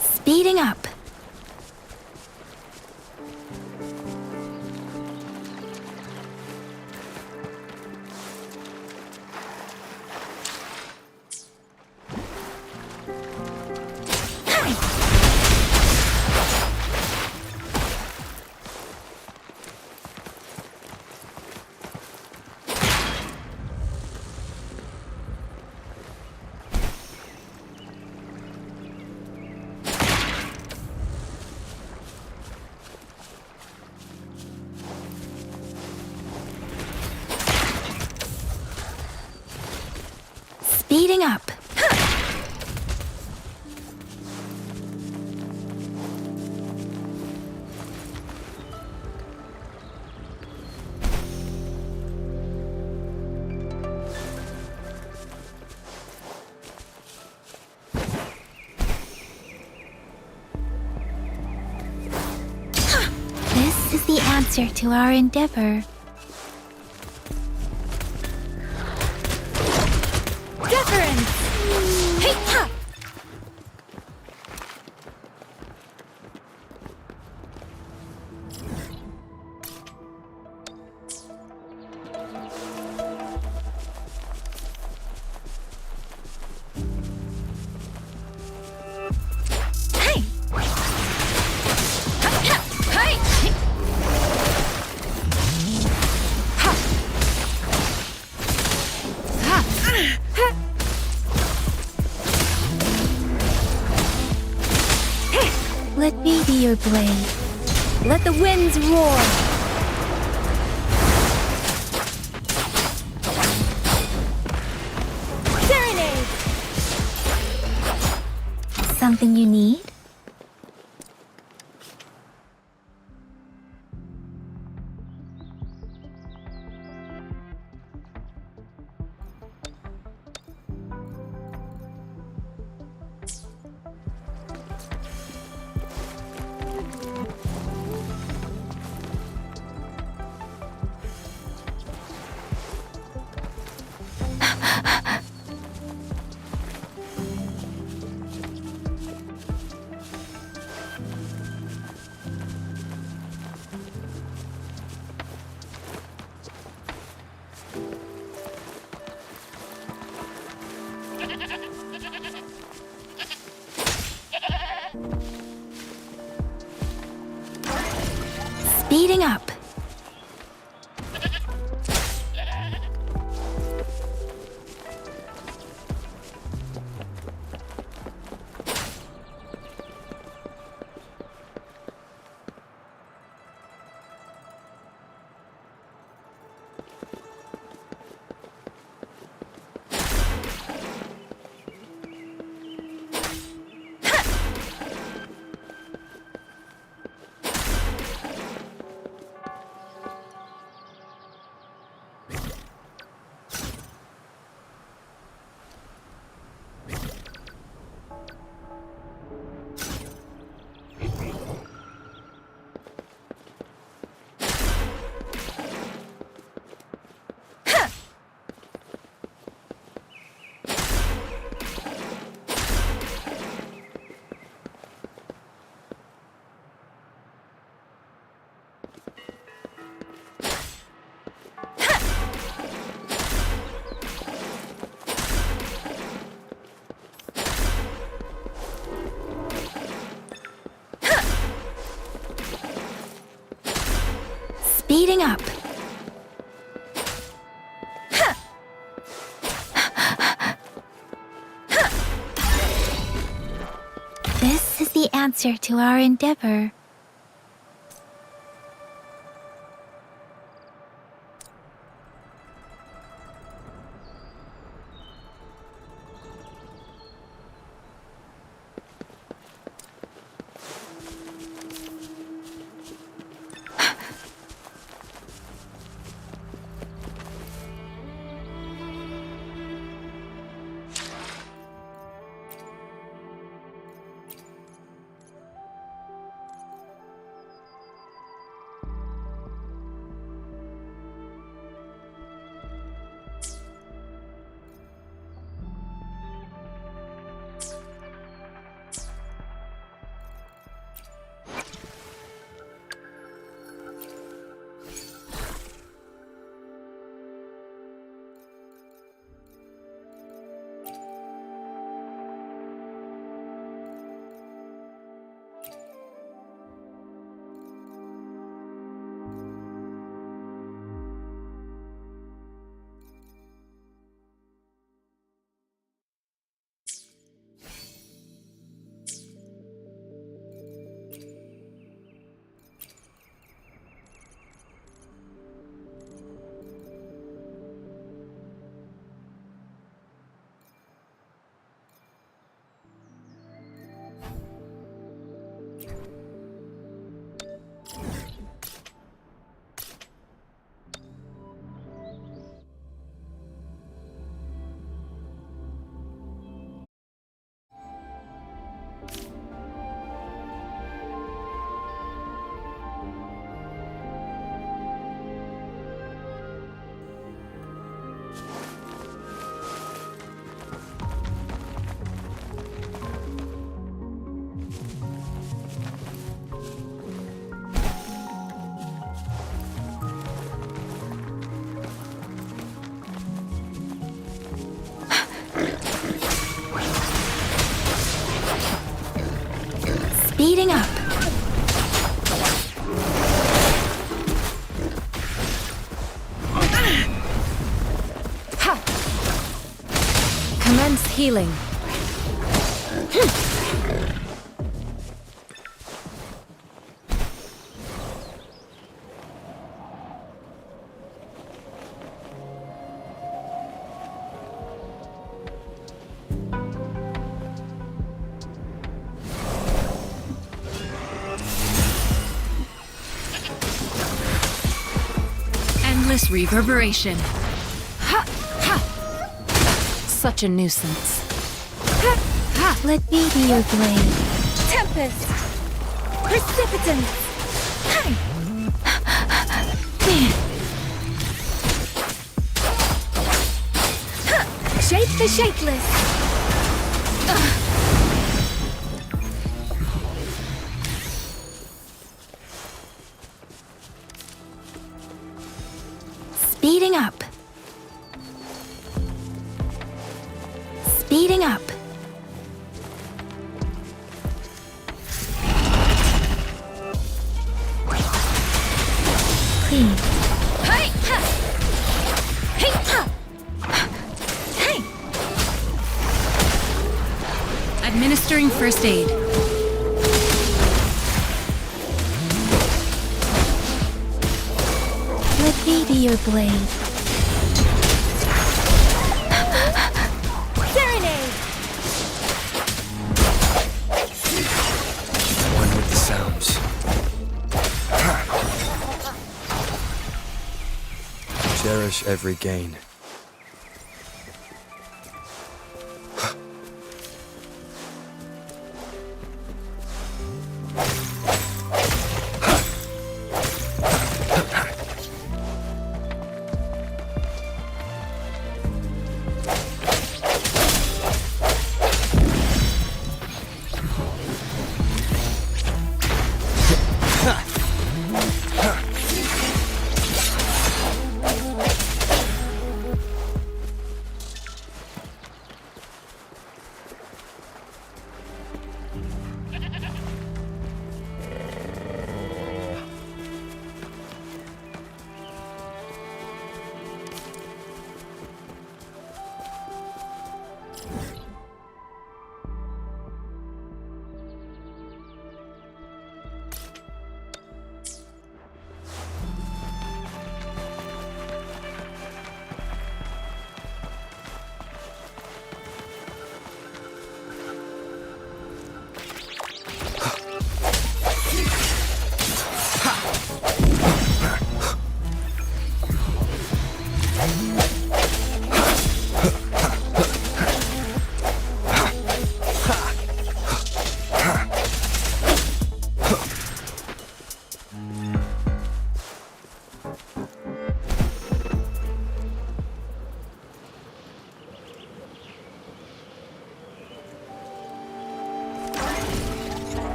Speeding up. Speeding up. This is the answer to our endeavor. Let me be your blade. Let the winds roar. Serenade! Something you need? Speeding up. Speeding up. This is the answer to our endeavor. Speeding up. Commence healing. Endless reverberation. Such a nuisance. Let me be your blade. Tempest! Precipitance! Shape the shapeless! Speeding up. Speeding up. Clean. Hey! Hey! Hey! Administering first aid. Let me be your blade. Serenade! One with the sounds. Cherish every gain.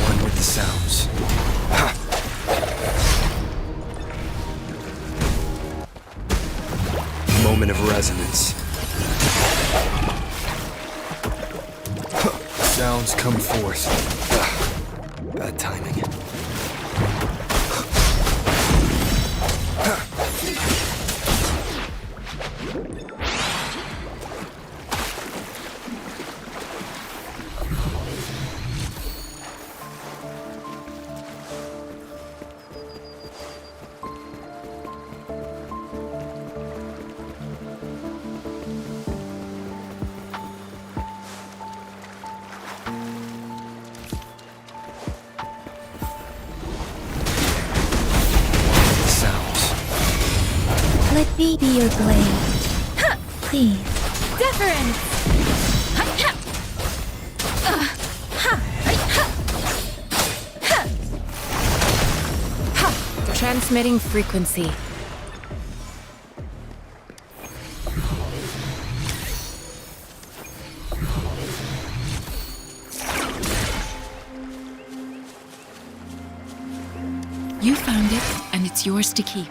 One with the sounds. Moment of resonance. Sounds come forth. Bad timing. Let me be your blade. Please. Deference! Transmitting frequency. You found it, and it's yours to keep.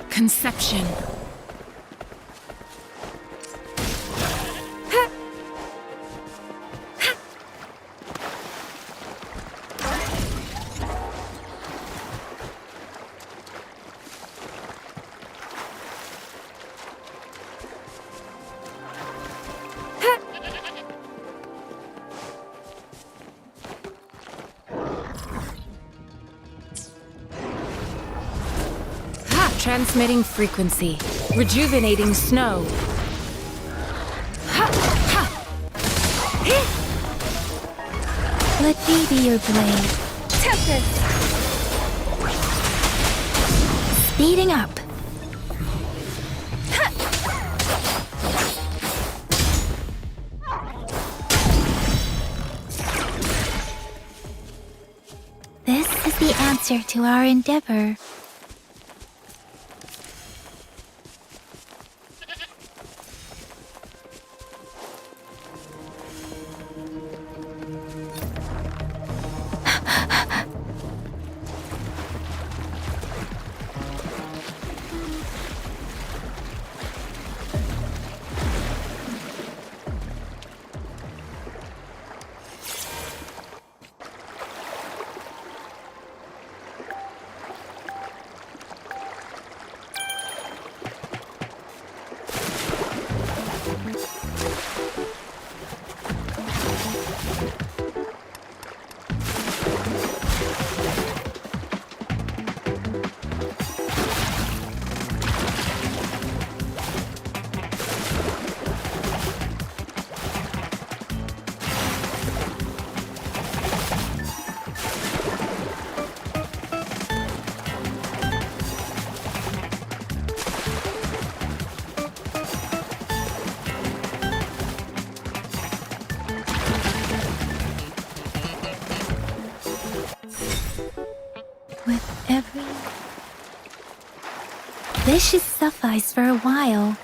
Conception. Transmitting frequency. Rejuvenating snow. Let me be your blade. Tempest! Speeding up. This is the answer to our endeavor. This should suffice for a while.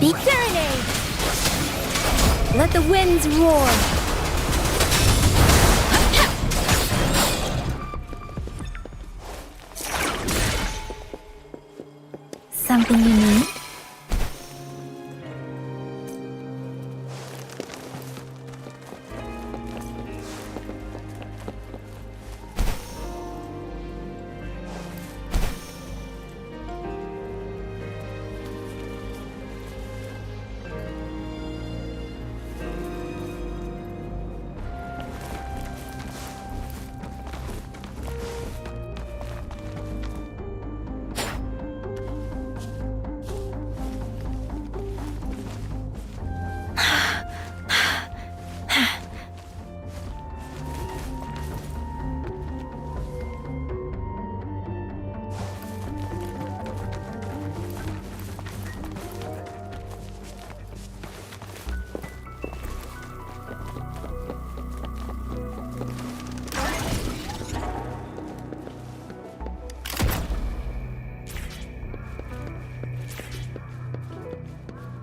Speak serenade! Let the winds roar! Something you need?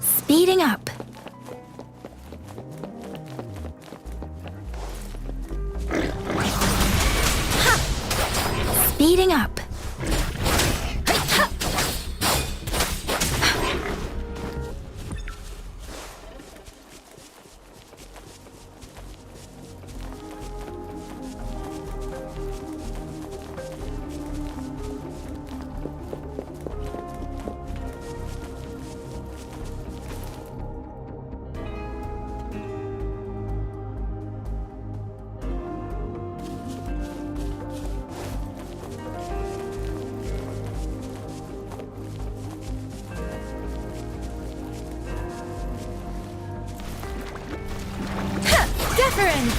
Speeding up. Speeding up. Deference!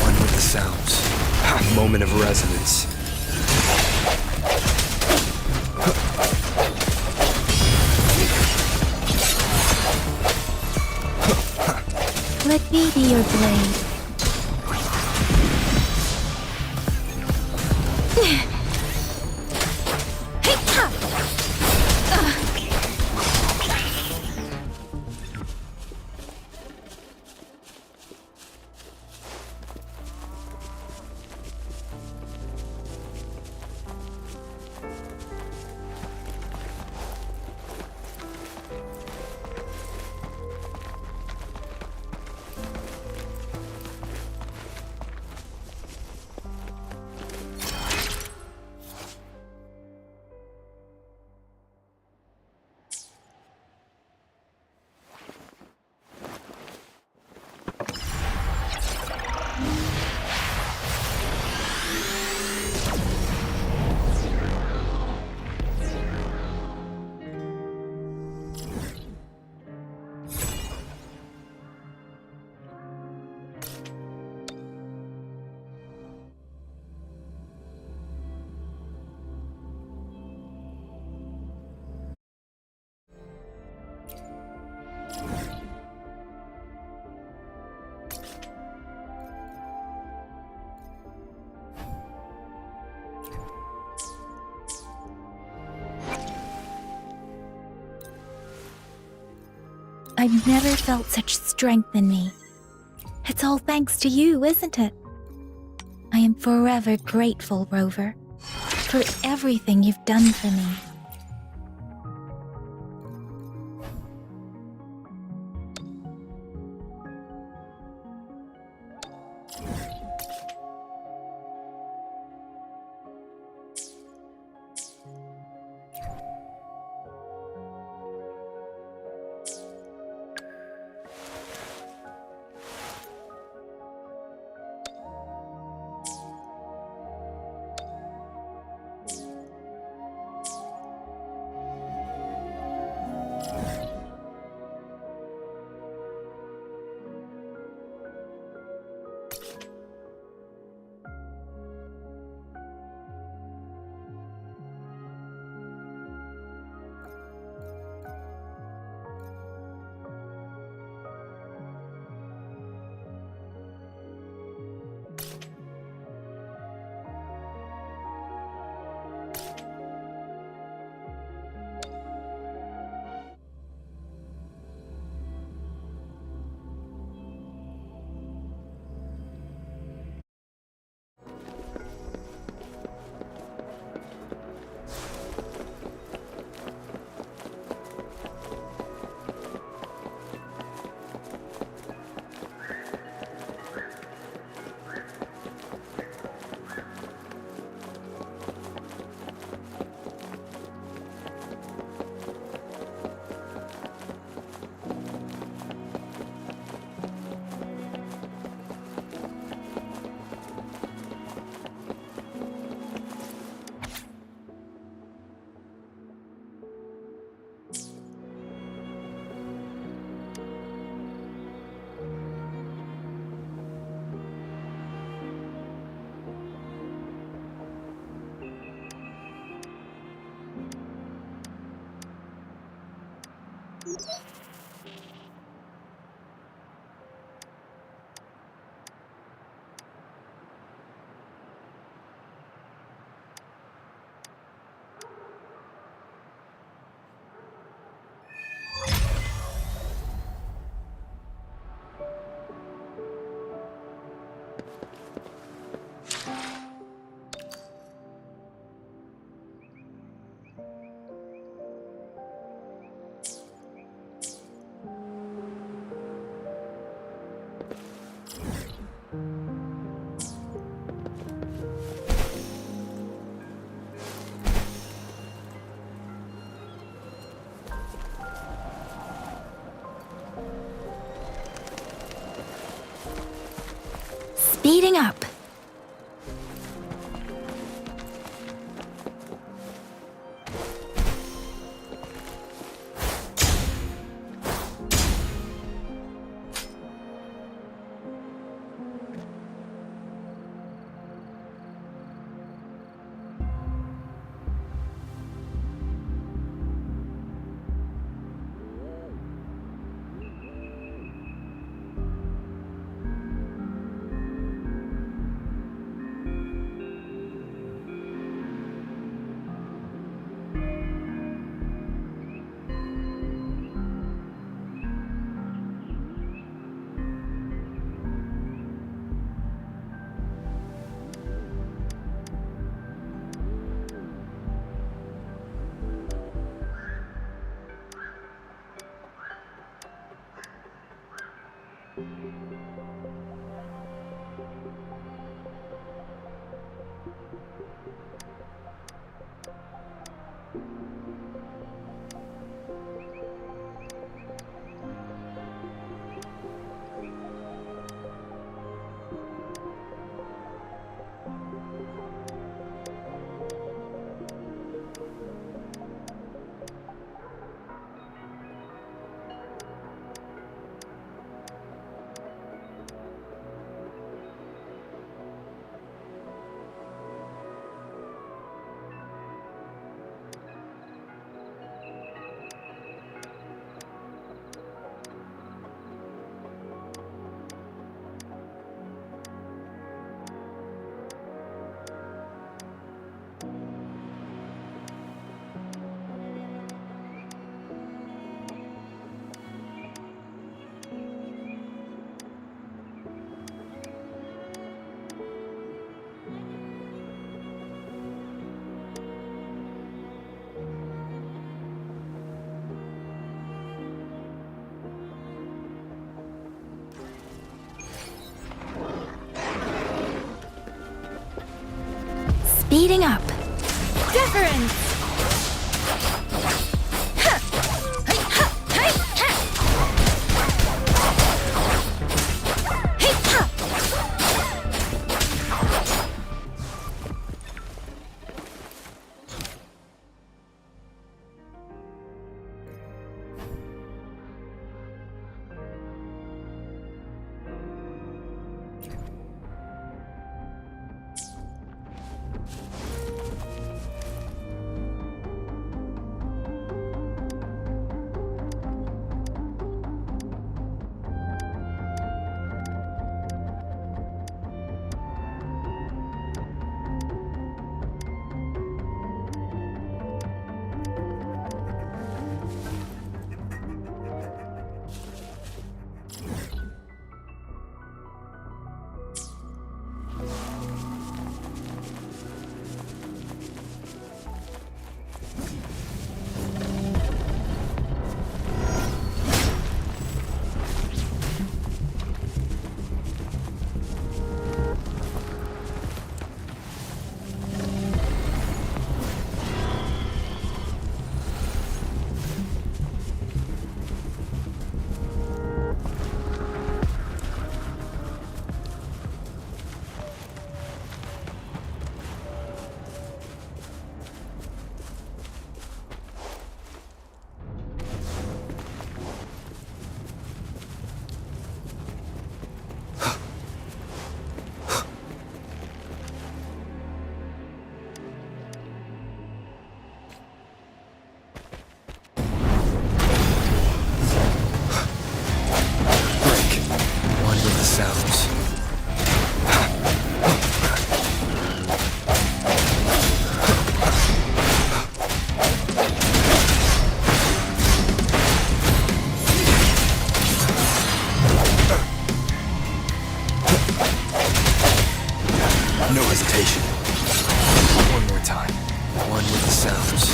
One with the sounds. A moment of resonance. Let me be your blade. I've never felt such strength in me. It's all thanks to you, isn't it? I am forever grateful, Rover, for everything you've done for me. Speeding up. Speeding up. Deference! No hesitation. One more time. One with the sounds.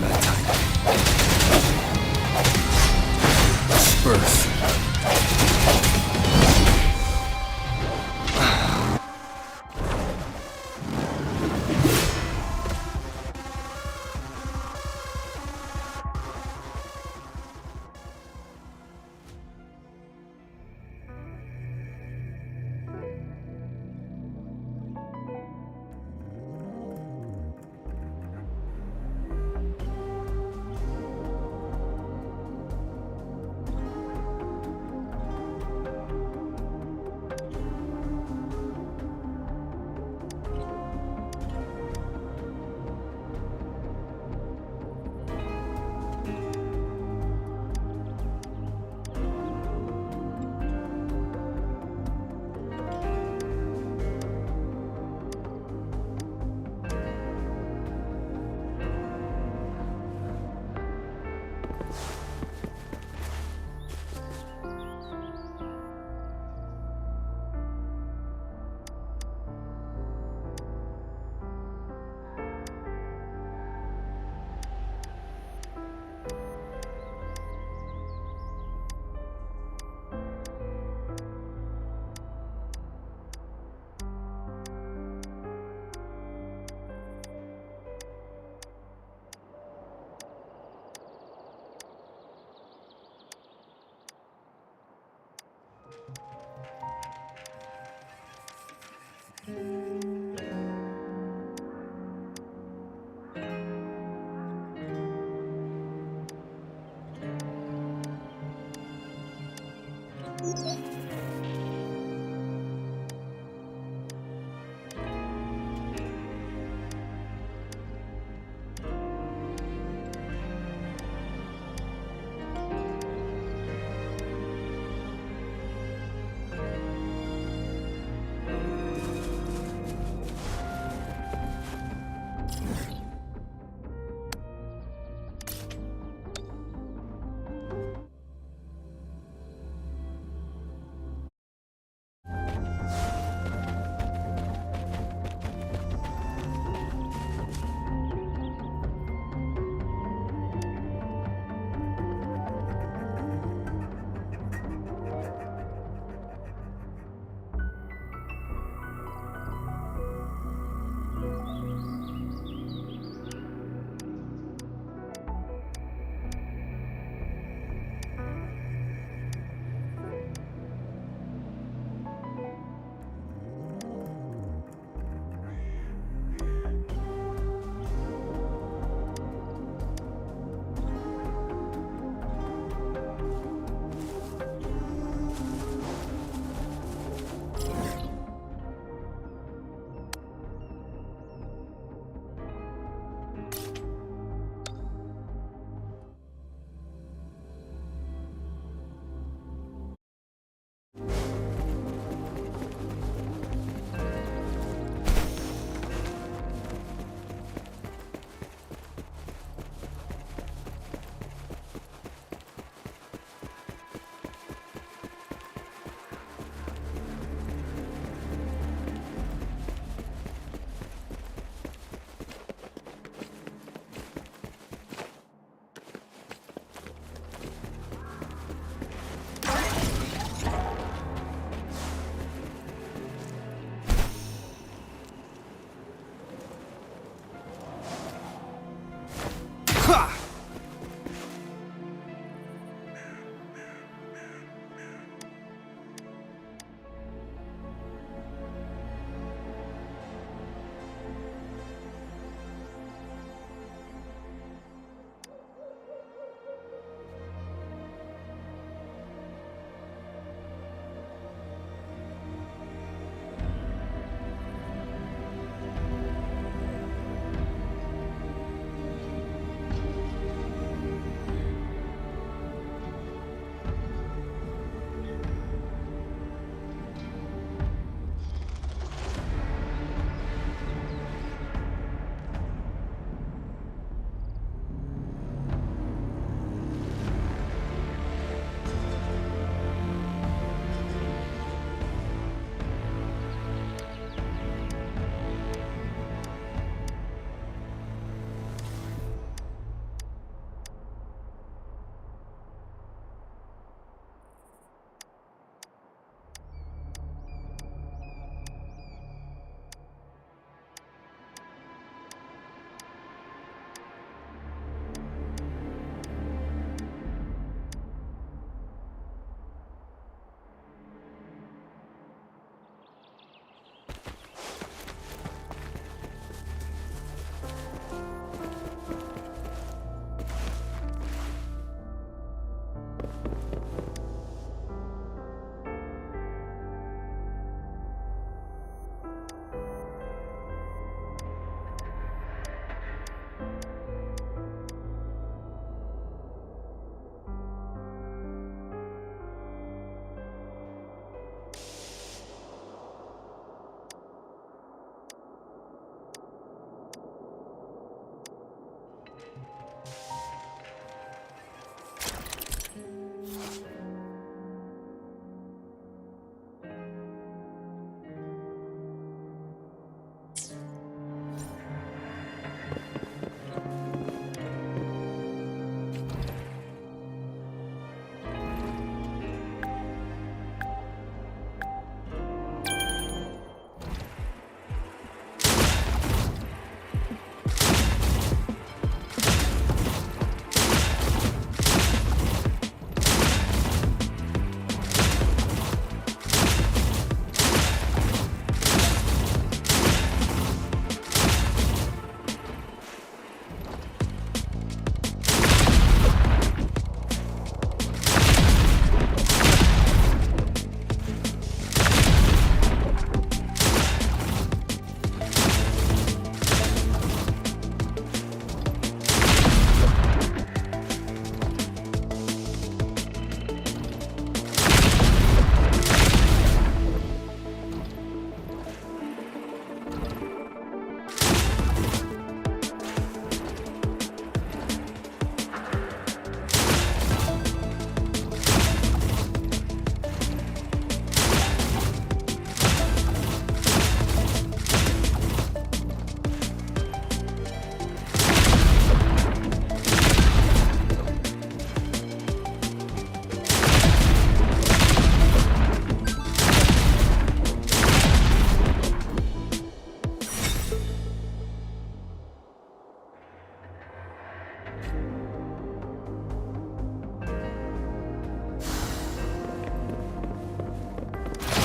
That time. Birth.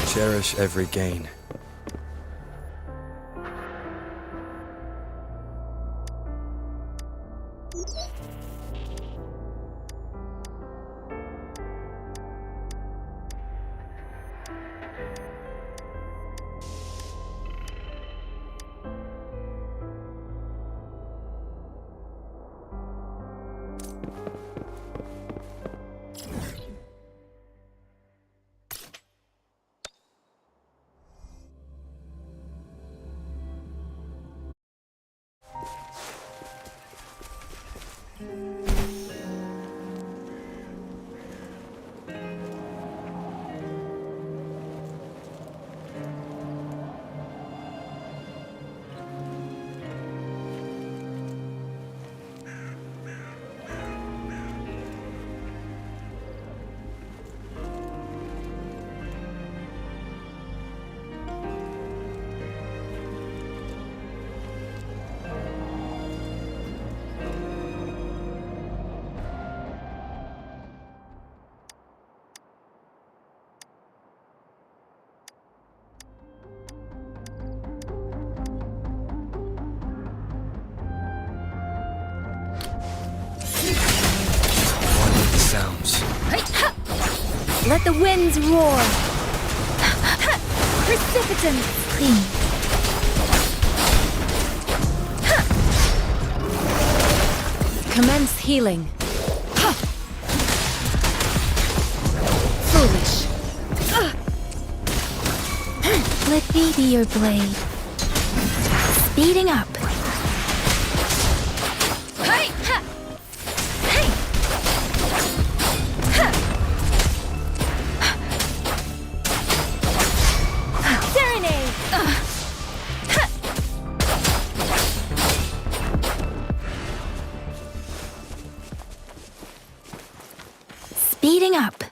Cherish every gain. Sounds. Let the winds roar. Precipitant clean. Commence healing. Foolish. Let me be your blade. Speeding up. Hey! Ha! Serenade. Speeding up.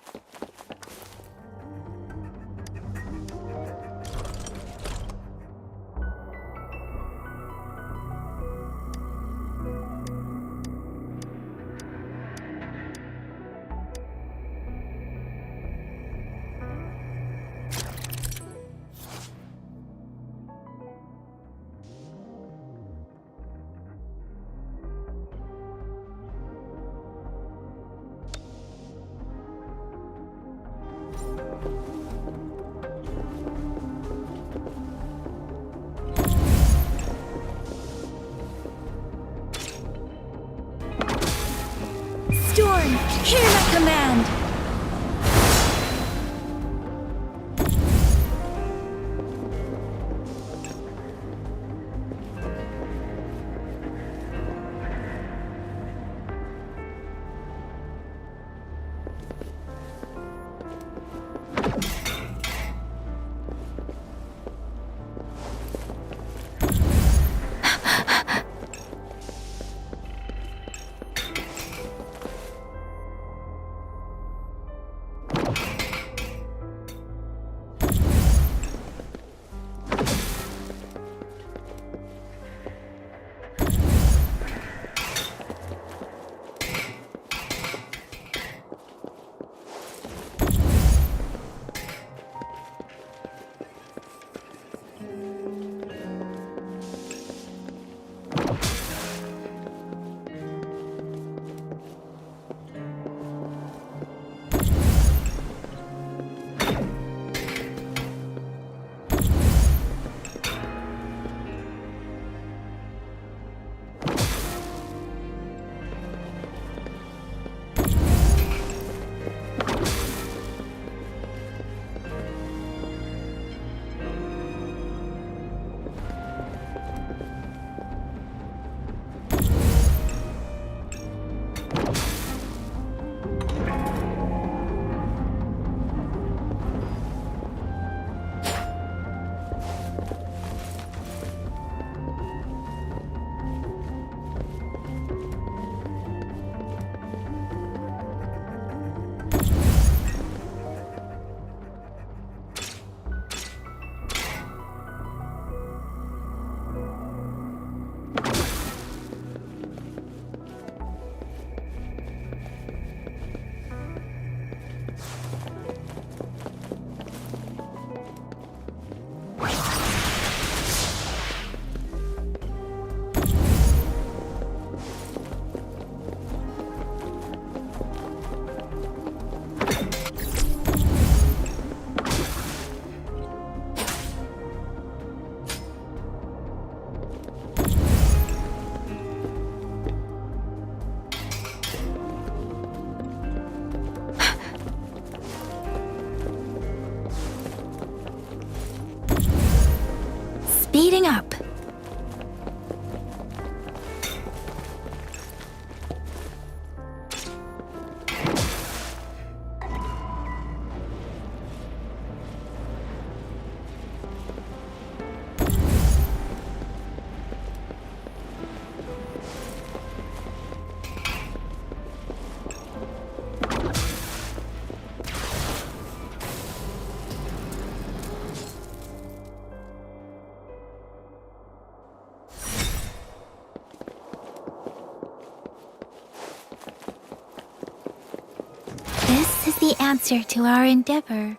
This is the answer to our endeavor.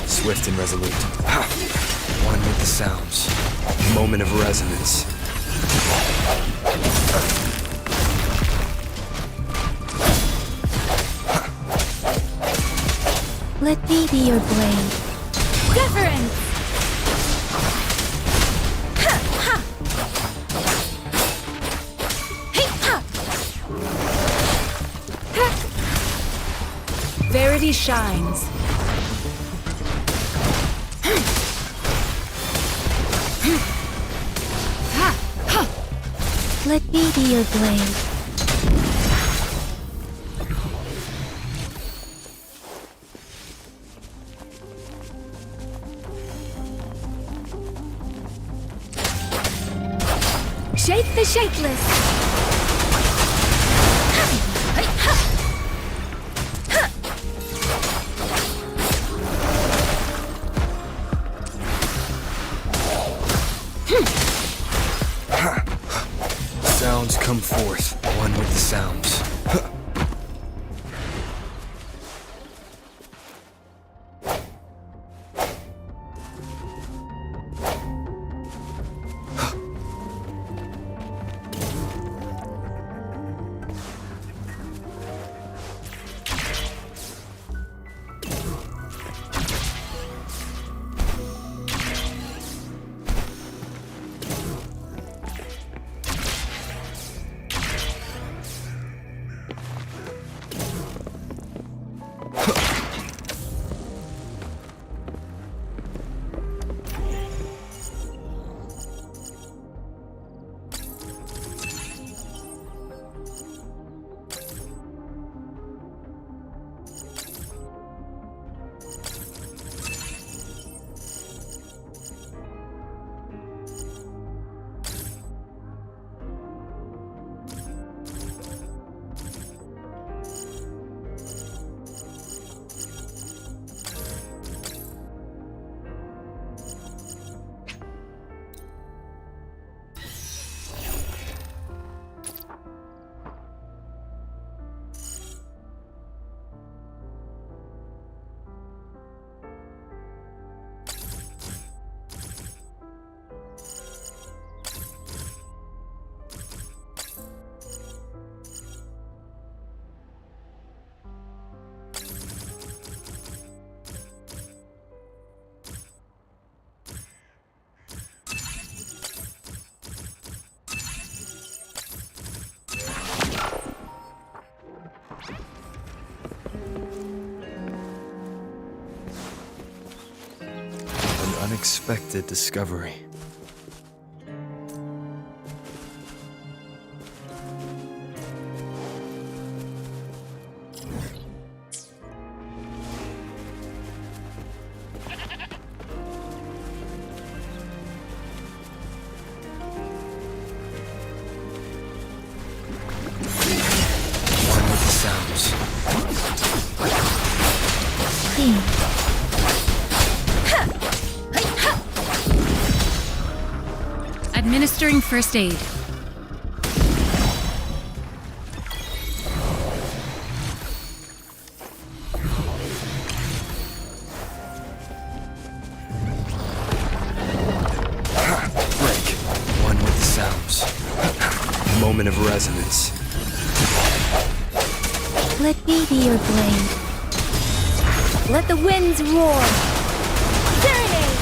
Swift and resolute. One with the sounds. Moment of resonance. Let me be your blade. Wuthering! Verity shines. Let me be your blade. Shake the shapeless! Sounds come forth, one with the sounds. Unexpected discovery. One with the sounds. Administering first aid. Break. One with the sounds. Moment of resonance. Let me be your blade. Let the winds roar. Serenade!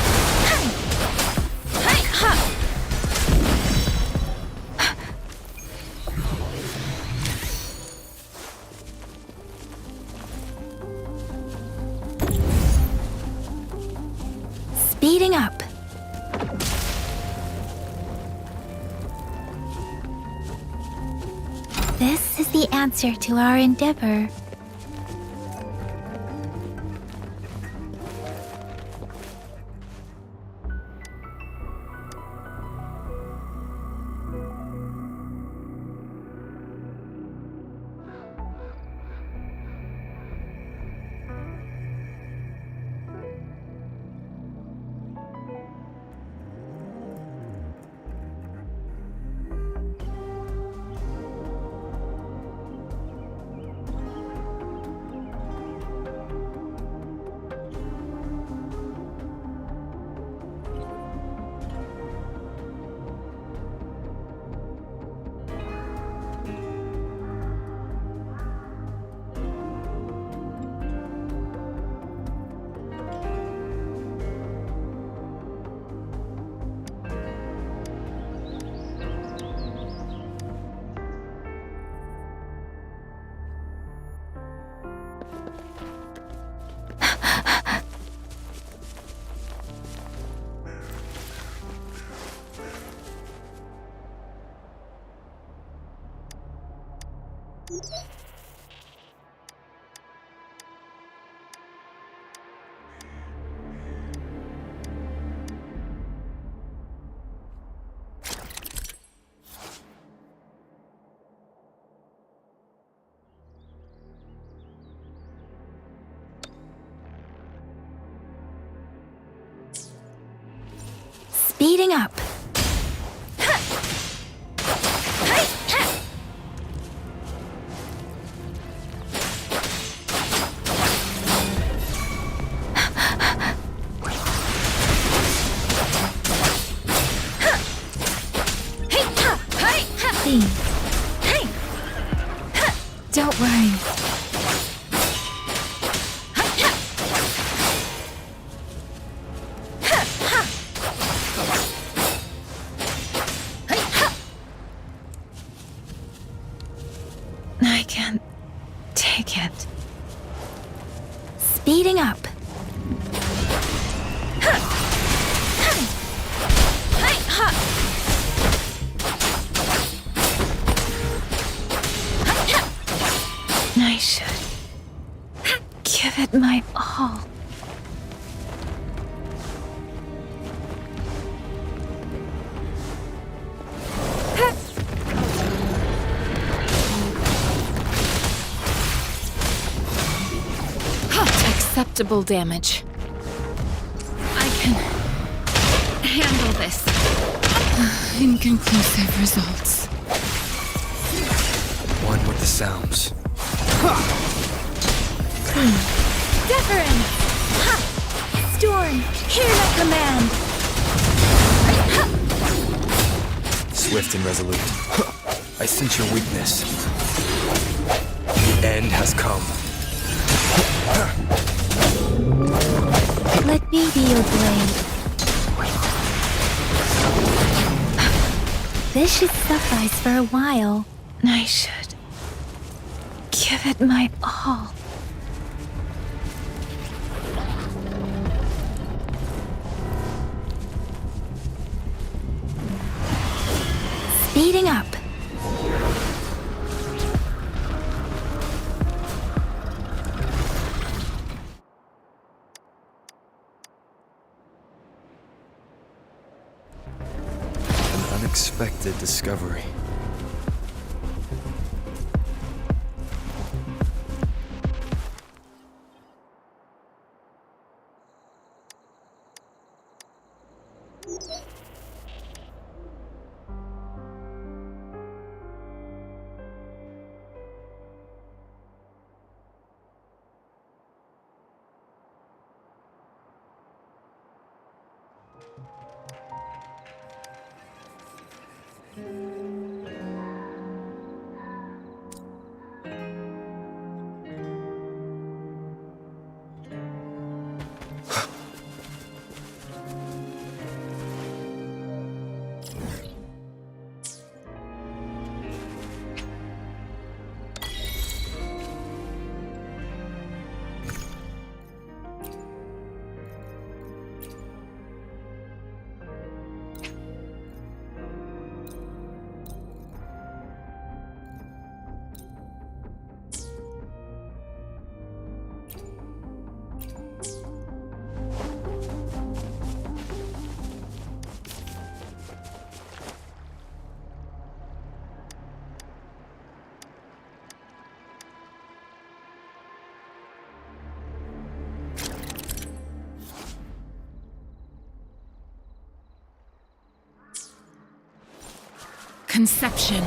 Speeding up. This is the answer to our endeavor. Speeding up. Don't worry. I can't take it. Speeding up. I should give it my all. Acceptable damage. I can handle this. Inconclusive results. One with the sounds. Deference! Storm, hear my command! Swift and resolute. I sense your weakness. The end has come. Let me be your blade. This should suffice for a while. I should give it my all. Speeding up. An unexpected discovery. conception.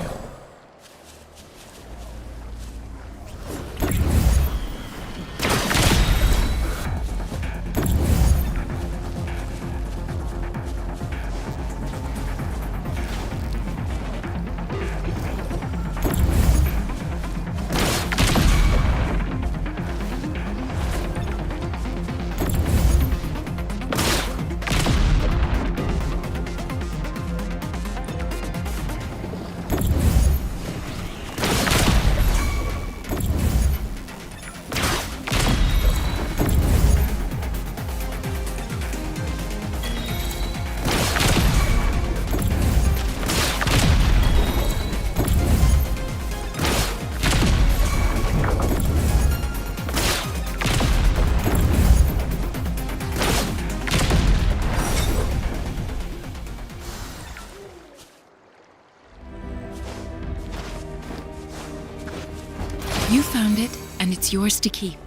You found it, and it's yours to keep.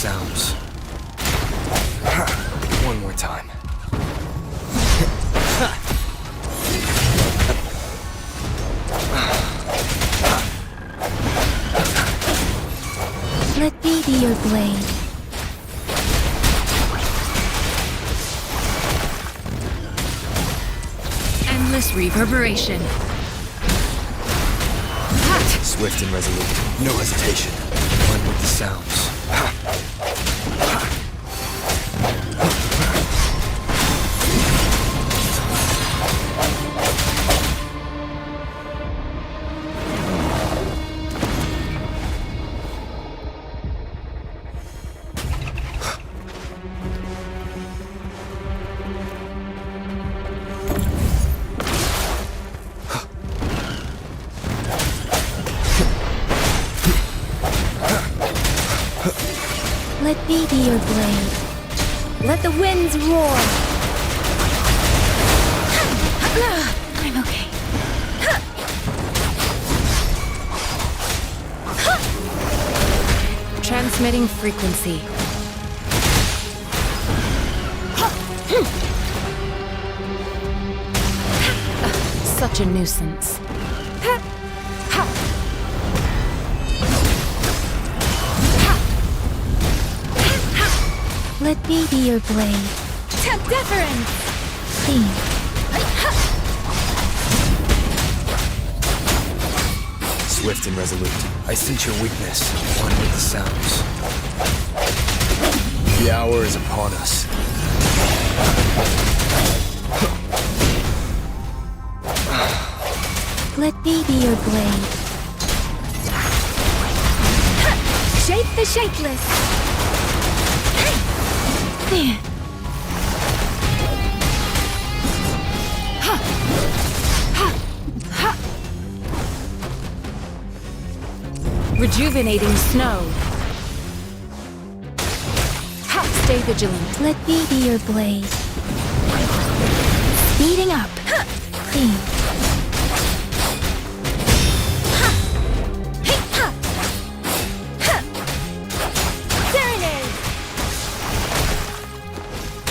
Sounds. One more time. Let me be your blade. Endless reverberation. Swift and resolute. No hesitation. One with the sounds. Let me be your blade. Let the winds roar. I'm okay. Transmitting frequency. Such a nuisance. Let me be your blade. Deference! Please. Swift and resolute. I sense your weakness. One with the sounds. The hour is upon us. Let me be your blade. Shape the shapeless! There. Rejuvenating snow. Ha! Stay vigilant. Let me be your blade. Speeding up. Clean.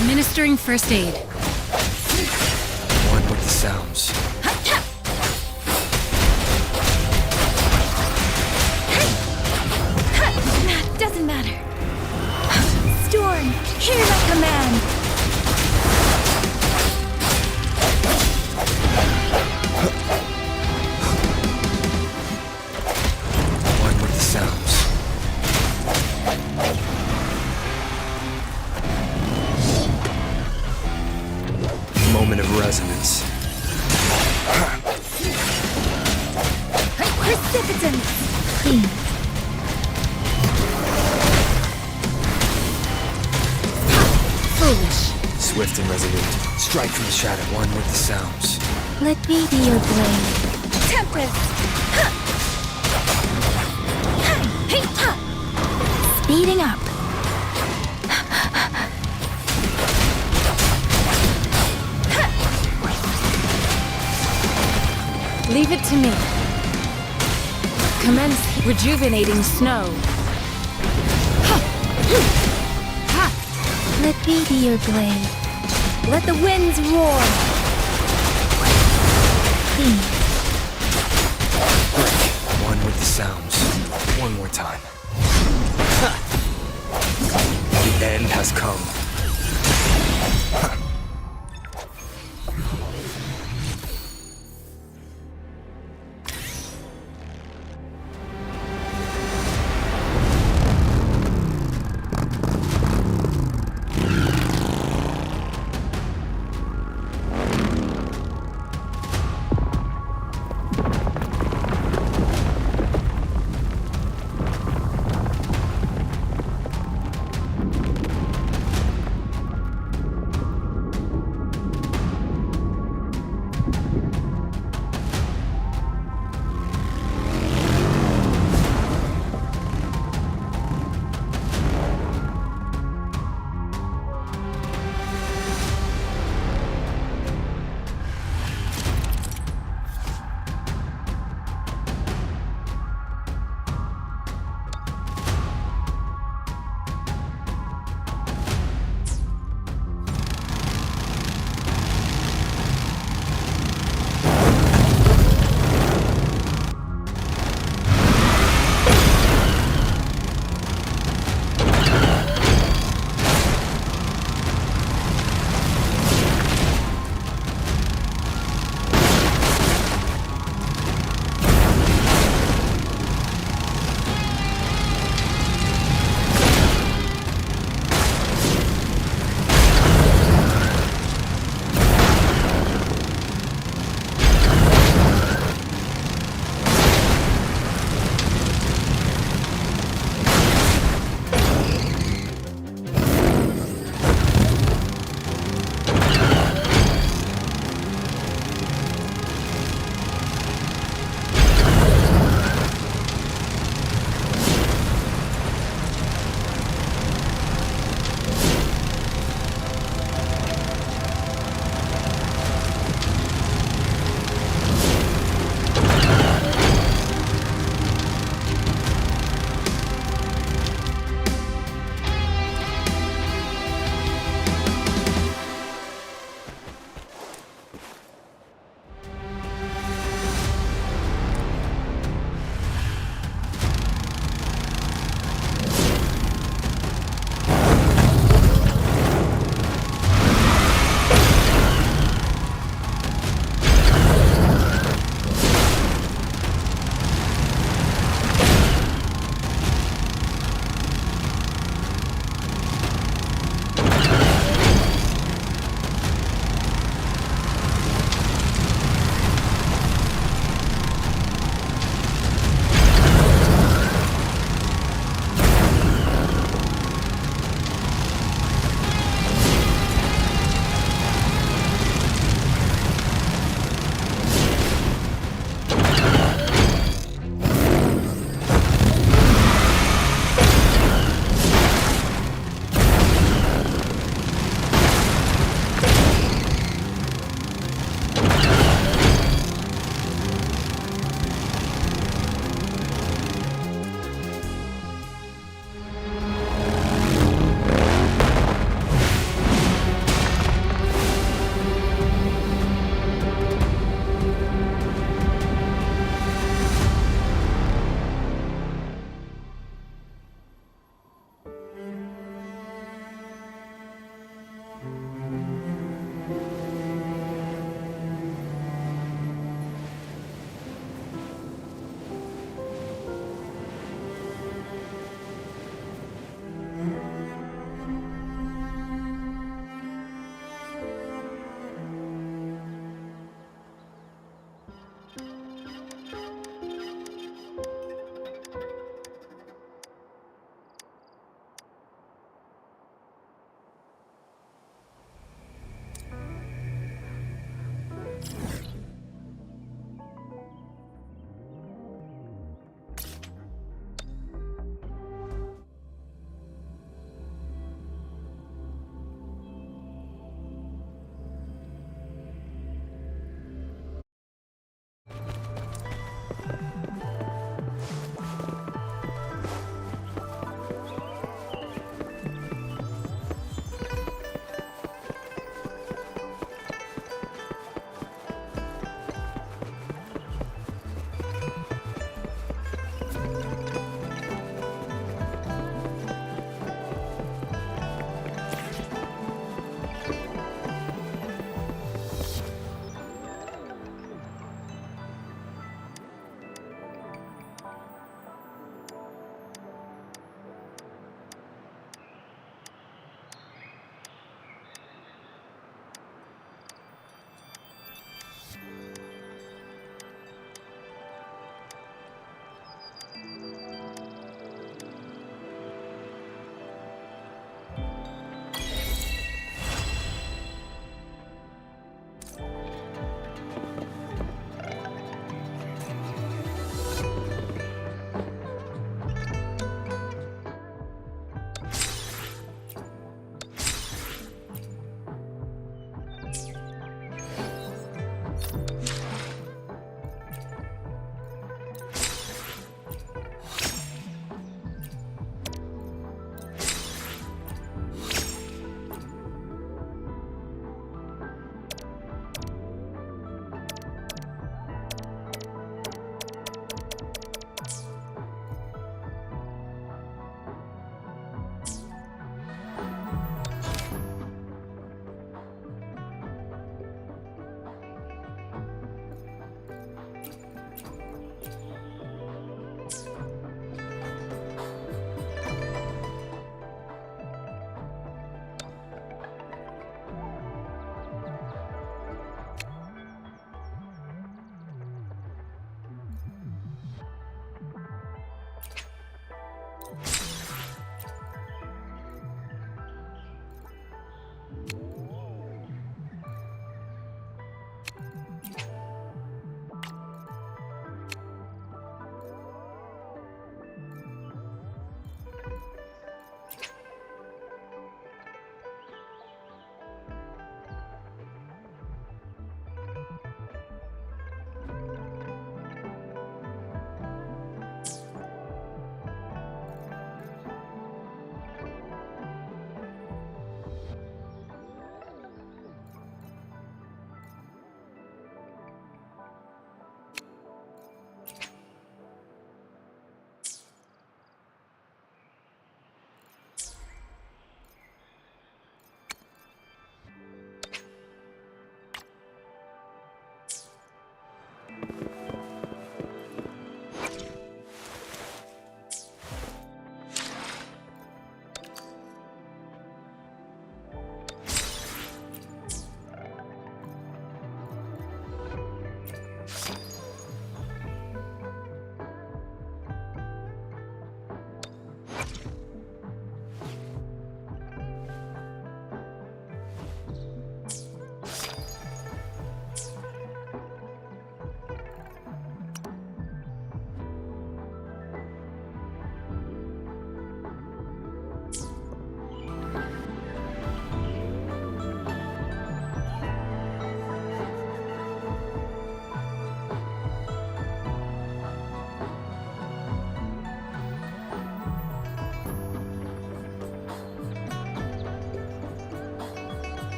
Administering first aid. One with the sounds. Doesn't matter. Storm, hear my command. One with the sounds. Moment of resonance. Precipitance. Clean. Foolish. Swift and resolute. Strike from the shadow. One with the sounds. Let me be your blade. Tempest. Speeding up. Leave it to me. Commence rejuvenating snow. Let me be your blade. Let the winds roar. Clean. Break. One with the sounds. One more time. The end has come.